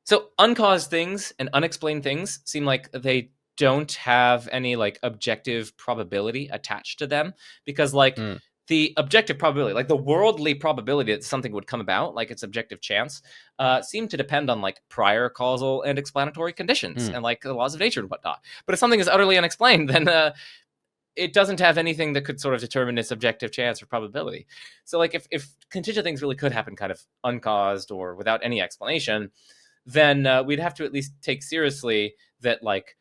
So uncaused things and unexplained things seem like they don't have any, like, objective probability attached to them, because, like, the objective probability, like the worldly probability that something would come about, like its objective chance, seem to depend on, like, prior causal and explanatory conditions and, like, the laws of nature and whatnot. But if something is utterly unexplained, then it doesn't have anything that could sort of determine its objective chance or probability. So, like, if contingent things really could happen kind of uncaused or without any explanation, then we'd have to at least take seriously that, like,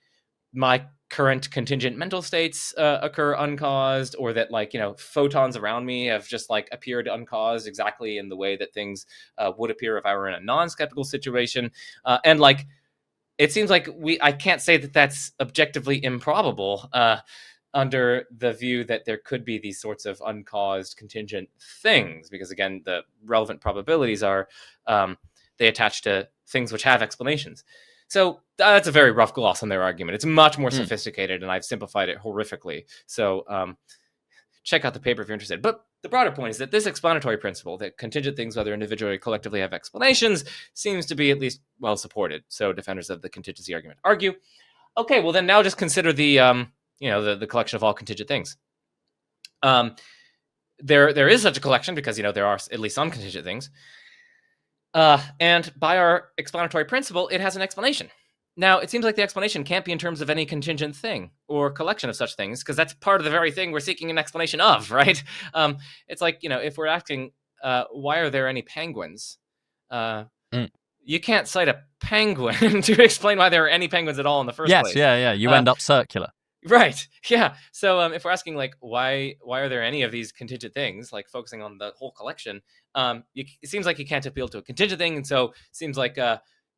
my current contingent mental states occur uncaused, or that, like, photons around me have just, like, appeared uncaused exactly in the way that things would appear if I were in a non-skeptical situation. And, like, it seems like I can't say that that's objectively improbable under the view that there could be these sorts of uncaused contingent things, because, again, the relevant probabilities are they attach to things which have explanations. So that's a very rough gloss on their argument. It's much more sophisticated, and I've simplified it horrifically. So check out the paper if you're interested. But the broader point is that this explanatory principle, that contingent things, whether individually or collectively, have explanations, seems to be at least well supported. So defenders of the contingency argument argue, okay, well then now just consider the the collection of all contingent things. There is such a collection because there are at least some contingent things. And by our explanatory principle, it has an explanation. Now, it seems like the explanation can't be in terms of any contingent thing or collection of such things, because that's part of the very thing we're seeking an explanation of, right? It's like, if we're asking, why are there any penguins? You can't cite a penguin to explain why there are any penguins at all in the first place. Yes, yeah. You end up circular. Right. Yeah. So if we're asking, like, why are there any of these contingent things, like focusing on the whole collection, it seems like you can't appeal to a contingent thing, and so it seems like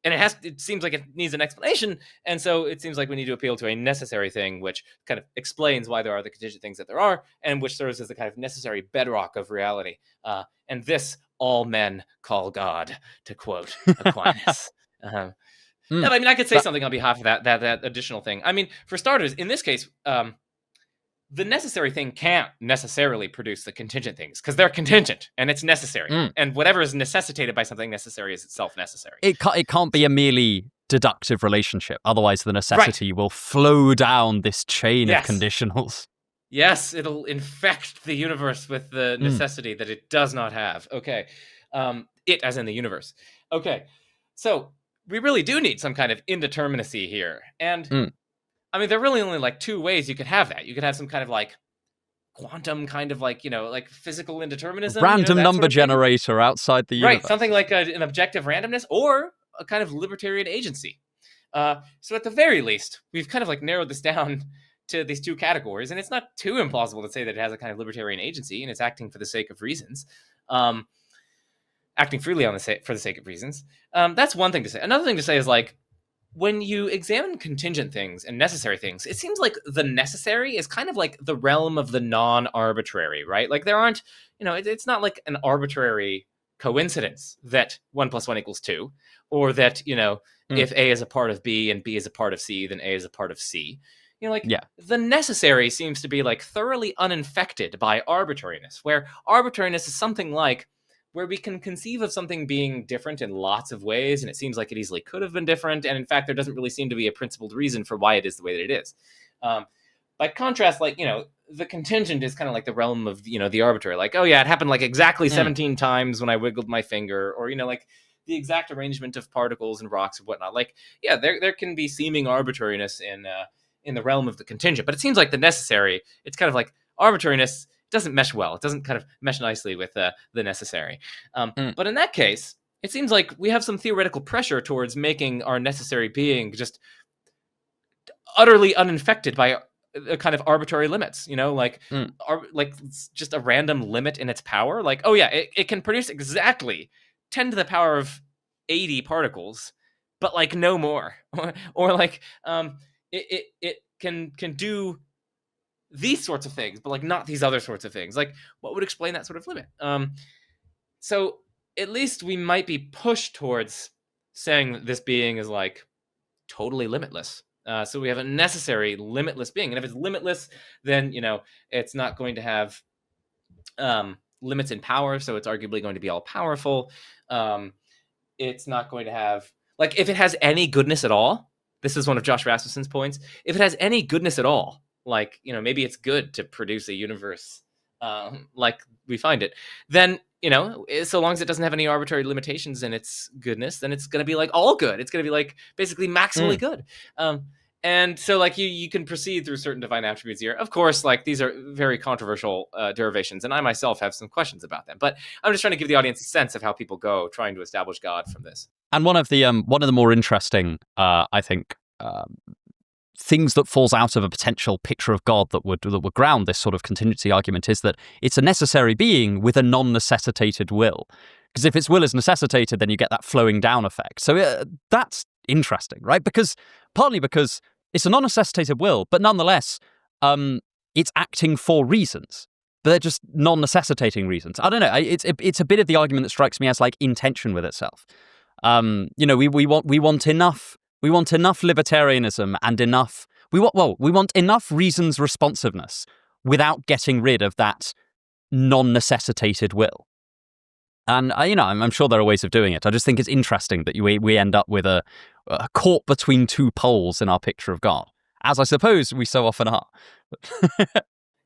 it seems like it needs an explanation, and so it seems like we need to appeal to a necessary thing, which kind of explains why there are the contingent things that there are, and which serves as the kind of necessary bedrock of reality. And this all men call God, to quote Aquinas. No, I mean, I could say something on behalf of that additional thing. I mean, for starters, in this case, the necessary thing can't necessarily produce the contingent things, because they're contingent and it's necessary. And whatever is necessitated by something necessary is itself necessary. It can't be a merely deductive relationship. Otherwise, the necessity will flow down this chain of conditionals. Yes, it'll infect the universe with the necessity that it does not have. Okay. It as in the universe. Okay. So we really do need some kind of indeterminacy here. And I mean, there are really only, like, two ways you could have that. You could have some kind of, like, quantum kind of, like, like physical indeterminism. Random number generator outside the universe. Right, something like an objective randomness, or a kind of libertarian agency. So at the very least, we've kind of, like, narrowed this down to these two categories, and it's not too implausible to say that it has a kind of libertarian agency, and it's acting for the sake of reasons. Acting freely for the sake of reasons. That's one thing to say. Another thing to say is, like, when you examine contingent things and necessary things, it seems like the necessary is kind of like the realm of the non-arbitrary, right? Like, there aren't, it's not like an arbitrary coincidence that 1 + 1 = 2, or that, if A is a part of B and B is a part of C, then A is a part of C. The necessary seems to be, like, thoroughly uninfected by arbitrariness, where arbitrariness is something like where we can conceive of something being different in lots of ways, and it seems like it easily could have been different, and in fact, there doesn't really seem to be a principled reason for why it is the way that it is. By contrast, like, the contingent is kind of like the realm of, the arbitrary. Like, oh yeah, it happened, like, exactly 17 times when I wiggled my finger, or, like, the exact arrangement of particles and rocks and whatnot. Like, yeah, there can be seeming arbitrariness in the realm of the contingent, but it seems like the necessary, it's kind of like arbitrariness doesn't mesh well. It doesn't kind of mesh nicely with the necessary. But in that case, it seems like we have some theoretical pressure towards making our necessary being just utterly uninfected by a kind of arbitrary limits, like just a random limit in its power. Like, oh yeah, it can produce exactly 10 to the power of 80 particles, but, like, no more. Or like, it can do these sorts of things, but like not these other sorts of things. Like, what would explain that sort of limit? So at least we might be pushed towards saying that this being is like totally limitless. So we have a necessary limitless being, and if it's limitless, then it's not going to have limits in power, so it's arguably going to be all powerful. It's not going to have, like, if it has any goodness at all. This is one of Josh Rasmussen's points. If it has any goodness at all, like, maybe it's good to produce a universe like we find it, then so long as it doesn't have any arbitrary limitations in its goodness, then it's going to be like all good. It's going to be like basically maximally good. And so like you can proceed through certain divine attributes here. Of course, like these are very controversial derivations, and I myself have some questions about them. But I'm just trying to give the audience a sense of how people go trying to establish God from this. And one of the more interesting, I think, things that falls out of a potential picture of God that would ground this sort of contingency argument is that it's a necessary being with a non-necessitated will. Because if its will is necessitated, then you get that flowing down effect. So that's interesting, right? Partly because it's a non-necessitated will, but nonetheless, it's acting for reasons. But they're just non-necessitating reasons. I don't know. It's a bit of the argument that strikes me as like in tension with itself. We want enough libertarianism and we want enough reasons responsiveness without getting rid of that non-necessitated will. And I'm sure there are ways of doing it. I just think it's interesting that we end up with a caught between two poles in our picture of God, as I suppose we so often are.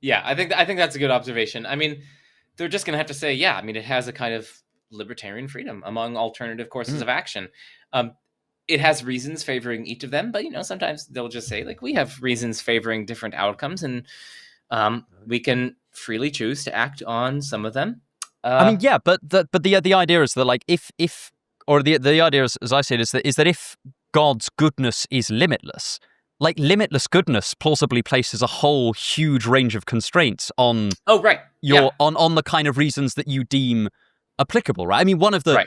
Yeah, I think that's a good observation. I mean, they're just going to have to say, yeah, I mean, it has a kind of libertarian freedom among alternative courses of action. It has reasons favoring each of them, but sometimes they'll just say, like, we have reasons favoring different outcomes, and we can freely choose to act on some of them. I mean, yeah, but the idea is that, like, if the idea is, as I see it, is that if God's goodness is limitless, like limitless goodness plausibly places a whole huge range of constraints on on the kind of reasons that you deem applicable, right? I mean, one of the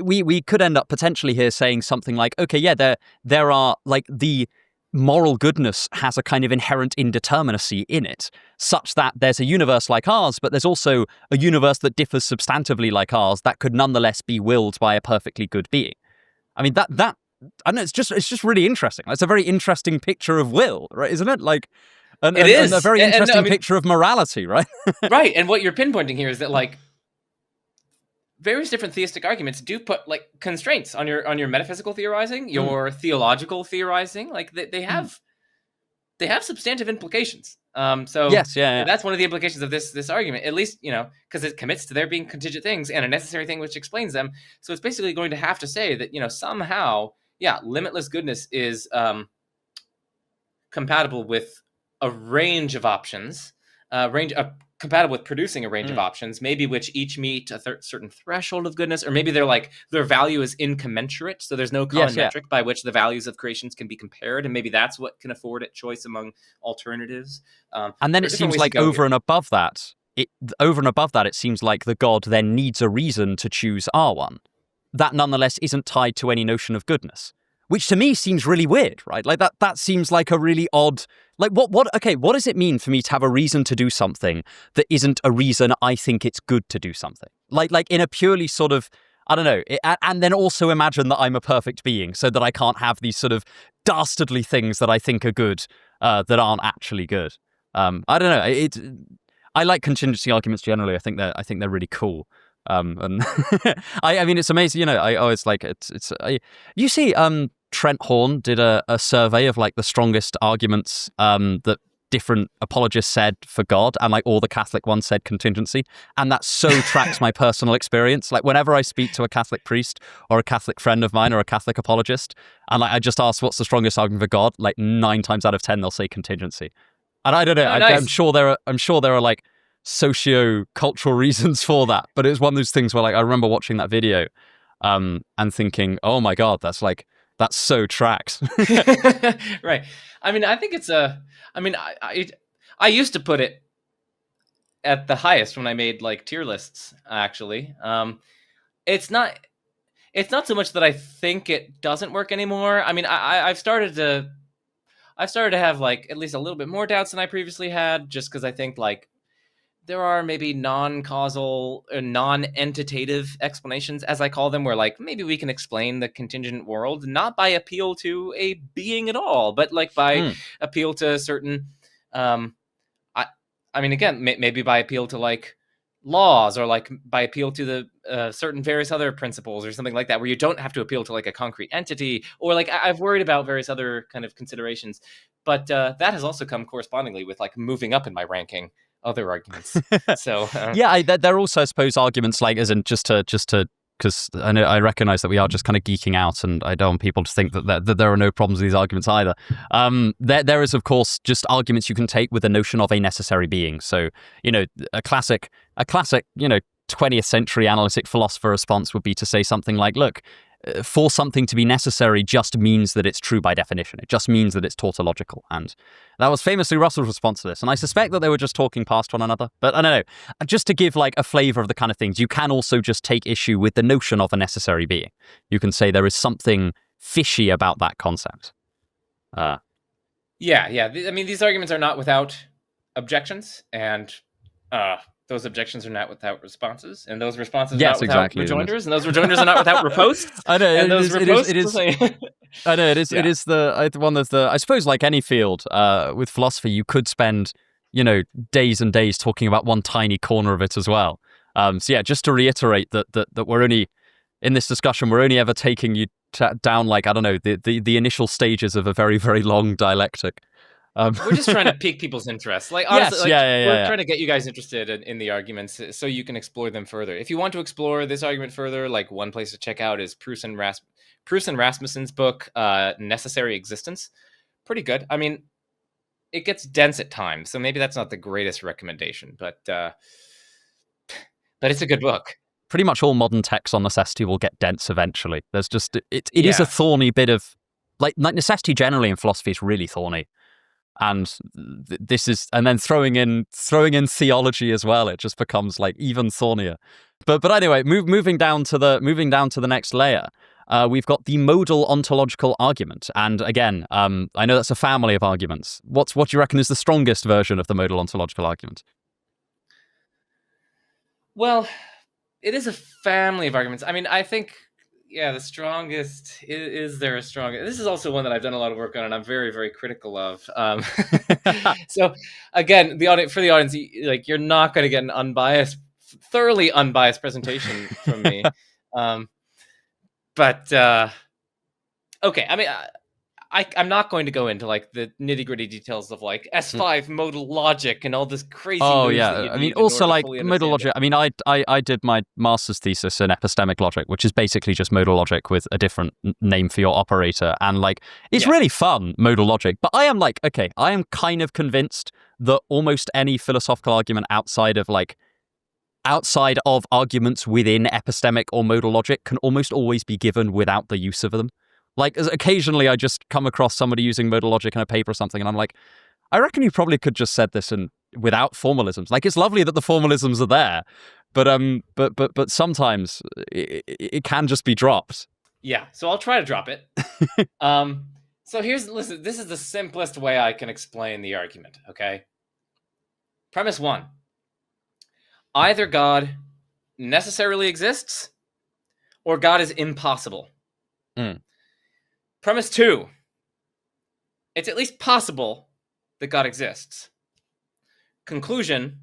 we could end up potentially here saying something like, okay, yeah, there are, like, the moral goodness has a kind of inherent indeterminacy in it, such that there's a universe like ours, but there's also a universe that differs substantively like ours that could nonetheless be willed by a perfectly good being. I mean, that I know, it's just really interesting. It's a very interesting picture of will, right? Isn't it? Like, and a very interesting picture of morality, right? Right. And what you're pinpointing here is that, like, various different theistic arguments do put, like, constraints on your metaphysical theorizing, your theological theorizing. Like, they have substantive implications. So yes, yeah. That's one of the implications of this argument, at least, because it commits to there being contingent things and a necessary thing which explains them. So it's basically going to have to say that, somehow, limitless goodness is compatible with a range of options, compatible with producing a range of options, maybe which each meet a certain threshold of goodness, or maybe their value is incommensurate, so there's no common metric by which the values of creations can be compared, and maybe that's what can afford it choice among alternatives. And then it seems like over and above that, it seems like the God then needs a reason to choose R1. That nonetheless isn't tied to any notion of goodness, which to me seems really weird, right? Like that seems like a really odd, like what does it mean for me to have a reason to do something that isn't a reason I think it's good to do something? Like in a purely sort of, I don't know, and then also imagine that I'm a perfect being so that I can't have these sort of dastardly things that I think are good that aren't actually good. I don't know. I like contingency arguments generally. I think they're really cool. And I mean, it's amazing. I always like it's. You see, Trent Horn did a survey of, like, the strongest arguments that different apologists said for God, and, like, all the Catholic ones said contingency, and that so tracks my personal experience. Like, whenever I speak to a Catholic priest or a Catholic friend of mine or a Catholic apologist, and, like, I just ask what's the strongest argument for God, like 9 times out of 10 they'll say contingency. And I don't know. Nice. I'm sure there are like socio-cultural reasons for that, but it was one of those things where, like, I remember watching that video and thinking, oh my God, that's so tracks. Right. I mean, I think it's I used to put it at the highest when I made, like, tier lists, actually. It's not so much that I think it doesn't work anymore. I mean, I've started to I've started to have like at least a little bit more doubts than I previously had, just because I think like there are maybe non-causal or non-entitative explanations, as I call them, where like maybe we can explain the contingent world not by appeal to a being at all, but like by appeal to certain I mean, again, maybe by appeal to like laws, or like by appeal to the certain various other principles or something like that, where you don't have to appeal to like a concrete entity, or like I've worried about various other kind of considerations, but that has also come correspondingly with like moving up in my ranking other arguments. So Yeah, there are also, I suppose, arguments like, as in just to because I recognize that we are just kind of geeking out, and I don't want people to think that there are no problems with these arguments either. There is, of course, just arguments you can take with the notion of a necessary being. So, a classic, 20th century analytic philosopher response would be to say something like, look, for something to be necessary just means that it's true by definition. It just means that it's tautological. And that was famously Russell's response to this. And I suspect that they were just talking past one another. But I don't know. Just to give like a flavor of the kind of things, you can also just take issue with the notion of a necessary being. You can say there is something fishy about that concept. Yeah. I mean, these arguments are not without objections, and those objections are not without responses, and those responses are not without rejoinders, and those rejoinders are not without reposts. I know, and those reposts. I know it is. Yeah. It is one of the. I suppose, like any field, with philosophy, you could spend, days and days talking about one tiny corner of it as well. So yeah, just to reiterate that we're only in this discussion, we're only ever taking you down like, I don't know, the initial stages of a very, very long dialectic. We're just trying to pique people's interest. Like, honestly, we're trying to get you guys interested in the arguments so you can explore them further. If you want to explore this argument further, like one place to check out is Proust and Rasmussen's book, Necessary Existence. Pretty good. I mean, it gets dense at times, so maybe that's not the greatest recommendation, but it's a good book. Pretty much all modern texts on necessity will get dense eventually. There's just it is a thorny bit of like necessity generally in philosophy is really thorny. And this is, and then throwing in theology as well, it just becomes like even thornier. But anyway, moving down to the next layer, we've got the modal ontological argument. And again, I know that's a family of arguments. What do you reckon is the strongest version of the modal ontological argument? Well, it is a family of arguments. I mean, I think. Yeah, the strongest, is there a strongest? This is also one that I've done a lot of work on, and I'm very, very critical of. So, again, for the audience, like, you're not going to get an thoroughly unbiased presentation from me. But okay, I mean, I'm not going to go into like the nitty gritty details of like S5 modal logic and all this crazy. Oh yeah, I mean, also like modal logic. I mean, I did my master's thesis in epistemic logic, which is basically just modal logic with a different name for your operator, and like it's really fun, modal logic. But I am kind of convinced that almost any philosophical argument outside of arguments within epistemic or modal logic can almost always be given without the use of them. Like, occasionally I just come across somebody using modal logic in a paper or something, and I'm like, I reckon you probably could just said this without formalisms. Like, it's lovely that the formalisms are there, but sometimes it can just be dropped. Yeah, so I'll try to drop it. So listen, this is the simplest way I can explain the argument, okay? Premise 1. Either God necessarily exists, or God is impossible. Premise 2. It's at least possible that God exists. Conclusion.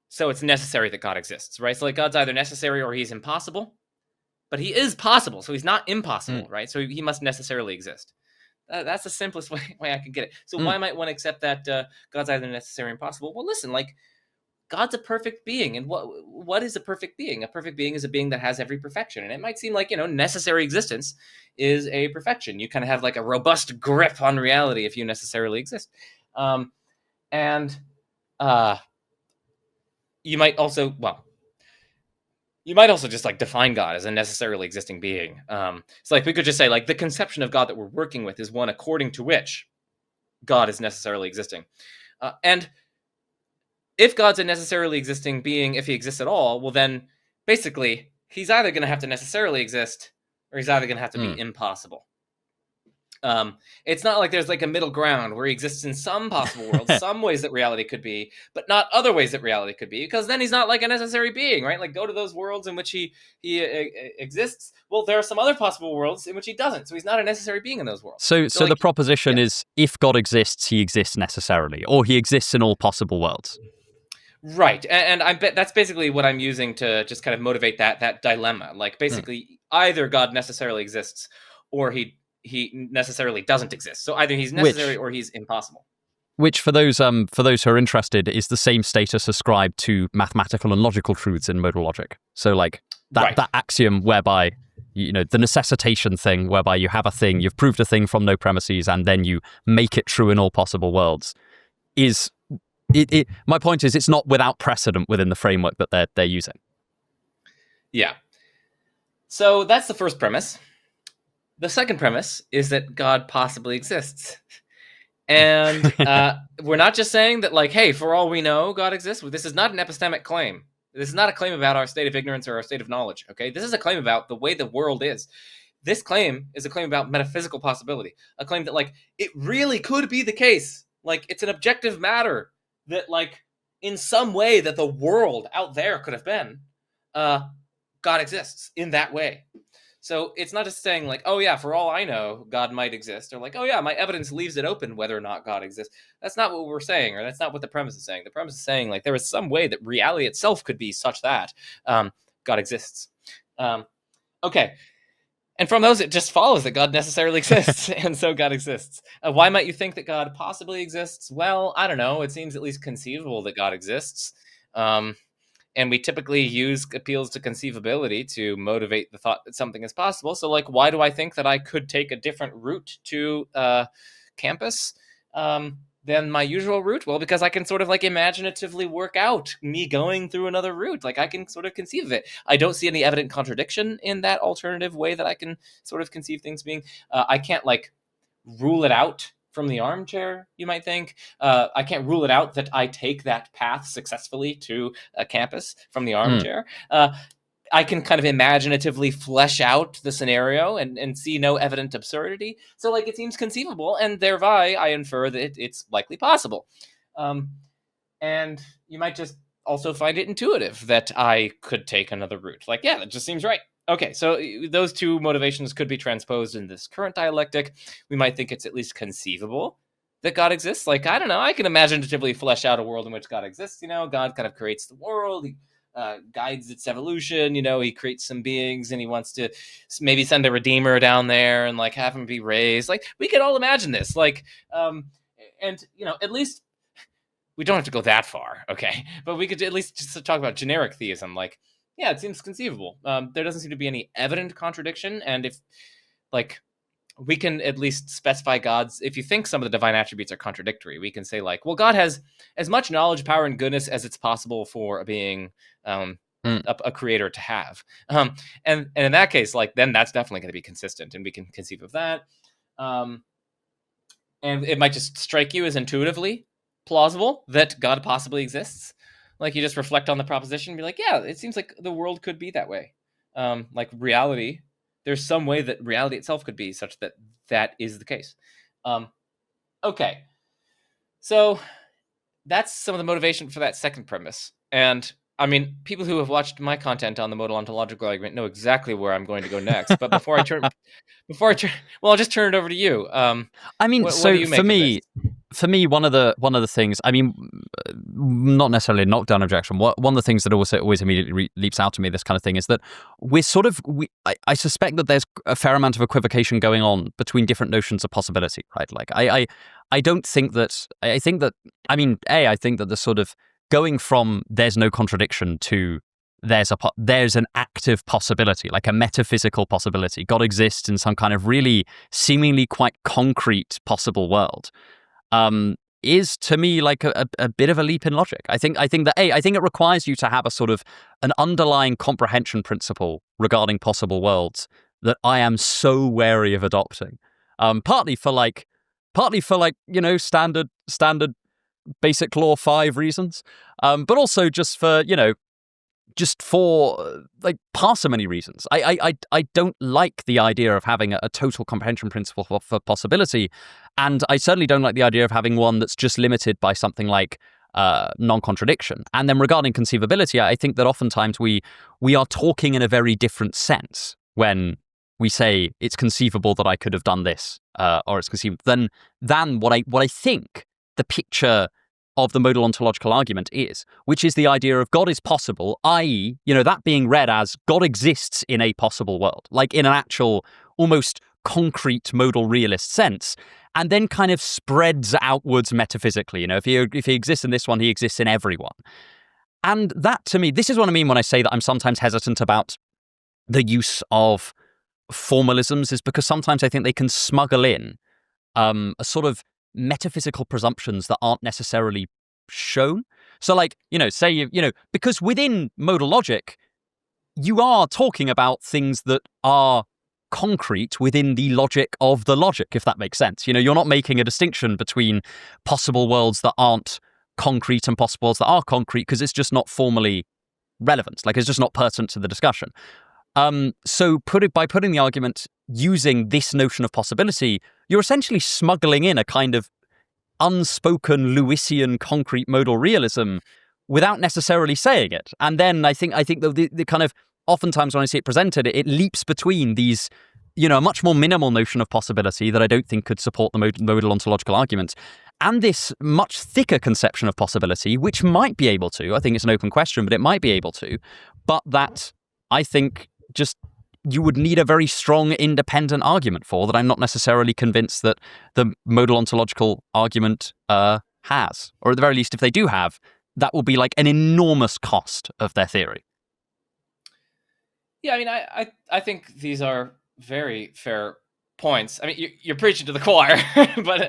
So it's necessary that God exists, right? So like God's either necessary or he's impossible, but he is possible, so he's not impossible, right? So he must necessarily exist. That's the simplest way I can get it. So why might one accept that God's either necessary or impossible? Well, listen, like, God's a perfect being. And what is a perfect being? A perfect being is a being that has every perfection. And it might seem like, necessary existence is a perfection. You kind of have like a robust grip on reality if you necessarily exist. And you might also just like define God as a necessarily existing being. So like we could just say like the conception of God that we're working with is one according to which God is necessarily existing. And if God's a necessarily existing being, if he exists at all, well then basically he's either going to have to necessarily exist or he's either going to have to be impossible. It's not like there's like a middle ground where he exists in some possible worlds, some ways that reality could be, but not other ways that reality could be, because then he's not like a necessary being, right? Like, go to those worlds in which he exists. Well, there are some other possible worlds in which he doesn't, so he's not a necessary being in those worlds. So like, the proposition is, if God exists, he exists necessarily, or he exists in all possible worlds. Right, and I bet that's basically what I'm using to just kind of motivate that dilemma. Like, basically, either God necessarily exists, or he necessarily doesn't exist. So either he's necessary or he's impossible. Which, for those who are interested, is the same status ascribed to mathematical and logical truths in modal logic. So, like that axiom whereby, you know, the necessitation thing, whereby you have a thing, you've proved a thing from no premises, and then you make it true in all possible worlds, is it. My point is, it's not without precedent within the framework that they're using. Yeah. So that's the first premise. The second premise is that God possibly exists. And we're not just saying that, like, hey, for all we know, God exists. This is not an epistemic claim. This is not a claim about our state of ignorance or our state of knowledge, okay? This is a claim about the way the world is. This claim is a claim about metaphysical possibility, a claim that, like, it really could be the case. Like, it's an objective matter that, like, in some way that the world out there could have been, God exists in that way. So it's not just saying, like, oh yeah, for all I know, God might exist, or like, oh yeah, my evidence leaves it open whether or not God exists. That's not what we're saying, or that's not what the premise is saying. The premise is saying, like, there is some way that reality itself could be such that God exists. Okay. And from those, it just follows that God necessarily exists, and so God exists. Why might you think that God possibly exists? Well, I don't know. It seems at least conceivable that God exists. And we typically use appeals to conceivability to motivate the thought that something is possible. So, like, why do I think that I could take a different route to campus than my usual route? Well, because I can sort of, like, imaginatively work out me going through another route. Like, I can sort of conceive of it. I don't see any evident contradiction in that alternative way that I can sort of conceive things being. I can't, like, rule it out from the armchair, you might think. I can't rule it out that I take that path successfully to a campus from the armchair. I can kind of imaginatively flesh out the scenario and see no evident absurdity. So, like, it seems conceivable, and thereby I infer that it's likely possible. And you might just also find it intuitive that I could take another route. Like, yeah, that just seems right. Okay, so those two motivations could be transposed in this current dialectic. We might think it's at least conceivable that God exists. Like, I don't know, I can imaginatively flesh out a world in which God exists. You know, God kind of creates the world. He guides its evolution. You know, he creates some beings, and he wants to maybe send a redeemer down there and, like, have him be raised. Like, we could all imagine this. Like, and, you know, at least we don't have to go that far, okay? But we could at least just talk about generic theism. Like, yeah, it seems conceivable. There doesn't seem to be any evident contradiction. And if, like, we can at least specify God's, if you think some of the divine attributes are contradictory, we can say, like, well, God has as much knowledge, power, and goodness as it's possible for a being, a creator to have. And in that case, like, then that's definitely going to be consistent, and we can conceive of that. And it might just strike you as intuitively plausible that God possibly exists. Like, you just reflect on the proposition and be like, yeah, it seems like the world could be that way. Like, reality, there's some way that reality itself could be such that that is the case. Okay. So that's some of the motivation for that second premise. And I mean, people who have watched my content on the modal ontological argument know exactly where I'm going to go next. But before I turn, well, I'll just turn it over to you. I mean, what do you make for me, one of the things, I mean, not necessarily a knockdown objection. One of the things that always immediately leaps out to me, this kind of thing, is that I suspect that there's a fair amount of equivocation going on between different notions of possibility, right? Like, I don't think that, I think that the sort of going from there's no contradiction to there's an active possibility, like a metaphysical possibility. God exists in some kind of really seemingly quite concrete possible world. Is to me like a bit of a leap in logic. I think it requires you to have a sort of an underlying comprehension principle regarding possible worlds that I am so wary of adopting. Partly for you know, standard basic law 5 reasons, but also just for, you know, just for like parsimony reasons. I don't like the idea of having a total comprehension principle for possibility, and I certainly don't like the idea of having one that's just limited by something like non-contradiction. And then regarding conceivability, I think that oftentimes we are talking in a very different sense when we say it's conceivable that I could have done this, or it's conceivable than what I think the picture of the modal ontological argument is, which is the idea of God is possible, i.e., that being read as God exists in a possible world, like in an actual, almost concrete modal realist sense, and then kind of spreads outwards metaphysically. If he exists in this one, he exists in everyone. And that, to me, this is what I mean when I say that I'm sometimes hesitant about the use of formalisms, is because sometimes I think they can smuggle in a sort of metaphysical presumptions that aren't necessarily shown. So like, say, because within modal logic, you are talking about things that are concrete within the logic of the logic, if that makes sense. You're not making a distinction between possible worlds that aren't concrete and possible worlds that are concrete, because it's just not formally relevant. Like, it's just not pertinent to the discussion. So by putting the argument using this notion of possibility, you're essentially smuggling in a kind of unspoken Lewisian concrete modal realism without necessarily saying it. And then I think the kind of, oftentimes when I see it presented, it leaps between these, a much more minimal notion of possibility that I don't think could support the modal ontological argument, and this much thicker conception of possibility, which might be able to, I think it's an open question, but it might be able to, but that I think just you would need a very strong independent argument for, that I'm not necessarily convinced that the modal ontological argument has. Or at the very least, if they do have, that will be like an enormous cost of their theory. Yeah, I mean, I think these are very fair points. I mean, you're preaching to the choir, but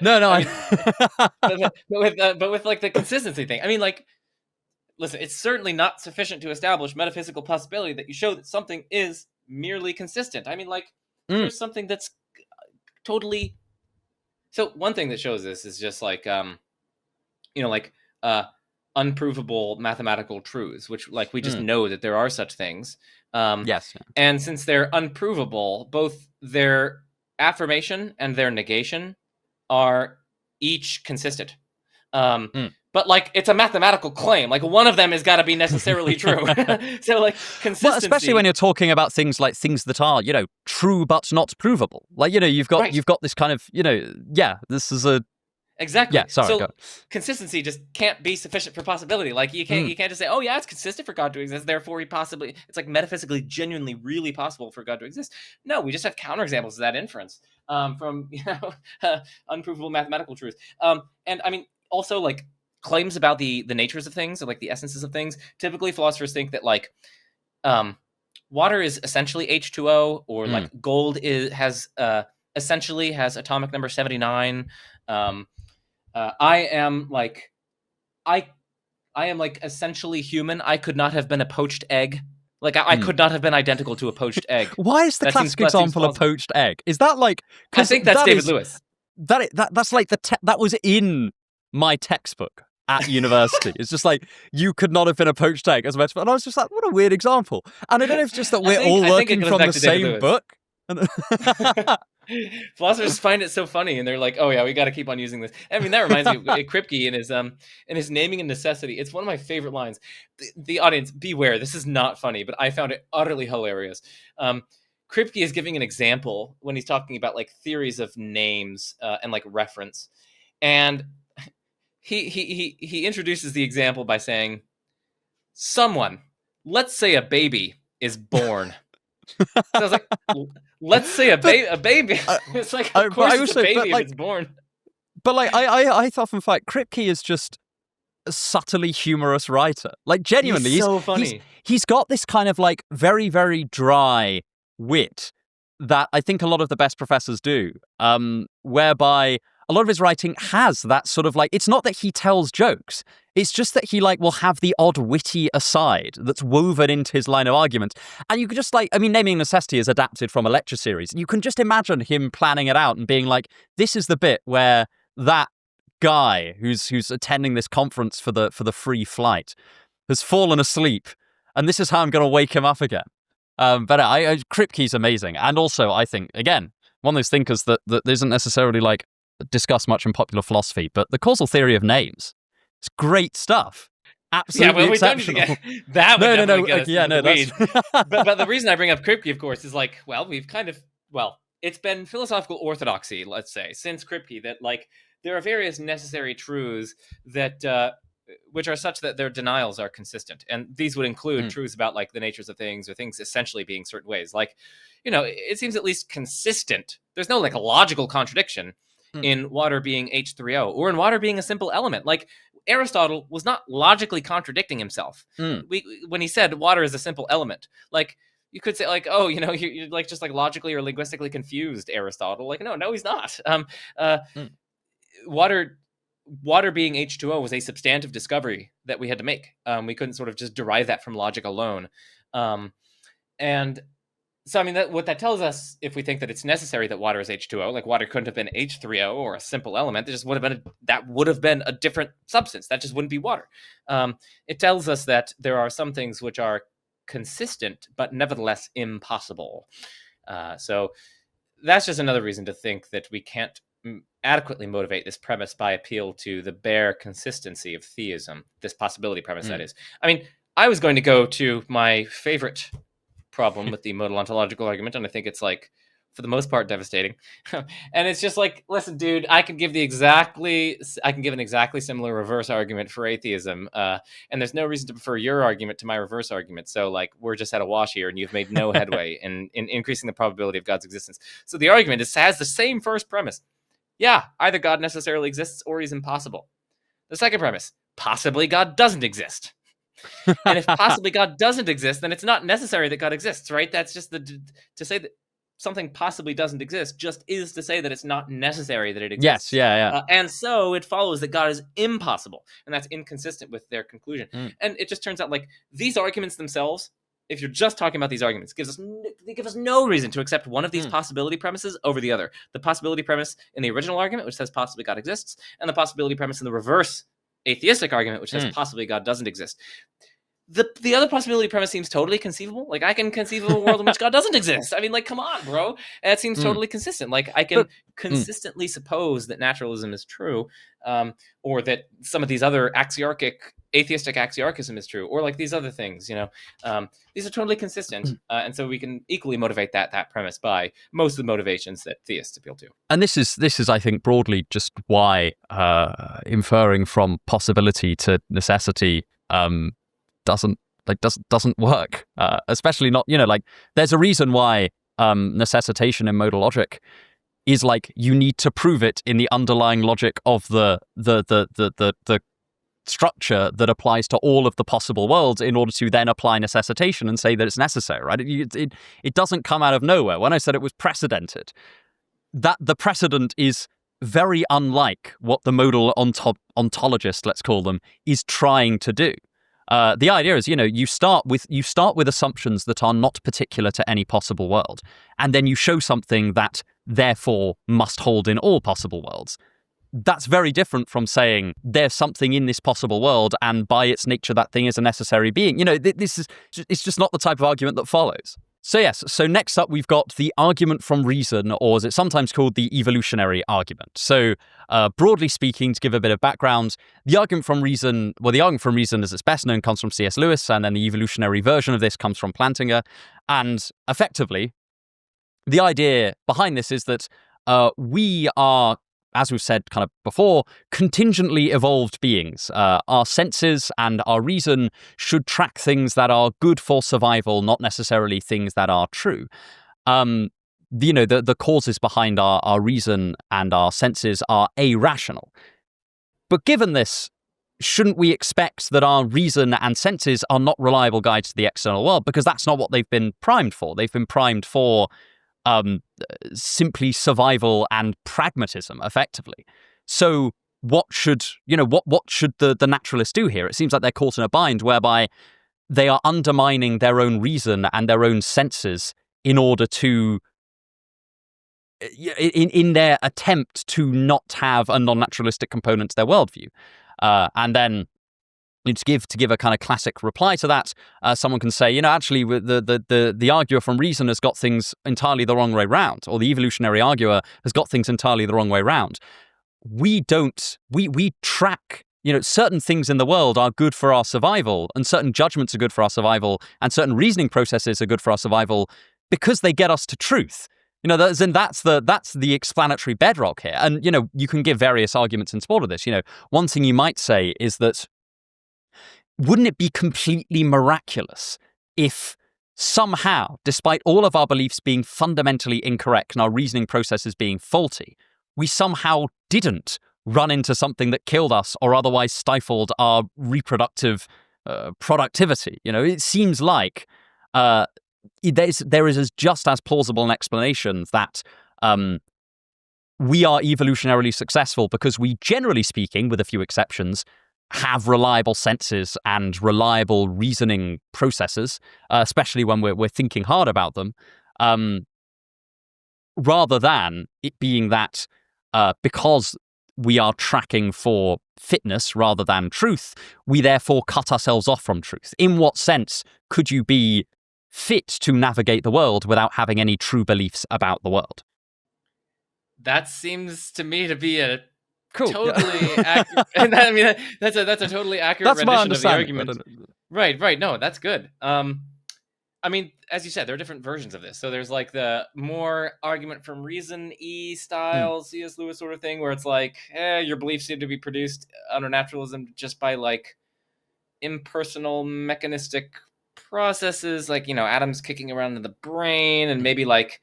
but with like the consistency thing. I mean, like, listen, it's certainly not sufficient to establish metaphysical possibility that you show that something is merely consistent. I mean, like, here's something that's totally. So one thing that shows this is just like, unprovable mathematical truths, which like we just know that there are such things. Yes. And since they're unprovable, both their affirmation and their negation are each consistent. But like, it's a mathematical claim. Like, one of them has got to be necessarily true. So like, consistency. Well, especially when you're talking about things like things that are, true but not provable. Like, you've got this kind of, this is a. Exactly. Yeah, sorry. So consistency just can't be sufficient for possibility. Like, you can't just say, oh yeah, it's consistent for God to exist, therefore it's like metaphysically, genuinely, really possible for God to exist. No, we just have counterexamples of that inference from unprovable mathematical truth. And I mean, also like claims about the natures of things, or like the essences of things. Typically, philosophers think that like water is essentially H2O, or like gold has atomic number 79. I am like essentially human. I could not have been a poached egg. Like, I could not have been identical to a poached egg. Why is the classic example a poached egg? Is that like? I think that's David Lewis. That's like that was in my textbook at university. It's just like, you could not have been a poached egg as a metaphor. And I was just like, what a weird example. And I don't know if it's just that we're all working from the same book. Philosophers find it so funny, and they're like, "Oh yeah, we got to keep on using this." I mean, that reminds me of Kripke in his Naming and Necessity. It's one of my favorite lines. The audience, beware, this is not funny, but I found it utterly hilarious. Kripke is giving an example when he's talking about like theories of names and like reference, and he introduces the example by saying, "Someone, let's say a baby, is born." So I was like, let's say a baby. It's like, of course it's a baby if it's born. But like, I often find Kripke is just a subtly humorous writer. Like, genuinely, he's so funny. He's got this kind of like very, very dry wit that I think a lot of the best professors do, whereby a lot of his writing has that sort of like, it's not that he tells jokes, it's just that he like will have the odd witty aside that's woven into his line of argument. And you could just like, I mean, Naming Necessity is adapted from a lecture series. You can just imagine him planning it out and being like, this is the bit where that guy who's attending this conference for the free flight has fallen asleep and this is how I'm going to wake him up again. But Kripke's amazing. And also, I think, again, one of those thinkers that isn't necessarily like discussed much in popular philosophy, but the causal theory of names. It's great stuff. Absolutely exceptional. We don't need to get that. Would definitely get us into the weeds. That's... but the reason I bring up Kripke, of course, is like, well, it's been philosophical orthodoxy, let's say, since Kripke, that like there are various necessary truths that which are such that their denials are consistent, and these would include truths about like the natures of things, or things essentially being certain ways. Like, it seems at least consistent. There's no like a logical contradiction in water being H3O or in water being a simple element. Like, Aristotle was not logically contradicting himself. When he said water is a simple element, like you could say like, oh, you're like just like logically or linguistically confused, Aristotle. Like, no, he's not. Water being H2O was a substantive discovery that we had to make. We couldn't sort of just derive that from logic alone. And so, I mean, what that tells us, if we think that it's necessary that water is H2O, like water couldn't have been H3O or a simple element, that would have been a different substance. That just wouldn't be water. It tells us that there are some things which are consistent, but nevertheless impossible. So that's just another reason to think that we can't adequately motivate this premise by appeal to the bare consistency of theism, this possibility premise, that is. I mean, I was going to go to my favorite problem with the modal ontological argument, and I think it's like, for the most part, devastating. And it's just like, listen, dude, I can give an exactly similar reverse argument for atheism, and there's no reason to prefer your argument to my reverse argument. So like, we're just at a wash here, and you've made no headway in increasing the probability of God's existence. So the argument has the same first premise. Yeah, either God necessarily exists or he's impossible. The second premise, possibly God doesn't exist. And if possibly God doesn't exist, then it's not necessary that God exists, right? That's just to say that something possibly doesn't exist just is to say that it's not necessary that it exists. Yes, yeah. And so it follows that God is impossible, and that's inconsistent with their conclusion. And it just turns out like these arguments themselves, if you're just talking about these arguments, they give us no reason to accept one of these possibility premises over the other. The possibility premise in the original argument, which says possibly God exists, and the possibility premise in the reverse atheistic argument, which says possibly God doesn't exist. The other possibility premise seems totally conceivable. Like, I can conceive of a world in which God doesn't exist. I mean, like, come on, bro. That seems totally consistent. Like, I can consistently suppose that naturalism is true, or that some of these other atheistic axiarchism is true, or like these other things, these are totally consistent. And so we can equally motivate that premise by most of the motivations that theists appeal to. And this is, I think, broadly just why inferring from possibility to necessity doesn't work, especially not, like, there's a reason why necessitation in modal logic is like, you need to prove it in the underlying logic of the structure that applies to all of the possible worlds in order to then apply necessitation and say that it's necessary, right? It doesn't come out of nowhere. When I said it was precedented, that the precedent is very unlike what the modal ontologist, let's call them, is trying to do. The idea is, you start with assumptions that are not particular to any possible world, and then you show something that therefore must hold in all possible worlds. That's very different from saying there's something in this possible world, and by its nature that thing is a necessary being. It's just not the type of argument that follows. So next up we've got the argument from reason, or as it's sometimes called, the evolutionary argument. So broadly speaking, to give a bit of background, the argument from reason, as it's best known, comes from C.S. Lewis, and then the evolutionary version of this comes from Plantinga. And effectively, the idea behind this is that we are, as we've said kind of before, contingently evolved beings. Our senses and our reason should track things that are good for survival, not necessarily things that are true. The causes behind our reason and our senses are irrational. But given this, shouldn't we expect that our reason and senses are not reliable guides to the external world? Because that's not what they've been primed for. They've been primed for simply survival and pragmatism, effectively. So what should the naturalists do here? It seems like they're caught in a bind whereby they are undermining their own reason and their own senses in order to, in their attempt to not have a non-naturalistic component to their worldview. And then to give a kind of classic reply to that, someone can say, actually, the arguer from reason has got things entirely the wrong way round, or the evolutionary arguer has got things entirely the wrong way round. We track, certain things in the world are good for our survival, and certain judgments are good for our survival, and certain reasoning processes are good for our survival because they get us to truth. That's the explanatory bedrock here. And, you can give various arguments in support of this. One thing you might say is that, wouldn't it be completely miraculous if somehow, despite all of our beliefs being fundamentally incorrect and our reasoning processes being faulty, we somehow didn't run into something that killed us or otherwise stifled our reproductive productivity? It seems like there is just as plausible an explanation that we are evolutionarily successful because we, generally speaking, with a few exceptions, have reliable senses and reliable reasoning processes, especially when we're thinking hard about them, rather than it being that because we are tracking for fitness rather than truth, we therefore cut ourselves off from truth. In what sense could you be fit to navigate the world without having any true beliefs about the world? That seems to me to be a cool. Totally accurate. And I mean, that's a totally accurate rendition of the argument. Right. No, that's good. I mean, as you said, there are different versions of this. So there's like the more argument from reason-y style, C.S. Lewis sort of thing, where it's like, your beliefs seem to be produced under naturalism just by like impersonal mechanistic processes, like, atoms kicking around in the brain, and maybe like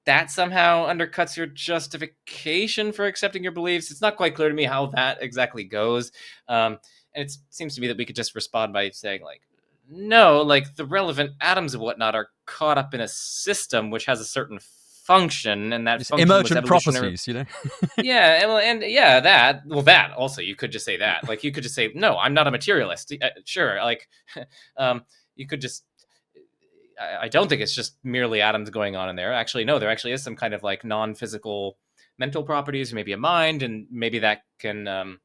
that somehow undercuts your justification for accepting your beliefs. It's not quite clear to me how that exactly goes. And it seems to me that we could just respond by saying, like, no, like the relevant atoms and whatnot are caught up in a system which has a certain function, and that function emergent was properties, yeah, that also, you could just say that. Like, you could just say, no, I'm not a materialist. Sure, like, you could just, I don't think it's just merely atoms going on in there. Actually, no, there actually is some kind of like non-physical mental properties, maybe a mind, and maybe that can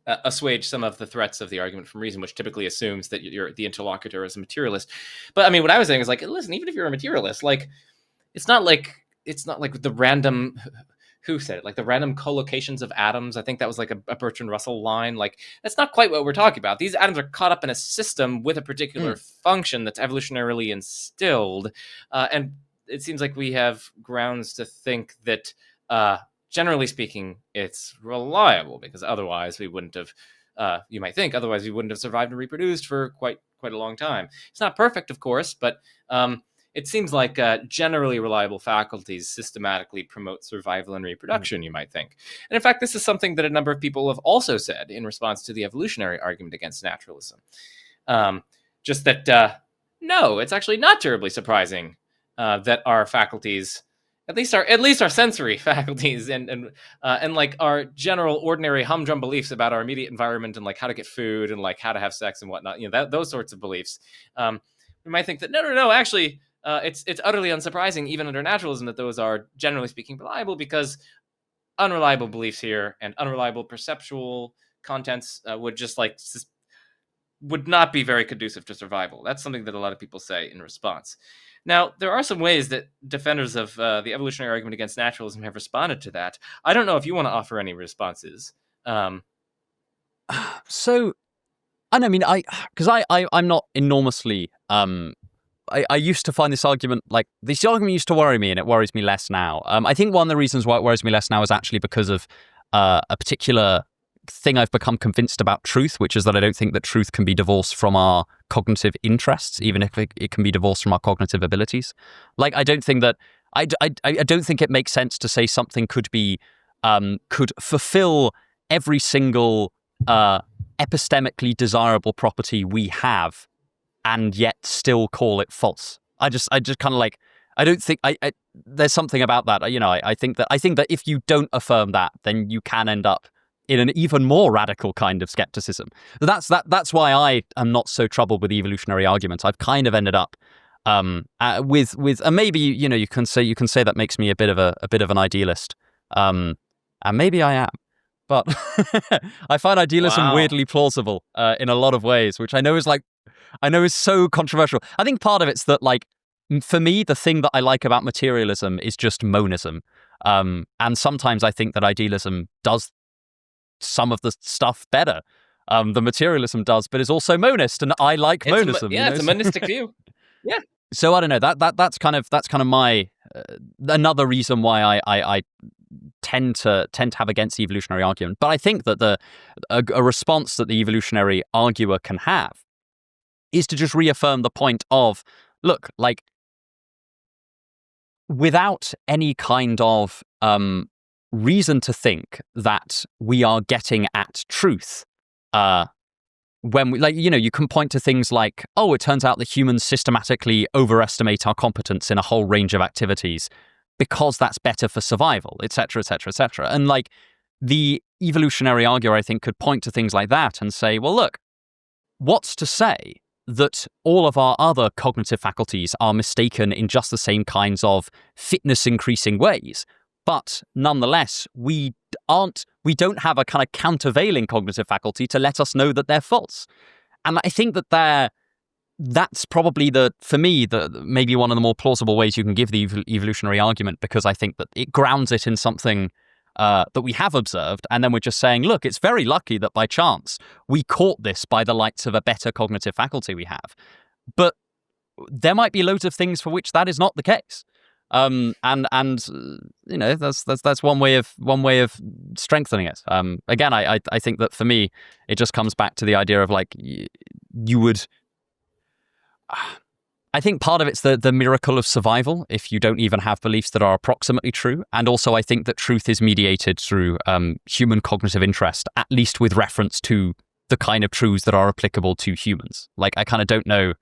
assuage some of the threats of the argument from reason, which typically assumes that the interlocutor is a materialist. But I mean, what I was saying is like, listen, even if you're a materialist, like, it's not like the random, who said it? Like the random collocations of atoms. I think that was like a Bertrand Russell line. Like, that's not quite what we're talking about. These atoms are caught up in a system with a particular function that's evolutionarily instilled. And it seems like we have grounds to think that, generally speaking, it's reliable, because otherwise we wouldn't have, you might think, otherwise we wouldn't have survived and reproduced for quite a long time. It's not perfect, of course, but it seems like generally reliable faculties systematically promote survival and reproduction, you might think. And in fact, this is something that a number of people have also said in response to the evolutionary argument against naturalism. Just that, no, it's actually not terribly surprising that our faculties, at least our sensory faculties, and like our general ordinary humdrum beliefs about our immediate environment and like how to get food and like how to have sex and whatnot, those sorts of beliefs, we might think that no, actually, it's utterly unsurprising, even under naturalism, that those are, generally speaking, reliable, because unreliable beliefs here and unreliable perceptual contents would not be very conducive to survival. That's something that a lot of people say in response. Now, there are some ways that defenders of the evolutionary argument against naturalism have responded to that. I don't know if you want to offer any responses. So, and I mean, I'm not enormously. I used to find this argument used to worry me, and it worries me less now. I think one of the reasons why it worries me less now is actually because of a particular thing I've become convinced about truth, which is that I don't think that truth can be divorced from our cognitive interests, even if it can be divorced from our cognitive abilities. Like, I don't think that I don't think it makes sense to say something could fulfill every single epistemically desirable property we have, and yet still call it false. I just kind of like, I don't think there's something about that. I think that if you don't affirm that, then you can end up in an even more radical kind of skepticism. That's why I am not so troubled with evolutionary arguments. I've kind of ended up with and maybe you can say that makes me a bit of an idealist, and maybe I am, but I find idealism Wow. weirdly plausible in a lot of ways, which I know is so controversial. I think part of it's that, like, for me, the thing that I like about materialism is just monism. And sometimes I think that idealism does some of the stuff better than materialism does, but is also monist, and I like monism. It's a monistic view. Yeah. So I don't know. That's kind of my another reason why I tend to have against the evolutionary argument. But I think that a response that the evolutionary arguer can have is to just reaffirm the point of, look, like, without any kind of reason to think that we are getting at truth, when we, like, you can point to things like, oh, it turns out that humans systematically overestimate our competence in a whole range of activities because that's better for survival, etc., etc., etc. And, like, the evolutionary arguer, I think, could point to things like that and say, well, look, what's to say that all of our other cognitive faculties are mistaken in just the same kinds of fitness-increasing ways, but nonetheless, we don't have a kind of countervailing cognitive faculty to let us know that they're false. And I think that's probably for me, maybe one of the more plausible ways you can give the evolutionary argument, because I think that it grounds it in something that we have observed, and then we're just saying, look, it's very lucky that by chance we caught this by the lights of a better cognitive faculty we have. But there might be loads of things for which that is not the case. And that's one way of strengthening it. Again, I think that for me, it just comes back to the idea of, like, you would. I think part of it's the miracle of survival if you don't even have beliefs that are approximately true. And also I think that truth is mediated through human cognitive interest, at least with reference to the kind of truths that are applicable to humans. Like, I kind of don't know.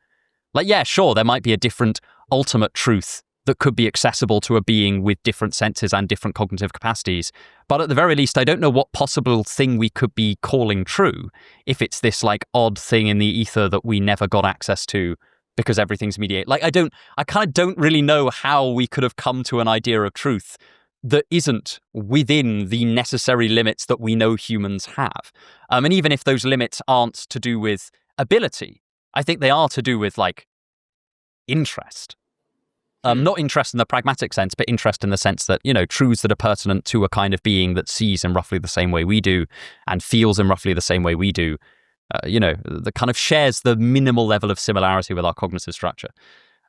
Like, yeah, sure, there might be a different ultimate truth that could be accessible to a being with different senses and different cognitive capacities. But at the very least, I don't know what possible thing we could be calling true if it's this, like, odd thing in the ether that we never got access to because everything's mediated. Like, I kind of don't really know how we could have come to an idea of truth that isn't within the necessary limits that we know humans have. And even if those limits aren't to do with ability, I think they are to do with, like, interest. Not interest in the pragmatic sense, but interest in the sense that, truths that are pertinent to a kind of being that sees in roughly the same way we do and feels in roughly the same way we do, that kind of shares the minimal level of similarity with our cognitive structure.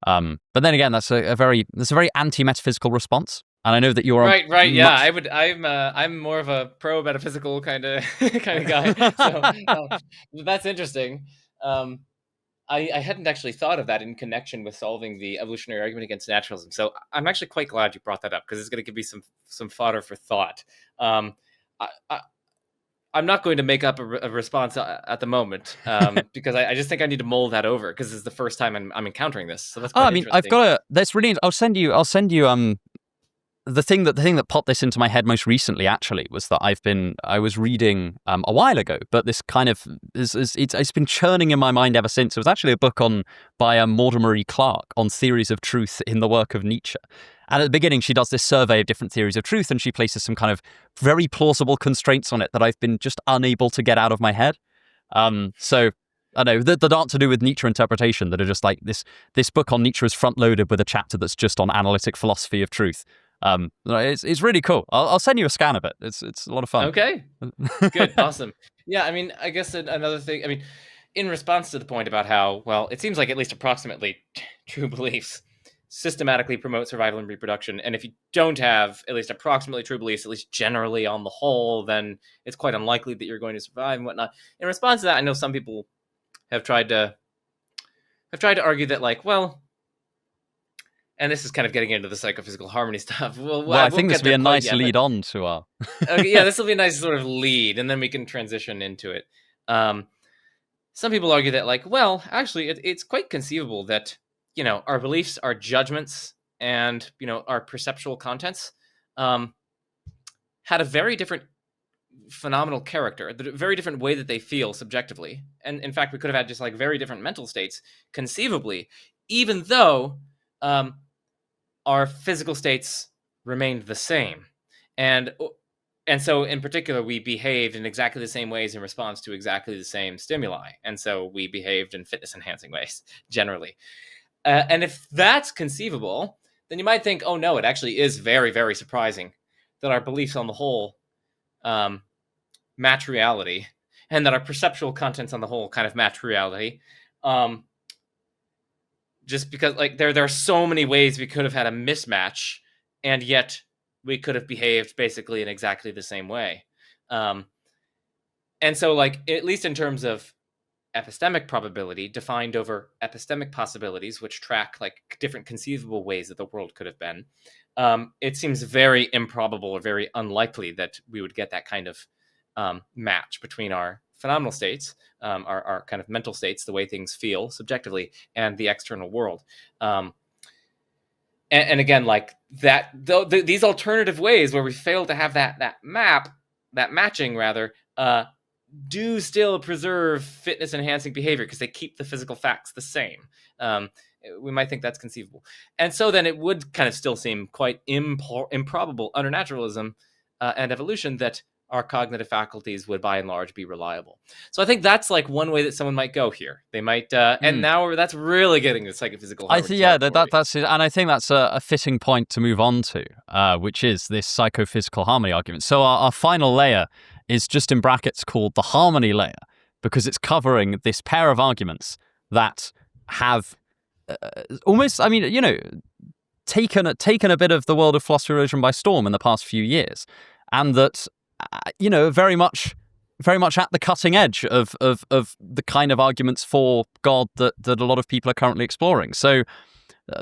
But then again, that's a very anti-metaphysical response. And I know that you're right. Yeah, I'm more of a pro metaphysical kind of guy. So that's interesting. I hadn't actually thought of that in connection with solving the evolutionary argument against naturalism. So I'm actually quite glad you brought that up, because it's going to give me some fodder for thought. I'm not going to make up a response at the moment, because I just think I need to mull that over, because it's the first time I'm encountering this. So that's quite interesting. I've got that's really. I'll send you the thing that popped this into my head most recently, actually, was that I was reading a while ago, but this kind of it's been churning in my mind ever since. It was actually a book by Maud Clark on theories of truth in the work of Nietzsche. And at the beginning, she does this survey of different theories of truth, and she places some kind of very plausible constraints on it that I've been just unable to get out of my head. So I know that aren't to do with Nietzsche interpretation, that are just like this book on Nietzsche is front loaded with a chapter that's just on analytic philosophy of truth. It's really cool. I'll send you a scan of it. It's a lot of fun. Okay, good, awesome. Yeah, I mean, I guess another thing. I mean, in response to the point about how, well, it seems like at least approximately true beliefs systematically promote survival and reproduction, and if you don't have at least approximately true beliefs, at least generally on the whole, then it's quite unlikely that you're going to survive and whatnot. In response to that, I know some people have tried to argue that, like, well. And this is kind of getting into the psychophysical harmony stuff. Well, I think this will be a nice lead on to our. Okay, yeah, this will be a nice sort of lead, and then we can transition into it. Some people argue that, like, well, actually, it's quite conceivable that, our beliefs, our judgments, and, our perceptual contents had a very different phenomenal character, a very different way that they feel subjectively. And in fact, we could have had just, like, very different mental states, conceivably, even though our physical states remained the same. And and so in particular, we behaved in exactly the same ways in response to exactly the same stimuli. And so we behaved in fitness enhancing ways generally. And if that's conceivable, then you might think, oh no, it actually is very, very surprising that our beliefs on the whole match reality, and that our perceptual contents on the whole kind of match reality. Just because like there are so many ways we could have had a mismatch, and yet we could have behaved basically in exactly the same way. And so like, at least in terms of epistemic probability defined over epistemic possibilities, which track like different conceivable ways that the world could have been, it seems very improbable or very unlikely that we would get that kind of match between our phenomenal states, our kind of mental states, the way things feel subjectively, and the external world. And again, like that, these alternative ways where we fail to have that matching rather, do still preserve fitness enhancing behavior because they keep the physical facts the same. We might think that's conceivable. And so then it would kind of still seem quite improbable under naturalism and evolution that our cognitive faculties would by and large be reliable. So I think that's like one way that someone might go here. They might, and now that's really getting to psychophysical harmony. That's it. And I think that's a fitting point to move on to, which is this psychophysical harmony argument. So our final layer is just in brackets called the harmony layer, because it's covering this pair of arguments that have almost, I mean, you know, taken a bit of the world of philosophy and religion by storm in the past few years, and that, you know, very much at the cutting edge of the kind of arguments for God that a lot of people are currently exploring. So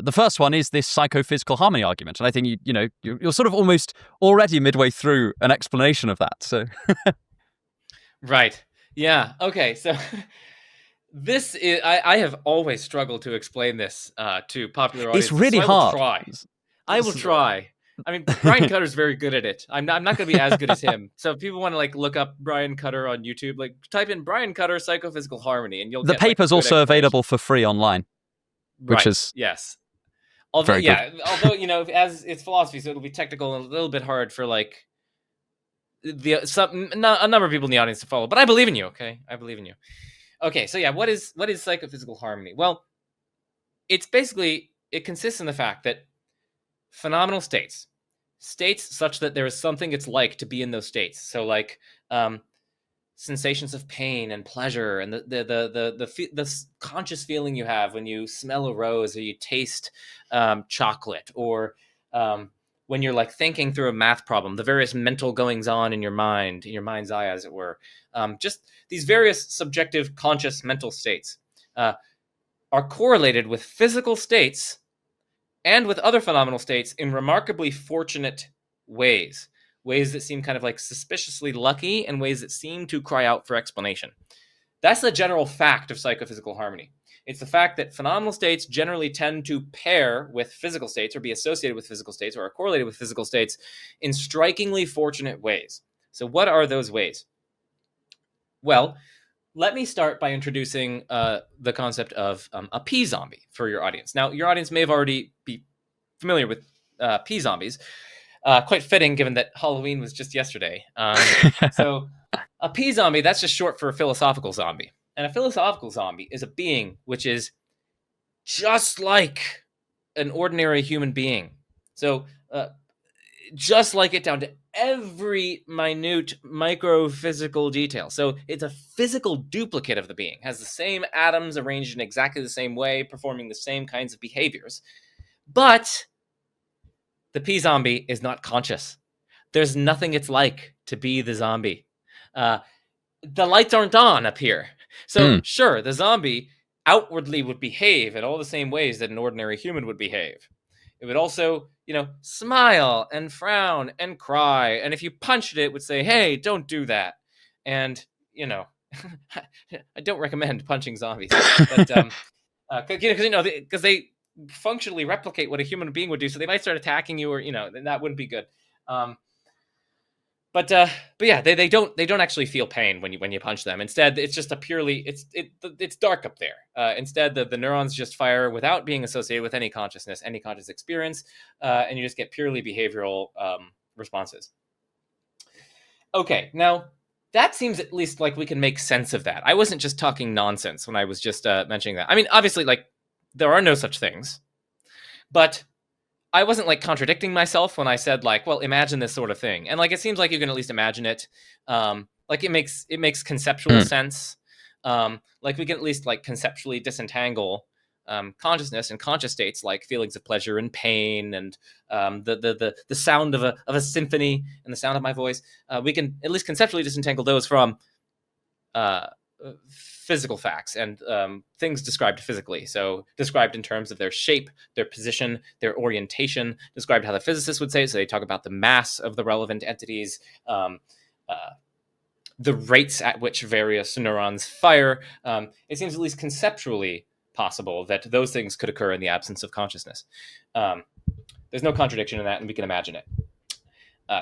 the first one is this psychophysical harmony argument, and I think you're sort of almost already midway through an explanation of that. So, right, yeah, okay. So this is I have always struggled to explain this to popular audiences. It's really hard. I will try. I mean, Brian Cutter's very good at it. I'm not going to be as good as him. So if people want to like look up Brian Cutter on YouTube, like type in Brian Cutter psychophysical harmony, and you'll get the paper's also available for free online, which is yes. Although although you know, as it's philosophy, so it'll be technical and a little bit hard for like a number of people in the audience to follow. But I believe in you. Okay, I believe in you. Okay, so yeah, what is psychophysical harmony? Well, it's basically, it consists in the fact that phenomenal states such that there is something it's like to be in those states. So like sensations of pain and pleasure, and the conscious feeling you have when you smell a rose, or you taste chocolate, or when you're like thinking through a math problem, the various mental goings on in your mind's eye, as it were. Just these various subjective conscious mental states are correlated with physical states and with other phenomenal states in remarkably fortunate ways that seem kind of like suspiciously lucky, and ways that seem to cry out for explanation. That's the general fact of psychophysical harmony. It's the fact that phenomenal states generally tend to pair with physical states, or be associated with physical states, or are correlated with physical states in strikingly fortunate ways. So what are those ways? Well, let me start by introducing the concept of a P-zombie for your audience. Now, your audience may have already be familiar with P-zombies. Quite fitting, given that Halloween was just yesterday. So a P-zombie, that's just short for a philosophical zombie. And a philosophical zombie is a being which is just like an ordinary human being. So just like it down to every minute microphysical detail. So it's a physical duplicate of the being, has the same atoms arranged in exactly the same way, performing the same kinds of behaviors. But the P-zombie is not conscious. There's nothing it's like to be the zombie. The lights aren't on up here. So sure, the zombie outwardly would behave in all the same ways that an ordinary human would behave. It would also, smile and frown and cry. And if you punched it, it would say, hey, don't do that. And, I don't recommend punching zombies. But, because they functionally replicate what a human being would do. So they might start attacking you, or, then that wouldn't be good. But yeah, they don't actually feel pain when you punch them. Instead, it's just it's dark up there. Instead, the neurons just fire without being associated with any consciousness, any conscious experience, and you just get purely behavioral responses. Okay, now that seems at least like we can make sense of that. I wasn't just talking nonsense when I was just mentioning that. I mean, obviously, like, there are no such things, but I wasn't like contradicting myself when I said like, well, imagine this sort of thing, and like it seems like you can at least imagine it. Like it makes conceptual sense. Like we can at least like conceptually disentangle consciousness and conscious states like feelings of pleasure and pain and the sound of a symphony and the sound of my voice. We can at least conceptually disentangle those from uh, physical facts and things described physically. So described in terms of their shape, their position, their orientation, described how the physicists would say. So they talk about the mass of the relevant entities, the rates at which various neurons fire. It seems at least conceptually possible that those things could occur in the absence of consciousness. There's no contradiction in that, and we can imagine it.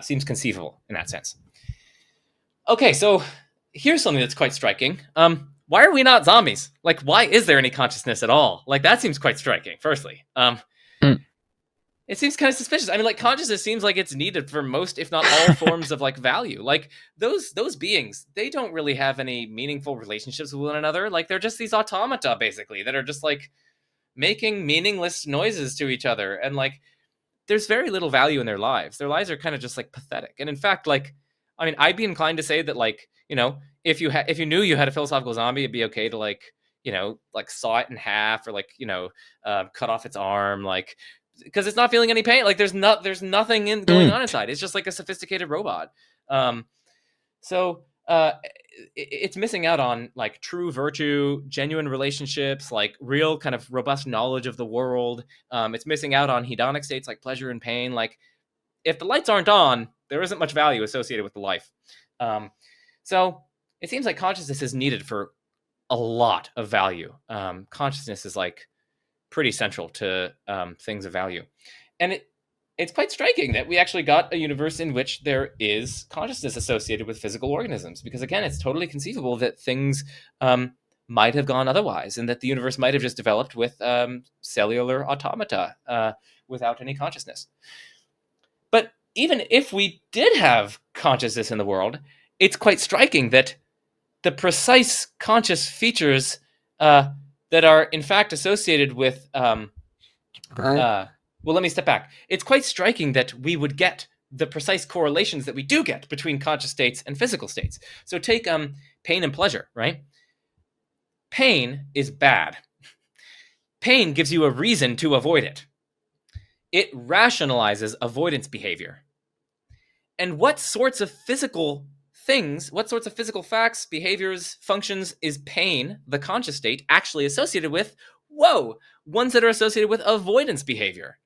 Seems conceivable in that sense. Okay, so here's something that's quite striking. Why are we not zombies? Like, why is there any consciousness at all? Like, that seems quite striking, firstly. It seems kind of suspicious. I mean, like, consciousness seems like it's needed for most, if not all, forms of, like, value. Like, those beings, they don't really have any meaningful relationships with one another. Like, they're just these automata, basically, that are just, like, making meaningless noises to each other. And, like, there's very little value in their lives. Their lives are kind of just, like, pathetic. And in fact, like, I mean, I'd be inclined to say that, like, you know, if you knew you had a philosophical zombie, it'd be okay to, like, you know, like, saw it in half or, like, you know, cut off its arm, like, because it's not feeling any pain. Like, there's nothing going on inside. It's just like a sophisticated robot. So it's missing out on like true virtue, genuine relationships, like real kind of robust knowledge of the world. It's missing out on hedonic states like pleasure and pain. Like, if the lights aren't on, there isn't much value associated with the life. So it seems like consciousness is needed for a lot of value. Consciousness is like pretty central to things of value. And it's quite striking that we actually got a universe in which there is consciousness associated with physical organisms, because again, it's totally conceivable that things might have gone otherwise, and that the universe might have just developed with cellular automata without any consciousness. But even if we did have consciousness in the world, it's quite striking that the precise conscious features that are in fact associated with well, let me step back. It's quite striking that we would get the precise correlations that we do get between conscious states and physical states. So take pain and pleasure, right? Pain is bad. Pain gives you a reason to avoid it. It rationalizes avoidance behavior. And what sorts of physical things, what sorts of physical facts, behaviors, functions is pain, the conscious state, actually associated with? Whoa, ones that are associated with avoidance behavior.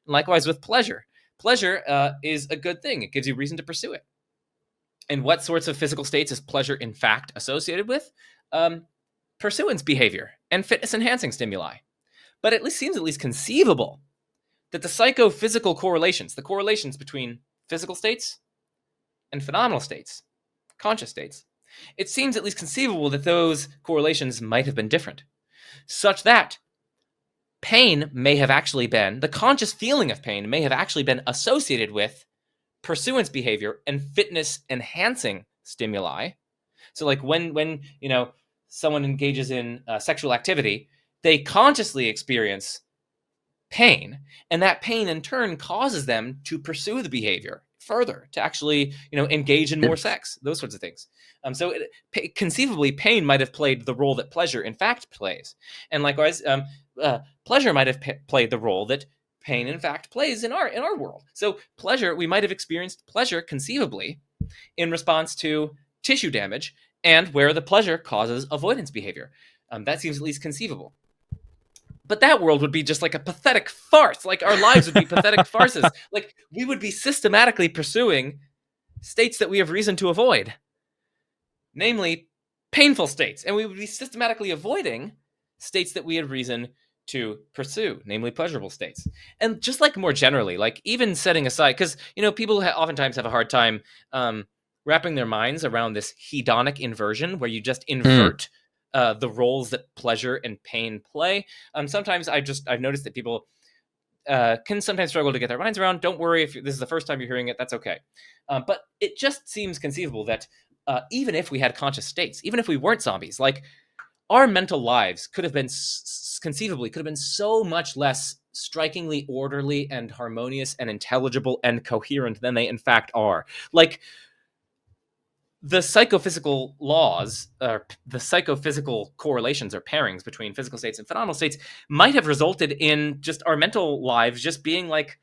Likewise with pleasure. Pleasure is a good thing. It gives you reason to pursue it. And what sorts of physical states is pleasure in fact associated with? Pursuance behavior and fitness-enhancing stimuli. But it seems at least conceivable that the psychophysical correlations, the correlations between physical states and phenomenal states, conscious states, it seems at least conceivable that those correlations might have been different, such that pain may have actually been, the conscious feeling of pain may have actually been associated with pursuance behavior and fitness enhancing stimuli. So like when you know, someone engages in sexual activity, they consciously experience pain, and that pain in turn causes them to pursue the behavior further, to actually, you know, engage in more sex, those sorts of things. So conceivably, pain might have played the role that pleasure in fact plays, and likewise, pleasure might have played the role that pain in fact plays in our world. So pleasure, we might have experienced pleasure conceivably in response to tissue damage, and where the pleasure causes avoidance behavior. That seems at least conceivable. But that world would be just like a pathetic farce. Like, our lives would be pathetic farces. Like, we would be systematically pursuing states that we have reason to avoid, namely painful states. And we would be systematically avoiding states that we had reason to pursue, namely pleasurable states. And just like more generally, like even setting aside, because, you know, people oftentimes have a hard time wrapping their minds around this hedonic inversion, where you just invert the roles that pleasure and pain play. Sometimes I've noticed that people can sometimes struggle to get their minds around. Don't worry if this is the first time you're hearing it, that's okay. But it just seems conceivable that even if we had conscious states, even if we weren't zombies, like our mental lives could have been conceivably could have been so much less strikingly orderly and harmonious and intelligible and coherent than they in fact are. Like the psychophysical laws, or the psychophysical correlations or pairings between physical states and phenomenal states might have resulted in just our mental lives just being like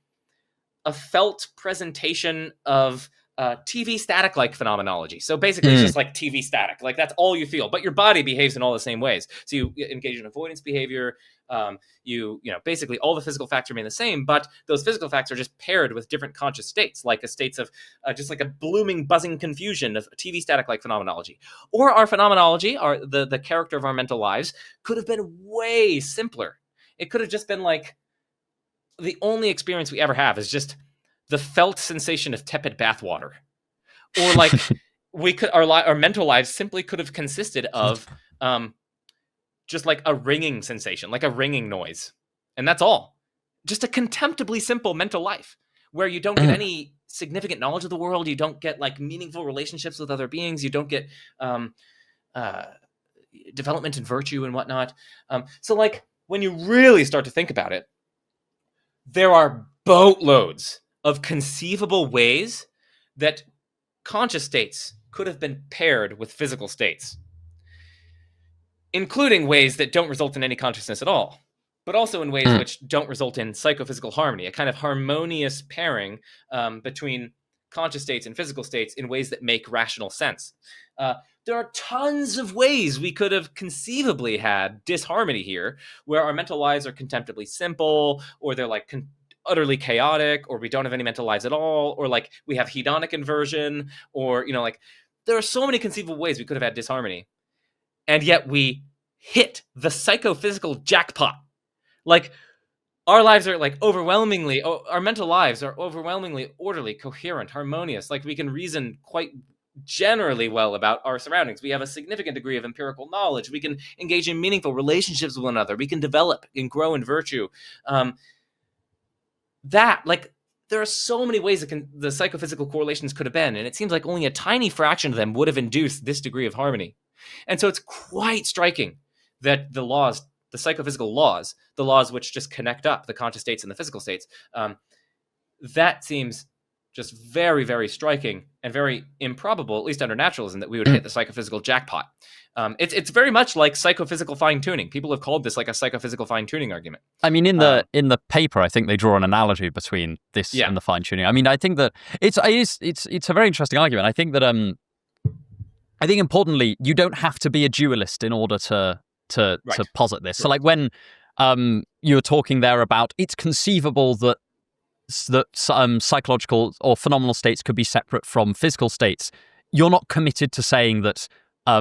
a felt presentation of TV static-like phenomenology. So basically, it's just like TV static. Like that's all you feel, but your body behaves in all the same ways. So you engage in avoidance behavior. You know, basically all the physical facts remain the same, but those physical facts are just paired with different conscious states, like a states of just like a blooming, buzzing confusion of TV static-like phenomenology. Or our phenomenology, the character of our mental lives, could have been way simpler. It could have just been like the only experience we ever have is just the felt sensation of tepid bathwater, or like we could our mental lives simply could have consisted of just like a ringing sensation, like a ringing noise, and that's all. Just a contemptibly simple mental life where you don't get any significant knowledge of the world, you don't get like meaningful relationships with other beings, you don't get development in virtue and whatnot. So like when you really start to think about it, there are boatloads of conceivable ways that conscious states could have been paired with physical states, including ways that don't result in any consciousness at all, but also in ways which don't result in psychophysical harmony, a kind of harmonious pairing between conscious states and physical states in ways that make rational sense. There are tons of ways we could have conceivably had disharmony here, where our mental lives are contemptibly simple, or they're like utterly chaotic, or we don't have any mental lives at all, or like we have hedonic inversion, or, you know, like there are so many conceivable ways we could have had disharmony. And yet we hit the psychophysical jackpot. Like our lives are like overwhelmingly, our mental lives are overwhelmingly orderly, coherent, harmonious. Like we can reason quite generally well about our surroundings. We have a significant degree of empirical knowledge. We can engage in meaningful relationships with one another. We can develop and grow in virtue. There are so many ways that the psychophysical correlations could have been, and it seems like only a tiny fraction of them would have induced this degree of harmony. And so it's quite striking that the laws, the psychophysical laws, the laws which just connect up the conscious states and the physical states, that seems just very, very striking and very improbable, at least under naturalism, that we would hit the psychophysical jackpot. It's very much like psychophysical fine-tuning. People have called this like a psychophysical fine-tuning argument. I mean, in the paper, I think they draw an analogy between this and the fine-tuning. I mean, I think that it's a very interesting argument. I think that I think importantly, you don't have to be a dualist in order to posit this. So like when you were talking there about it's conceivable that psychological or phenomenal states could be separate from physical states, you're not committed to saying that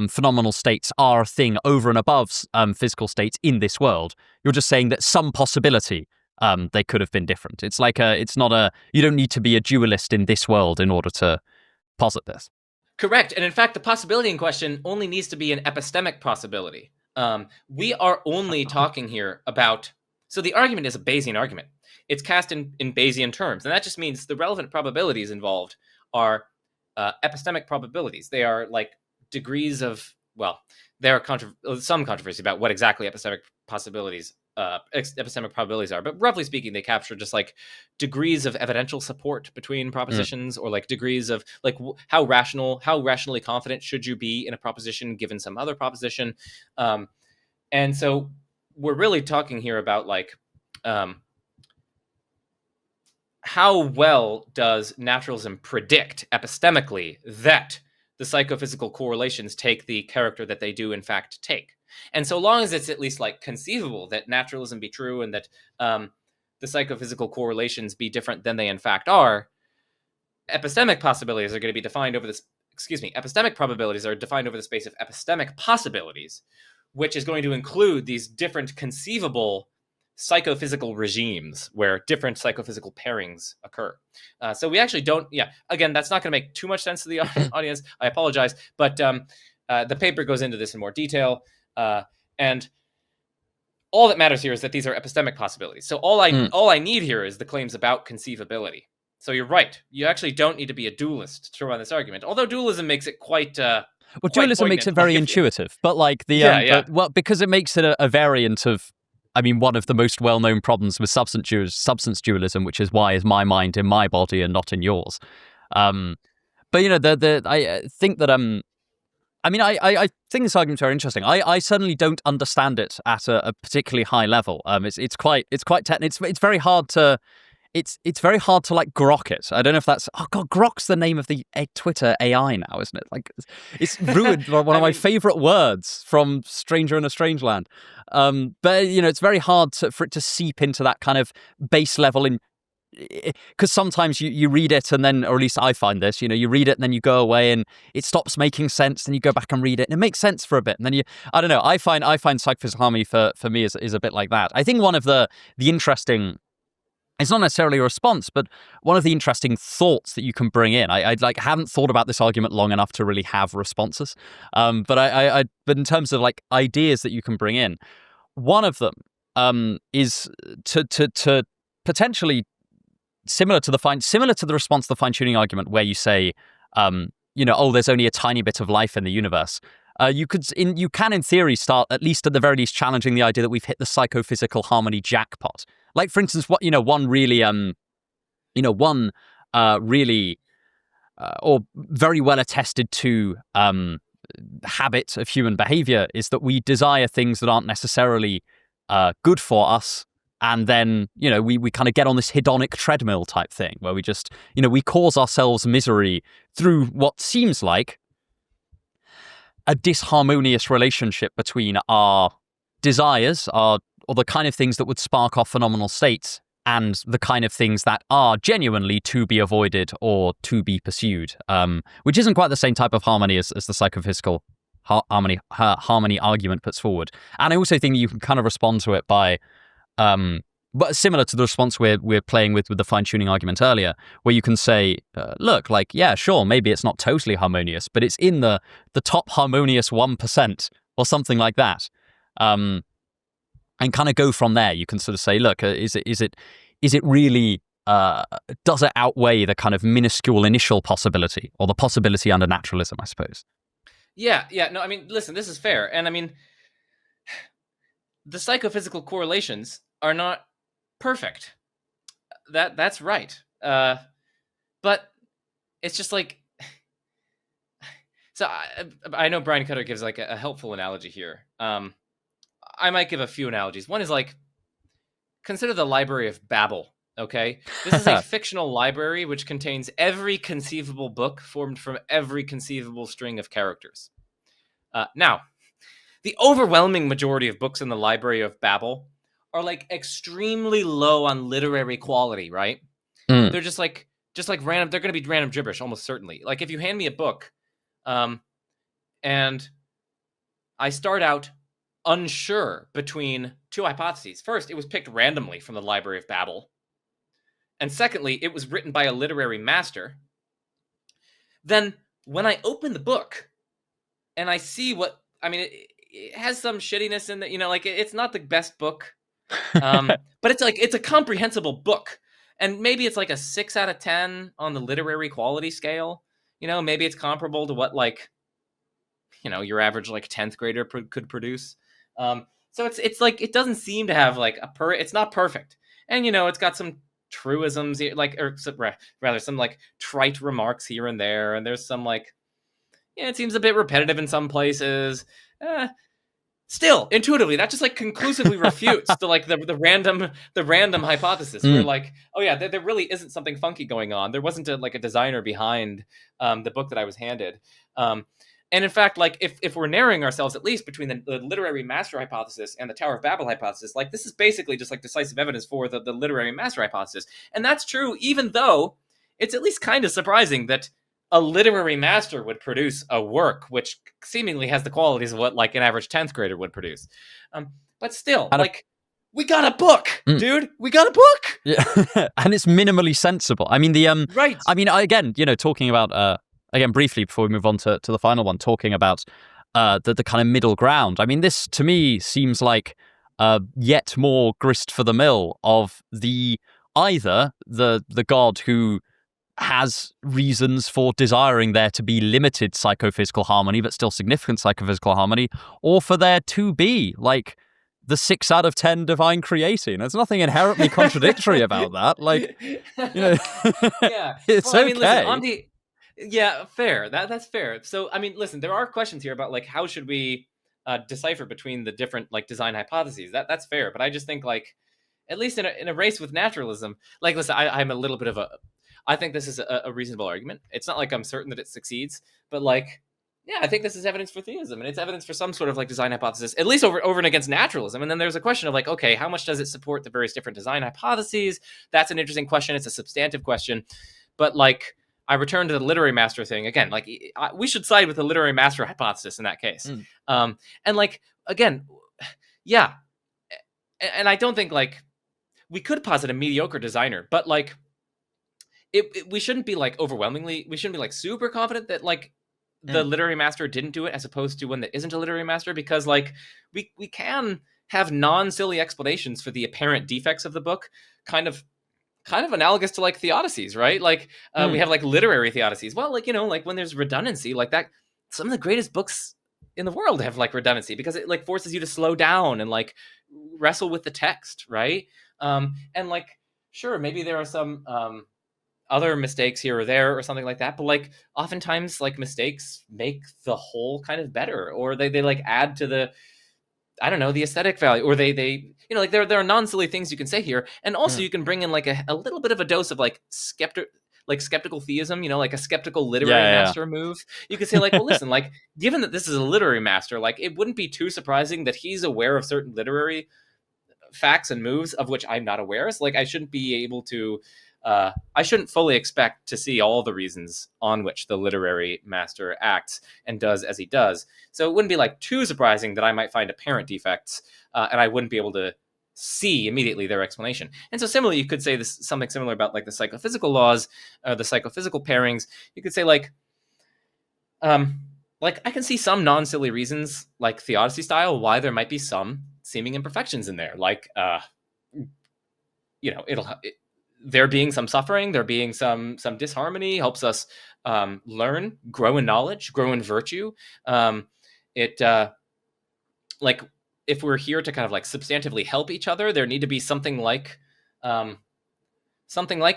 phenomenal states are a thing over and above physical states in this world. You're just saying that some possibility they could have been different. It's like you don't need to be a dualist in this world in order to posit this. Correct. And in fact, the possibility in question only needs to be an epistemic possibility. We are only talking here about... So the argument is a Bayesian argument. It's cast in Bayesian terms. And that just means the relevant probabilities involved are epistemic probabilities. They are like degrees of... Well, there are some controversy about what exactly epistemic probabilities are, but roughly speaking, they capture just like degrees of evidential support between propositions, or like degrees of like how rationally confident should you be in a proposition given some other proposition. And so we're really talking here about like how well does naturalism predict epistemically that the psychophysical correlations take the character that they do in fact take. And so long as it's at least like conceivable that naturalism be true and that the psychophysical correlations be different than they in fact are, epistemic possibilities are going to be defined over this. Epistemic probabilities are defined over the space of epistemic possibilities, which is going to include these different conceivable psychophysical regimes where different psychophysical pairings occur. So we actually don't. Yeah, again, that's not going to make too much sense to the audience. I apologize, but the paper goes into this in more detail. And all that matters here is that these are epistemic possibilities. So all I need here is the claims about conceivability. So you're right. You actually don't need to be a dualist to run this argument. Although dualism makes it quite well, dualism makes it very intuitive, but like the but because it makes it a variant of, I mean, one of the most well-known problems with substance dualism, which is why is my mind in my body and not in yours. But you know, I think that I mean, I think this argument's very interesting. I certainly don't understand it at a particularly high level. It's quite technical. It's very hard to. It's very hard to like grok it. I don't know if that's grok's the name of the Twitter AI now, isn't it? Like it's ruined one of my favorite words from Stranger in a Strange Land. But you know, it's very hard for it to seep into that kind of base level because sometimes you read it and then, or at least I find this, you know, you read it and then you go away and it stops making sense and you go back and read it and it makes sense for a bit and then I don't know. I find Psychophysical Harmony for me is a bit like that. I think one of the interesting. It's not necessarily a response, but one of the interesting thoughts that you can bring in. I haven't thought about this argument long enough to really have responses. But but in terms of like ideas that you can bring in, one of them is to potentially similar to the response to the fine-tuning argument, where you say, you know, there's only a tiny bit of life in the universe. You can in theory start at the very least challenging the idea that we've hit the psychophysical harmony jackpot. Like, for instance, one really or very well attested to habit of human behavior is that we desire things that aren't necessarily good for us. And then, you know, we kind of get on this hedonic treadmill type thing where we just, you know, we cause ourselves misery through what seems like a disharmonious relationship between our desires, or the kind of things that would spark off phenomenal states, and the kind of things that are genuinely to be avoided or to be pursued, which isn't quite the same type of harmony as the psychophysical harmony argument puts forward. And I also think you can kind of respond to it by, but similar to the response we're playing with the fine-tuning argument earlier, where you can say, look, like, yeah, sure, maybe it's not totally harmonious, but it's in the top harmonious 1% or something like that. And kind of go from there. You can sort of say, look, is it really, does it outweigh the kind of minuscule initial possibility, or the possibility under naturalism, I suppose? Yeah. No, I mean, listen, this is fair. And I mean, the psychophysical correlations are not perfect. That's right. But it's just like, so I know Brian Cutter gives like a helpful analogy here. I might give a few analogies. One is like, consider the Library of Babel, okay? This is a fictional library which contains every conceivable book formed from every conceivable string of characters. Now, the overwhelming majority of books in the Library of Babel are like extremely low on literary quality, right? They're just like random, they're going to be random gibberish, almost certainly. Like if you hand me a book, and I start out unsure between two hypotheses. First, it was picked randomly from the Library of Babel. And secondly, it was written by a literary master. Then when I open the book and I see it has some shittiness in it, you know, like it's not the best book. But it's a comprehensible book. And maybe it's like a 6 out of 10 on the literary quality scale. You know, maybe it's comparable to what, like, you know, your average like 10th grader could produce. So it's like, it doesn't seem to have like it's not perfect. And, you know, it's got some truisms, like, or rather some like trite remarks here and there. And there's some like, yeah, it seems a bit repetitive in some places. Still, intuitively, that just like conclusively refutes the random hypothesis. Where like, oh yeah, there really isn't something funky going on. There wasn't a designer behind the book that I was handed. And in fact, like if we're narrowing ourselves at least between the literary master hypothesis and the Tower of Babel hypothesis, like this is basically just like decisive evidence for the literary master hypothesis. And that's true, even though it's at least kind of surprising that a literary master would produce a work which seemingly has the qualities of what like an average 10th grader would produce. But still, we got a book, dude. We got a book. Yeah. And it's minimally sensible. I mean, right. I mean, again, you know, talking about, again, briefly before we move on to the final one, talking about the kind of middle ground. I mean, this to me seems like yet more grist for the mill of either the God who has reasons for desiring there to be limited psychophysical harmony, but still significant psychophysical harmony, or for there to be, like, the 6 out of 10 divine creating. There's nothing inherently contradictory about that. Like, Yeah. it's Well, I mean, listen, okay. yeah, fair. That's fair. So, I mean, listen, there are questions here about, like, how should we decipher between the different, like, design hypotheses. That's fair. But I just think, like, at least in a race with naturalism, like, listen, I'm a little bit of I think this is a reasonable argument. It's not like I'm certain that it succeeds, but, like, yeah, I think this is evidence for theism, and it's evidence for some sort of, like, design hypothesis, at least over and against naturalism. And then there's a question of, like, okay, how much does it support the various different design hypotheses? That's an interesting question. It's a substantive question, but, like, I return to the literary master thing again. Like, we should side with the literary master hypothesis in that case. And, like, again, yeah, and I don't think, like, we could posit a mediocre designer, but, like, we shouldn't be, like, overwhelmingly, we shouldn't be, like, super confident that, like, the literary master didn't do it, as opposed to one that isn't a literary master, because, like, we can have non-silly explanations for the apparent defects of the book, kind of analogous to, like, theodicies, right? Like, we have, like, literary theodicies. Well, like, like, when there's redundancy, like that, some of the greatest books in the world have, like, redundancy, because it, like, forces you to slow down and, like, wrestle with the text, right? And, like, sure, maybe there are some other mistakes here or there or something like that, but, like, oftentimes, like, mistakes make the whole kind of better, or they like, add to the, I don't know, the aesthetic value, or they like, there are non-silly things you can say here. And also you can bring in, like, a little bit of a dose of, like, skeptical theism, like a skeptical literary master move. You could say, like, well, listen, like, given that this is a literary master, like, it wouldn't be too surprising that he's aware of certain literary facts and moves of which I'm not aware. So, like, I shouldn't be able to I shouldn't fully expect to see all the reasons on which the literary master acts and does as he does. So it wouldn't be, like, too surprising that I might find apparent defects, and I wouldn't be able to see immediately their explanation. And so similarly, you could say something similar about, like, the psychophysical laws, the psychophysical pairings. You could say, like, I can see some non-silly reasons, like theodicy style, why there might be some seeming imperfections in there. Like, there being some suffering, there being some disharmony helps us learn, grow in knowledge, grow in virtue. Like, if we're here to kind of, like, substantively help each other, there need to be something like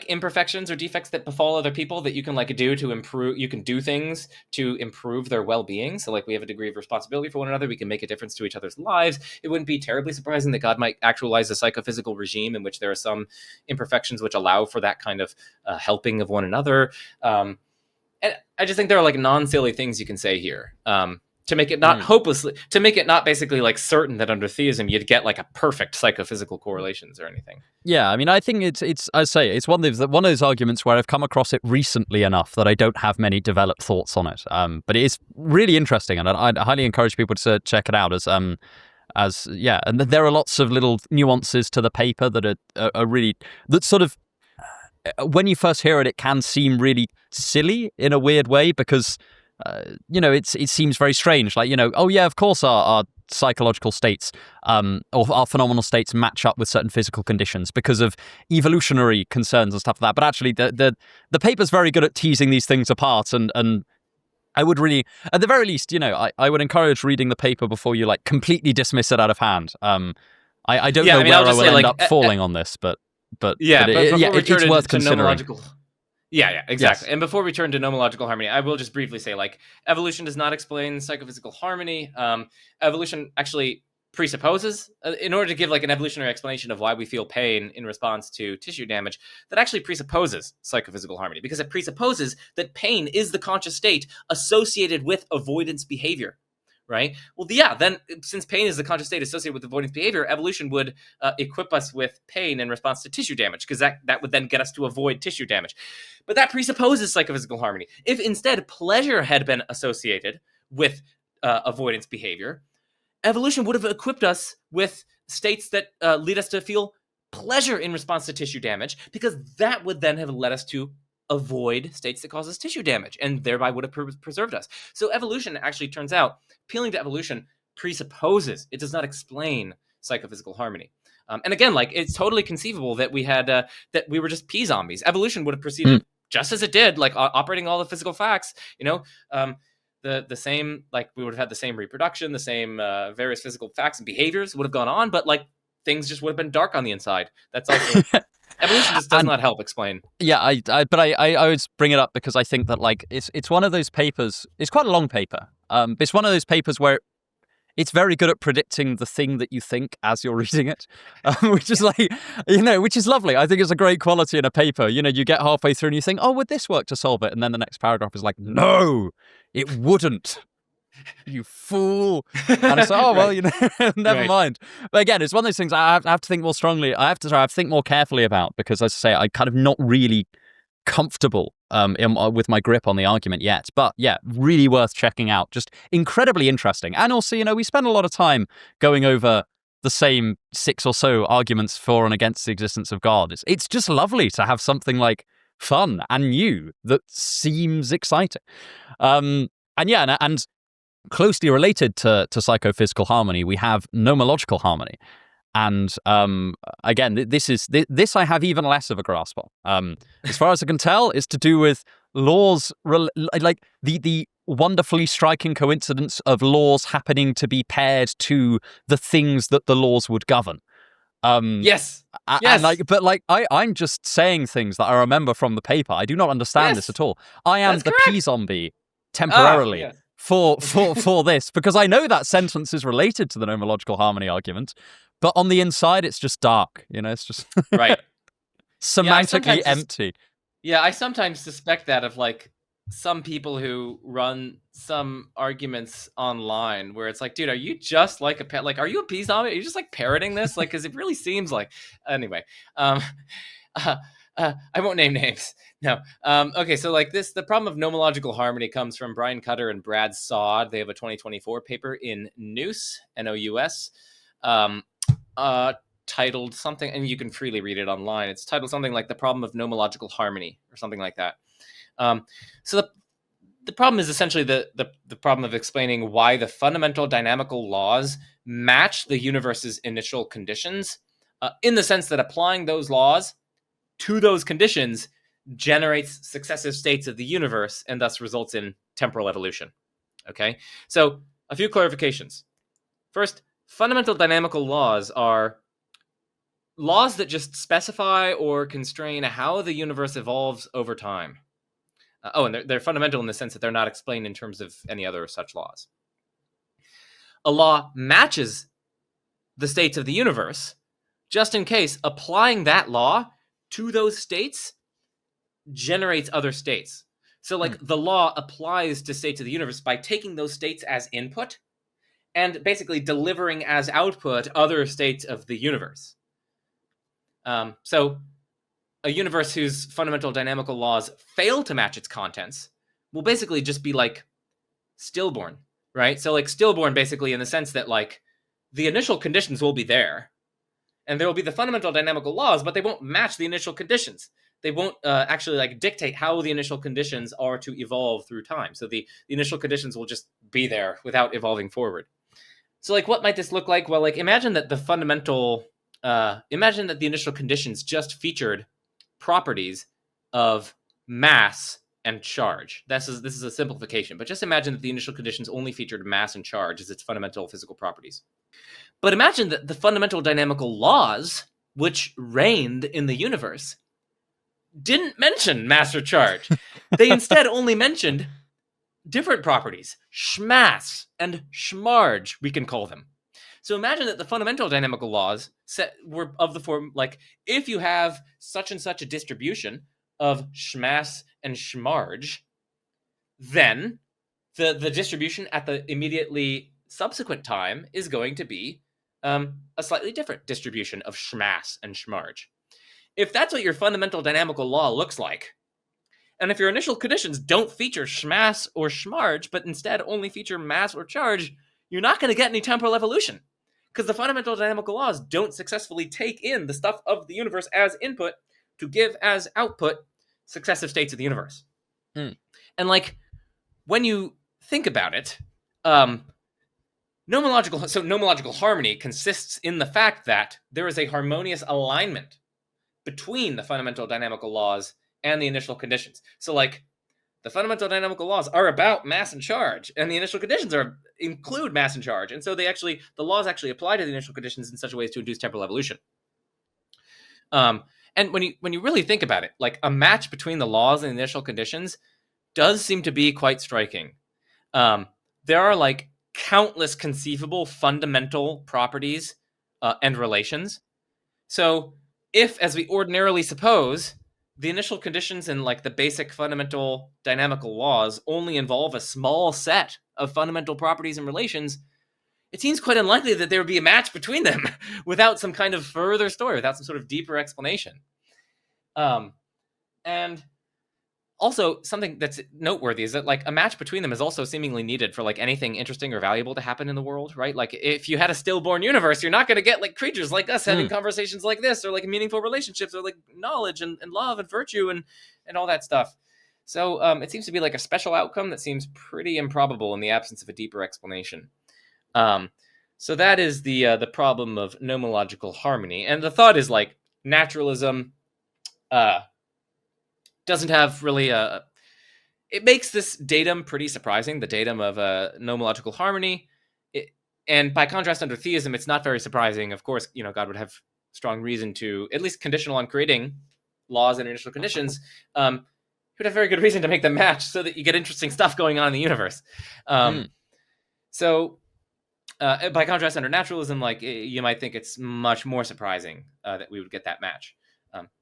imperfections or defects that befall other people that you can, like, do to improve. You can do things to improve their well-being. So, like, we have a degree of responsibility for one another. We can make a difference to each other's lives. It wouldn't be terribly surprising that God might actualize a psychophysical regime in which there are some imperfections which allow for that kind of helping of one another. And I just think there are, like, non-silly things you can say here. To make it not to make it not basically, like, certain that under theism you'd get, like, a perfect psychophysical correlations or anything. Yeah, I mean, I think it's I say it's one of those arguments where I've come across it recently enough that I don't have many developed thoughts on it. But it is really interesting, and I'd highly encourage people to check it out and there are lots of little nuances to the paper that are really, that sort of, when you first hear it, it can seem really silly in a weird way, because it seems very strange. Like, oh yeah, of course our psychological states or our phenomenal states match up with certain physical conditions because of evolutionary concerns and stuff like that. But actually, the paper's very good at teasing these things apart, and I would really, at the very least, I would encourage reading the paper before you, like, completely dismiss it out of hand. I don't know where I will end up falling on this, but it's worth considering. Yeah, exactly. Yes. And before we turn to nomological harmony, I will just briefly say, like, evolution does not explain psychophysical harmony. Evolution actually presupposes, in order to give, like, an evolutionary explanation of why we feel pain in response to tissue damage, that actually presupposes psychophysical harmony, because it presupposes that pain is the conscious state associated with avoidance behavior. Right? Well, yeah, then, since pain is the conscious state associated with avoidance behavior, evolution would equip us with pain in response to tissue damage, because that would then get us to avoid tissue damage. But that presupposes psychophysical harmony. If instead pleasure had been associated with avoidance behavior, evolution would have equipped us with states that lead us to feel pleasure in response to tissue damage, because that would then have led us to avoid states that cause us tissue damage, and thereby would have preserved us. So evolution, actually, turns out, appealing to evolution presupposes, it does not explain Psychophysical Harmony. And again, like, it's totally conceivable that we had that we were just pea zombies. Evolution would have proceeded just as it did, like operating all the physical facts. The same, like, we would have had the same reproduction, the same various physical facts and behaviors would have gone on, but like things just would have been dark on the inside. That's also evolution just does not help explain. Yeah, I always bring it up because I think that, like, it's one of those papers. It's quite a long paper. It's one of those papers where it's very good at predicting the thing that you think as you're reading it, which is like, which is lovely. I think it's a great quality in a paper. You get halfway through and you think, oh, would this work to solve it? And then the next paragraph is like, no, it wouldn't. You fool. And it's like, oh, well, never mind. But again, it's one of those things I have to think more strongly. I have to think more carefully about, because, as I say, I'm kind of not really comfortable with my grip on the argument yet. But yeah, really worth checking out. Just incredibly interesting. And also, we spend a lot of time going over the same 6 or so arguments for and against the existence of God. It's just lovely to have something like fun and new that seems exciting. And closely related to psychophysical harmony, we have nomological harmony. And again, this I have even less of a grasp on. As far as I can tell, it's to do with laws, like the wonderfully striking coincidence of laws happening to be paired to the things that the laws would govern. Yes. And I'm just saying things that I remember from the paper. I do not understand this at all. I am the pea zombie temporarily. Yes. For this, because I know that sentence is related to the nomological harmony argument, but on the inside it's just dark. It's just right, semantically empty. I sometimes suspect that of like some people who run some arguments online, where it's like, dude, are you just like a like, are you a pea zombie? Are you just like parroting this? Like, because it really seems like. Anyway, I won't name names. No. Okay, so like this, the problem of nomological harmony comes from Brian Cutter and Brad Sod. They have a 2024 paper in Nous, N-O-U-S, titled something, and you can freely read it online. It's titled something like The Problem of Nomological Harmony, or something like that. So the problem is essentially the problem of explaining why the fundamental dynamical laws match the universe's initial conditions, in the sense that applying those laws to those conditions generates successive states of the universe and thus results in temporal evolution. Okay, so a few clarifications. First, fundamental dynamical laws are laws that just specify or constrain how the universe evolves over time. And they're fundamental in the sense that they're not explained in terms of any other such laws. A law matches the states of the universe just in case applying that law to those states generates other states. So like the law applies to states of the universe by taking those states as input and basically delivering as output other states of the universe. So a universe whose fundamental dynamical laws fail to match its contents will basically just be like stillborn, right? So like stillborn basically in the sense that like the initial conditions will be there, and there will be the fundamental dynamical laws, but they won't match the initial conditions. They won't actually like dictate how the initial conditions are to evolve through time. So the initial conditions will just be there without evolving forward. So like, what might this look like? Well, like imagine that the initial conditions just featured properties of mass and charge. This is a simplification, but just imagine that the initial conditions only featured mass and charge as its fundamental physical properties. But imagine that the fundamental dynamical laws, which reigned in the universe, didn't mention mass or charge. They instead only mentioned different properties, schmass and schmarge, we can call them. So imagine that the fundamental dynamical laws were of the form, like, if you have such and such a distribution of schmass and schmarge, then the distribution at the immediately subsequent time is going to be a slightly different distribution of schmass and schmarge. If that's what your fundamental dynamical law looks like, and if your initial conditions don't feature schmass or schmarge, but instead only feature mass or charge, you're not going to get any temporal evolution, because the fundamental dynamical laws don't successfully take in the stuff of the universe as input to give as output successive states of the universe. And like, when you think about it, Nomological harmony consists in the fact that there is a harmonious alignment between the fundamental dynamical laws and the initial conditions. So, like, the fundamental dynamical laws are about mass and charge, and the initial conditions include mass and charge, and so the laws actually apply to the initial conditions in such a way as to induce temporal evolution. And when you really think about it, like, a match between the laws and the initial conditions does seem to be quite striking. There are, like, countless conceivable fundamental properties and relations. So if, as we ordinarily suppose, the initial conditions and, like, the basic fundamental dynamical laws only involve a small set of fundamental properties and relations, it seems quite unlikely that there would be a match between them without some kind of further story, without some sort of deeper explanation. And also, something that's noteworthy is that, like, a match between them is also seemingly needed for, like, anything interesting or valuable to happen in the world, right? Like, if you had a stillborn universe, you're not going to get, like, creatures like us having conversations like this, or, like, meaningful relationships, or, like, knowledge and love and virtue and all that stuff. So it seems to be, like, a special outcome that seems pretty improbable in the absence of a deeper explanation. So that is the problem of nomological harmony. And the thought is, like, naturalism doesn't have really it makes this datum pretty surprising, the datum of nomological harmony. And by contrast, under theism, it's not very surprising. Of course, God would have strong reason to, at least conditional on creating laws and initial conditions, he would have very good reason to make them match so that you get interesting stuff going on in the universe. So by contrast, under naturalism, like, you might think it's much more surprising that we would get that match.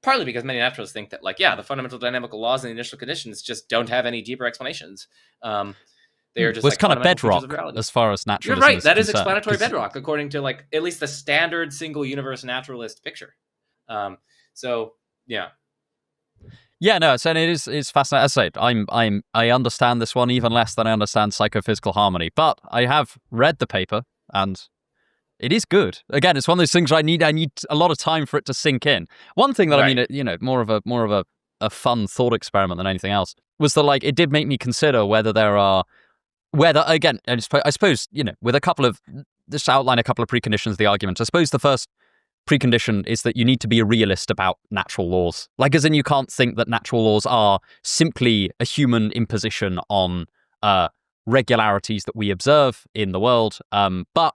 Partly because many naturalists think that, like, the fundamental dynamical laws and the initial conditions just don't have any deeper explanations. They are just, it's kind of bedrock as far as naturalism. You're right. That is explanatory bedrock, according to, like, at least the standard single universe naturalist picture. So yeah. Yeah, no, so it's fascinating. As I said, I understand this one even less than I understand psychophysical harmony, but I have read the paper and it is good. Again, it's one of those things where I need a lot of time for it to sink in. One thing that, right, I mean, more of a fun thought experiment than anything else was that, like, it did make me consider whether again, I suppose, with a couple of, just outline a couple of preconditions of the argument. I suppose the first precondition is that you need to be a realist about natural laws. Like, as in, you can't think that natural laws are simply a human imposition on regularities that we observe in the world. But,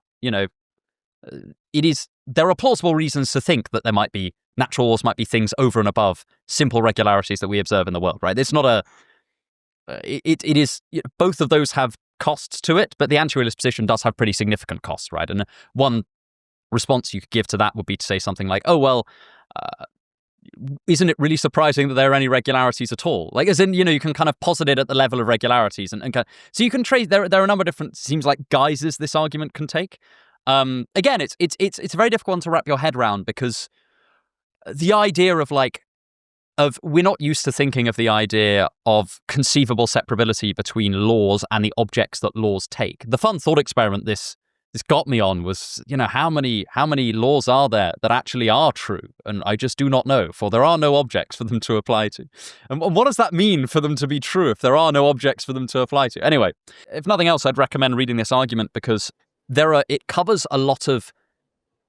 there are plausible reasons to think that there might be natural laws, might be things over and above simple regularities that we observe in the world, right? It's not it is, both of those have costs to it, but the anti-realist position does have pretty significant costs, right? And one response you could give to that would be to say something like, oh, well, isn't it really surprising that there are any regularities at all? Like, as in, you can kind of posit it at the level of regularities. And so you can trace, there are a number of different, seems like, guises this argument can take. Again, it's a very difficult one to wrap your head around, because the idea of we're not used to thinking of the idea of conceivable separability between laws and the objects that laws take. The fun thought experiment this got me on was, how many laws are there that actually are true? And I just do not know, for there are no objects for them to apply to. And what does that mean for them to be true if there are no objects for them to apply to? Anyway, if nothing else, I'd recommend reading this argument, because it covers a lot of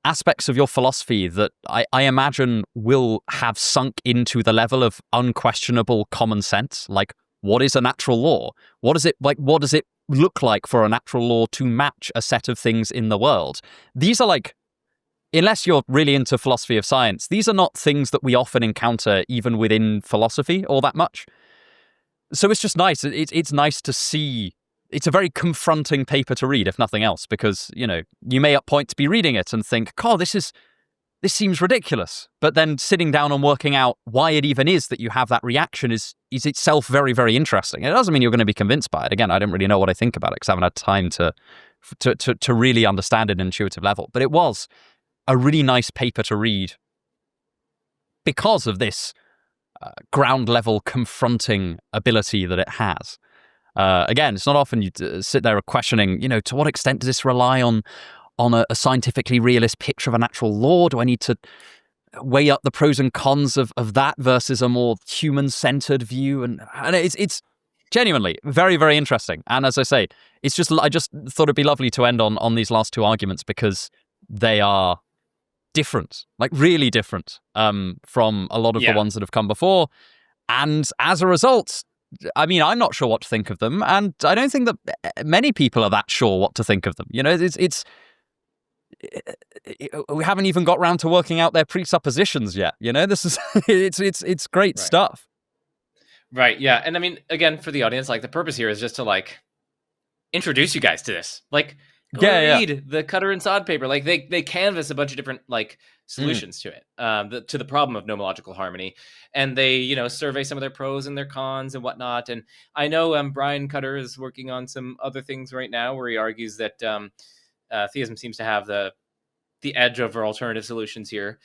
aspects of your philosophy that I imagine will have sunk into the level of unquestionable common sense. Like, what is a natural law? What does it look like for a natural law to match a set of things in the world? These are, like, unless you're really into philosophy of science, these are not things that we often encounter even within philosophy all that much. So it's just nice. It's nice to see. It's a very confronting paper to read, if nothing else, because, you may at points be reading it and think, oh, this seems ridiculous. But then sitting down and working out why it even is that you have that reaction is itself very, very interesting. It doesn't mean you're going to be convinced by it. Again, I don't really know what I think about it because I haven't had time to really understand it at an intuitive level. But it was a really nice paper to read because of this ground level confronting ability that it has. Again, it's not often you sit there questioning, to what extent does this rely on a scientifically realist picture of a natural law? Do I need to weigh up the pros and cons of that versus a more human-centered view? And it's genuinely, very, very interesting. And as I say, it's just, I just thought it'd be lovely to end on these last two arguments because they are different, like really different from a lot of the ones that have come before. And as a result, I mean, I'm not sure what to think of them, and I don't think that many people are that sure what to think of them. You know, it's we haven't even got round to working out their presuppositions yet. You know, this is it's great stuff. Right. Yeah. And I mean, again, for the audience, like the purpose here is just to like introduce you guys to this. Like, go read the Cutter and Sod paper. Like they canvas a bunch of different like solutions to it, to the problem of nomological harmony, and they, you know, survey some of their pros and their cons and whatnot. And I know Brian Cutter is working on some other things right now where he argues that theism seems to have the edge over alternative solutions here.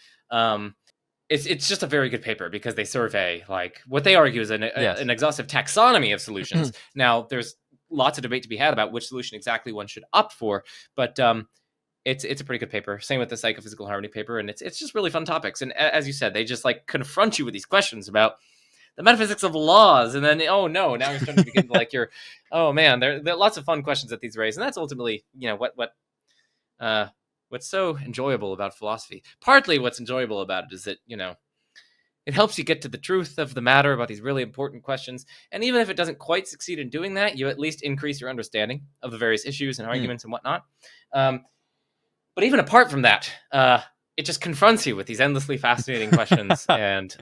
It's just a very good paper because they survey like what they argue is an exhaustive taxonomy of solutions. Now, there's lots of debate to be had about which solution exactly one should opt for, but it's a pretty good paper. Same with the Psychophysical Harmony paper, and it's just really fun topics. And as you said, they just like confront you with these questions about the metaphysics of laws, and then oh no, now you're starting to get into like your oh man, there are lots of fun questions that these raise, and that's ultimately, you know, what's so enjoyable about philosophy. Partly what's enjoyable about it is that, you know, it helps you get to the truth of the matter about these really important questions. And even if it doesn't quite succeed in doing that, you at least increase your understanding of the various issues and arguments and whatnot. But even apart from that, it just confronts you with these endlessly fascinating questions. And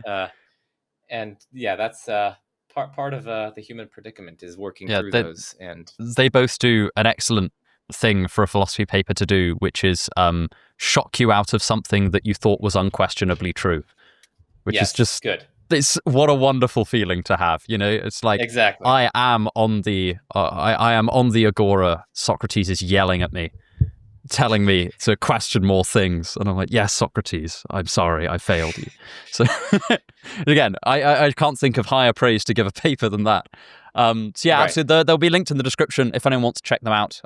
yeah, that's part of the human predicament is working through those. And they both do an excellent thing for a philosophy paper to do, which is shock you out of something that you thought was unquestionably true, which is just good. It's what a wonderful feeling to have. You know, it's like exactly. I am on the agora. Socrates is yelling at me, telling me to question more things, and I'm like, yes, Socrates, I'm sorry, I failed you. So again, I can't think of higher praise to give a paper than that. So yeah, absolutely. They'll be linked in the description if anyone wants to check them out.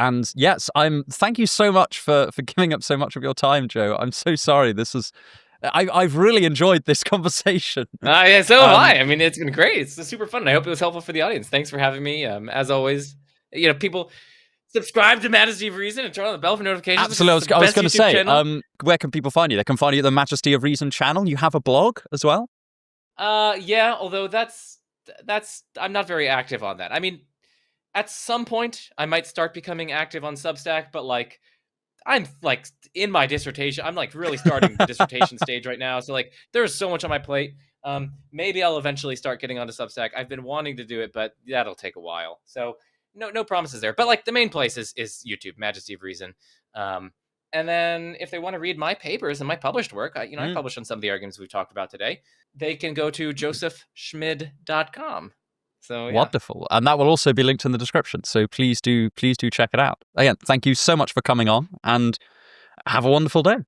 And yes, thank you so much for giving up so much of your time, Joe. I'm so sorry. I've really enjoyed this conversation. Yeah, so have I. I mean, it's been great. It's super fun. I hope it was helpful for the audience. Thanks for having me. As always, you know, people subscribe to Majesty of Reason and turn on the bell for notifications. Absolutely. I was going to say, where can people find you? They can find you at the Majesty of Reason channel. You have a blog as well? Yeah, although that's I'm not very active on that. I mean, at some point I might start becoming active on Substack, but like I'm like in my dissertation. I'm like really starting the dissertation stage right now. So like there's so much on my plate. Maybe I'll eventually start getting onto Substack. I've been wanting to do it, but that'll take a while. So no promises there. But like the main place is YouTube, Majesty of Reason. And then if they want to read my papers and my published work, I published on some of the arguments we've talked about today. They can go to josephschmid.com. So yeah. Wonderful. And that will also be linked in the description. So please do check it out. Again, thank you so much for coming on and have a wonderful day.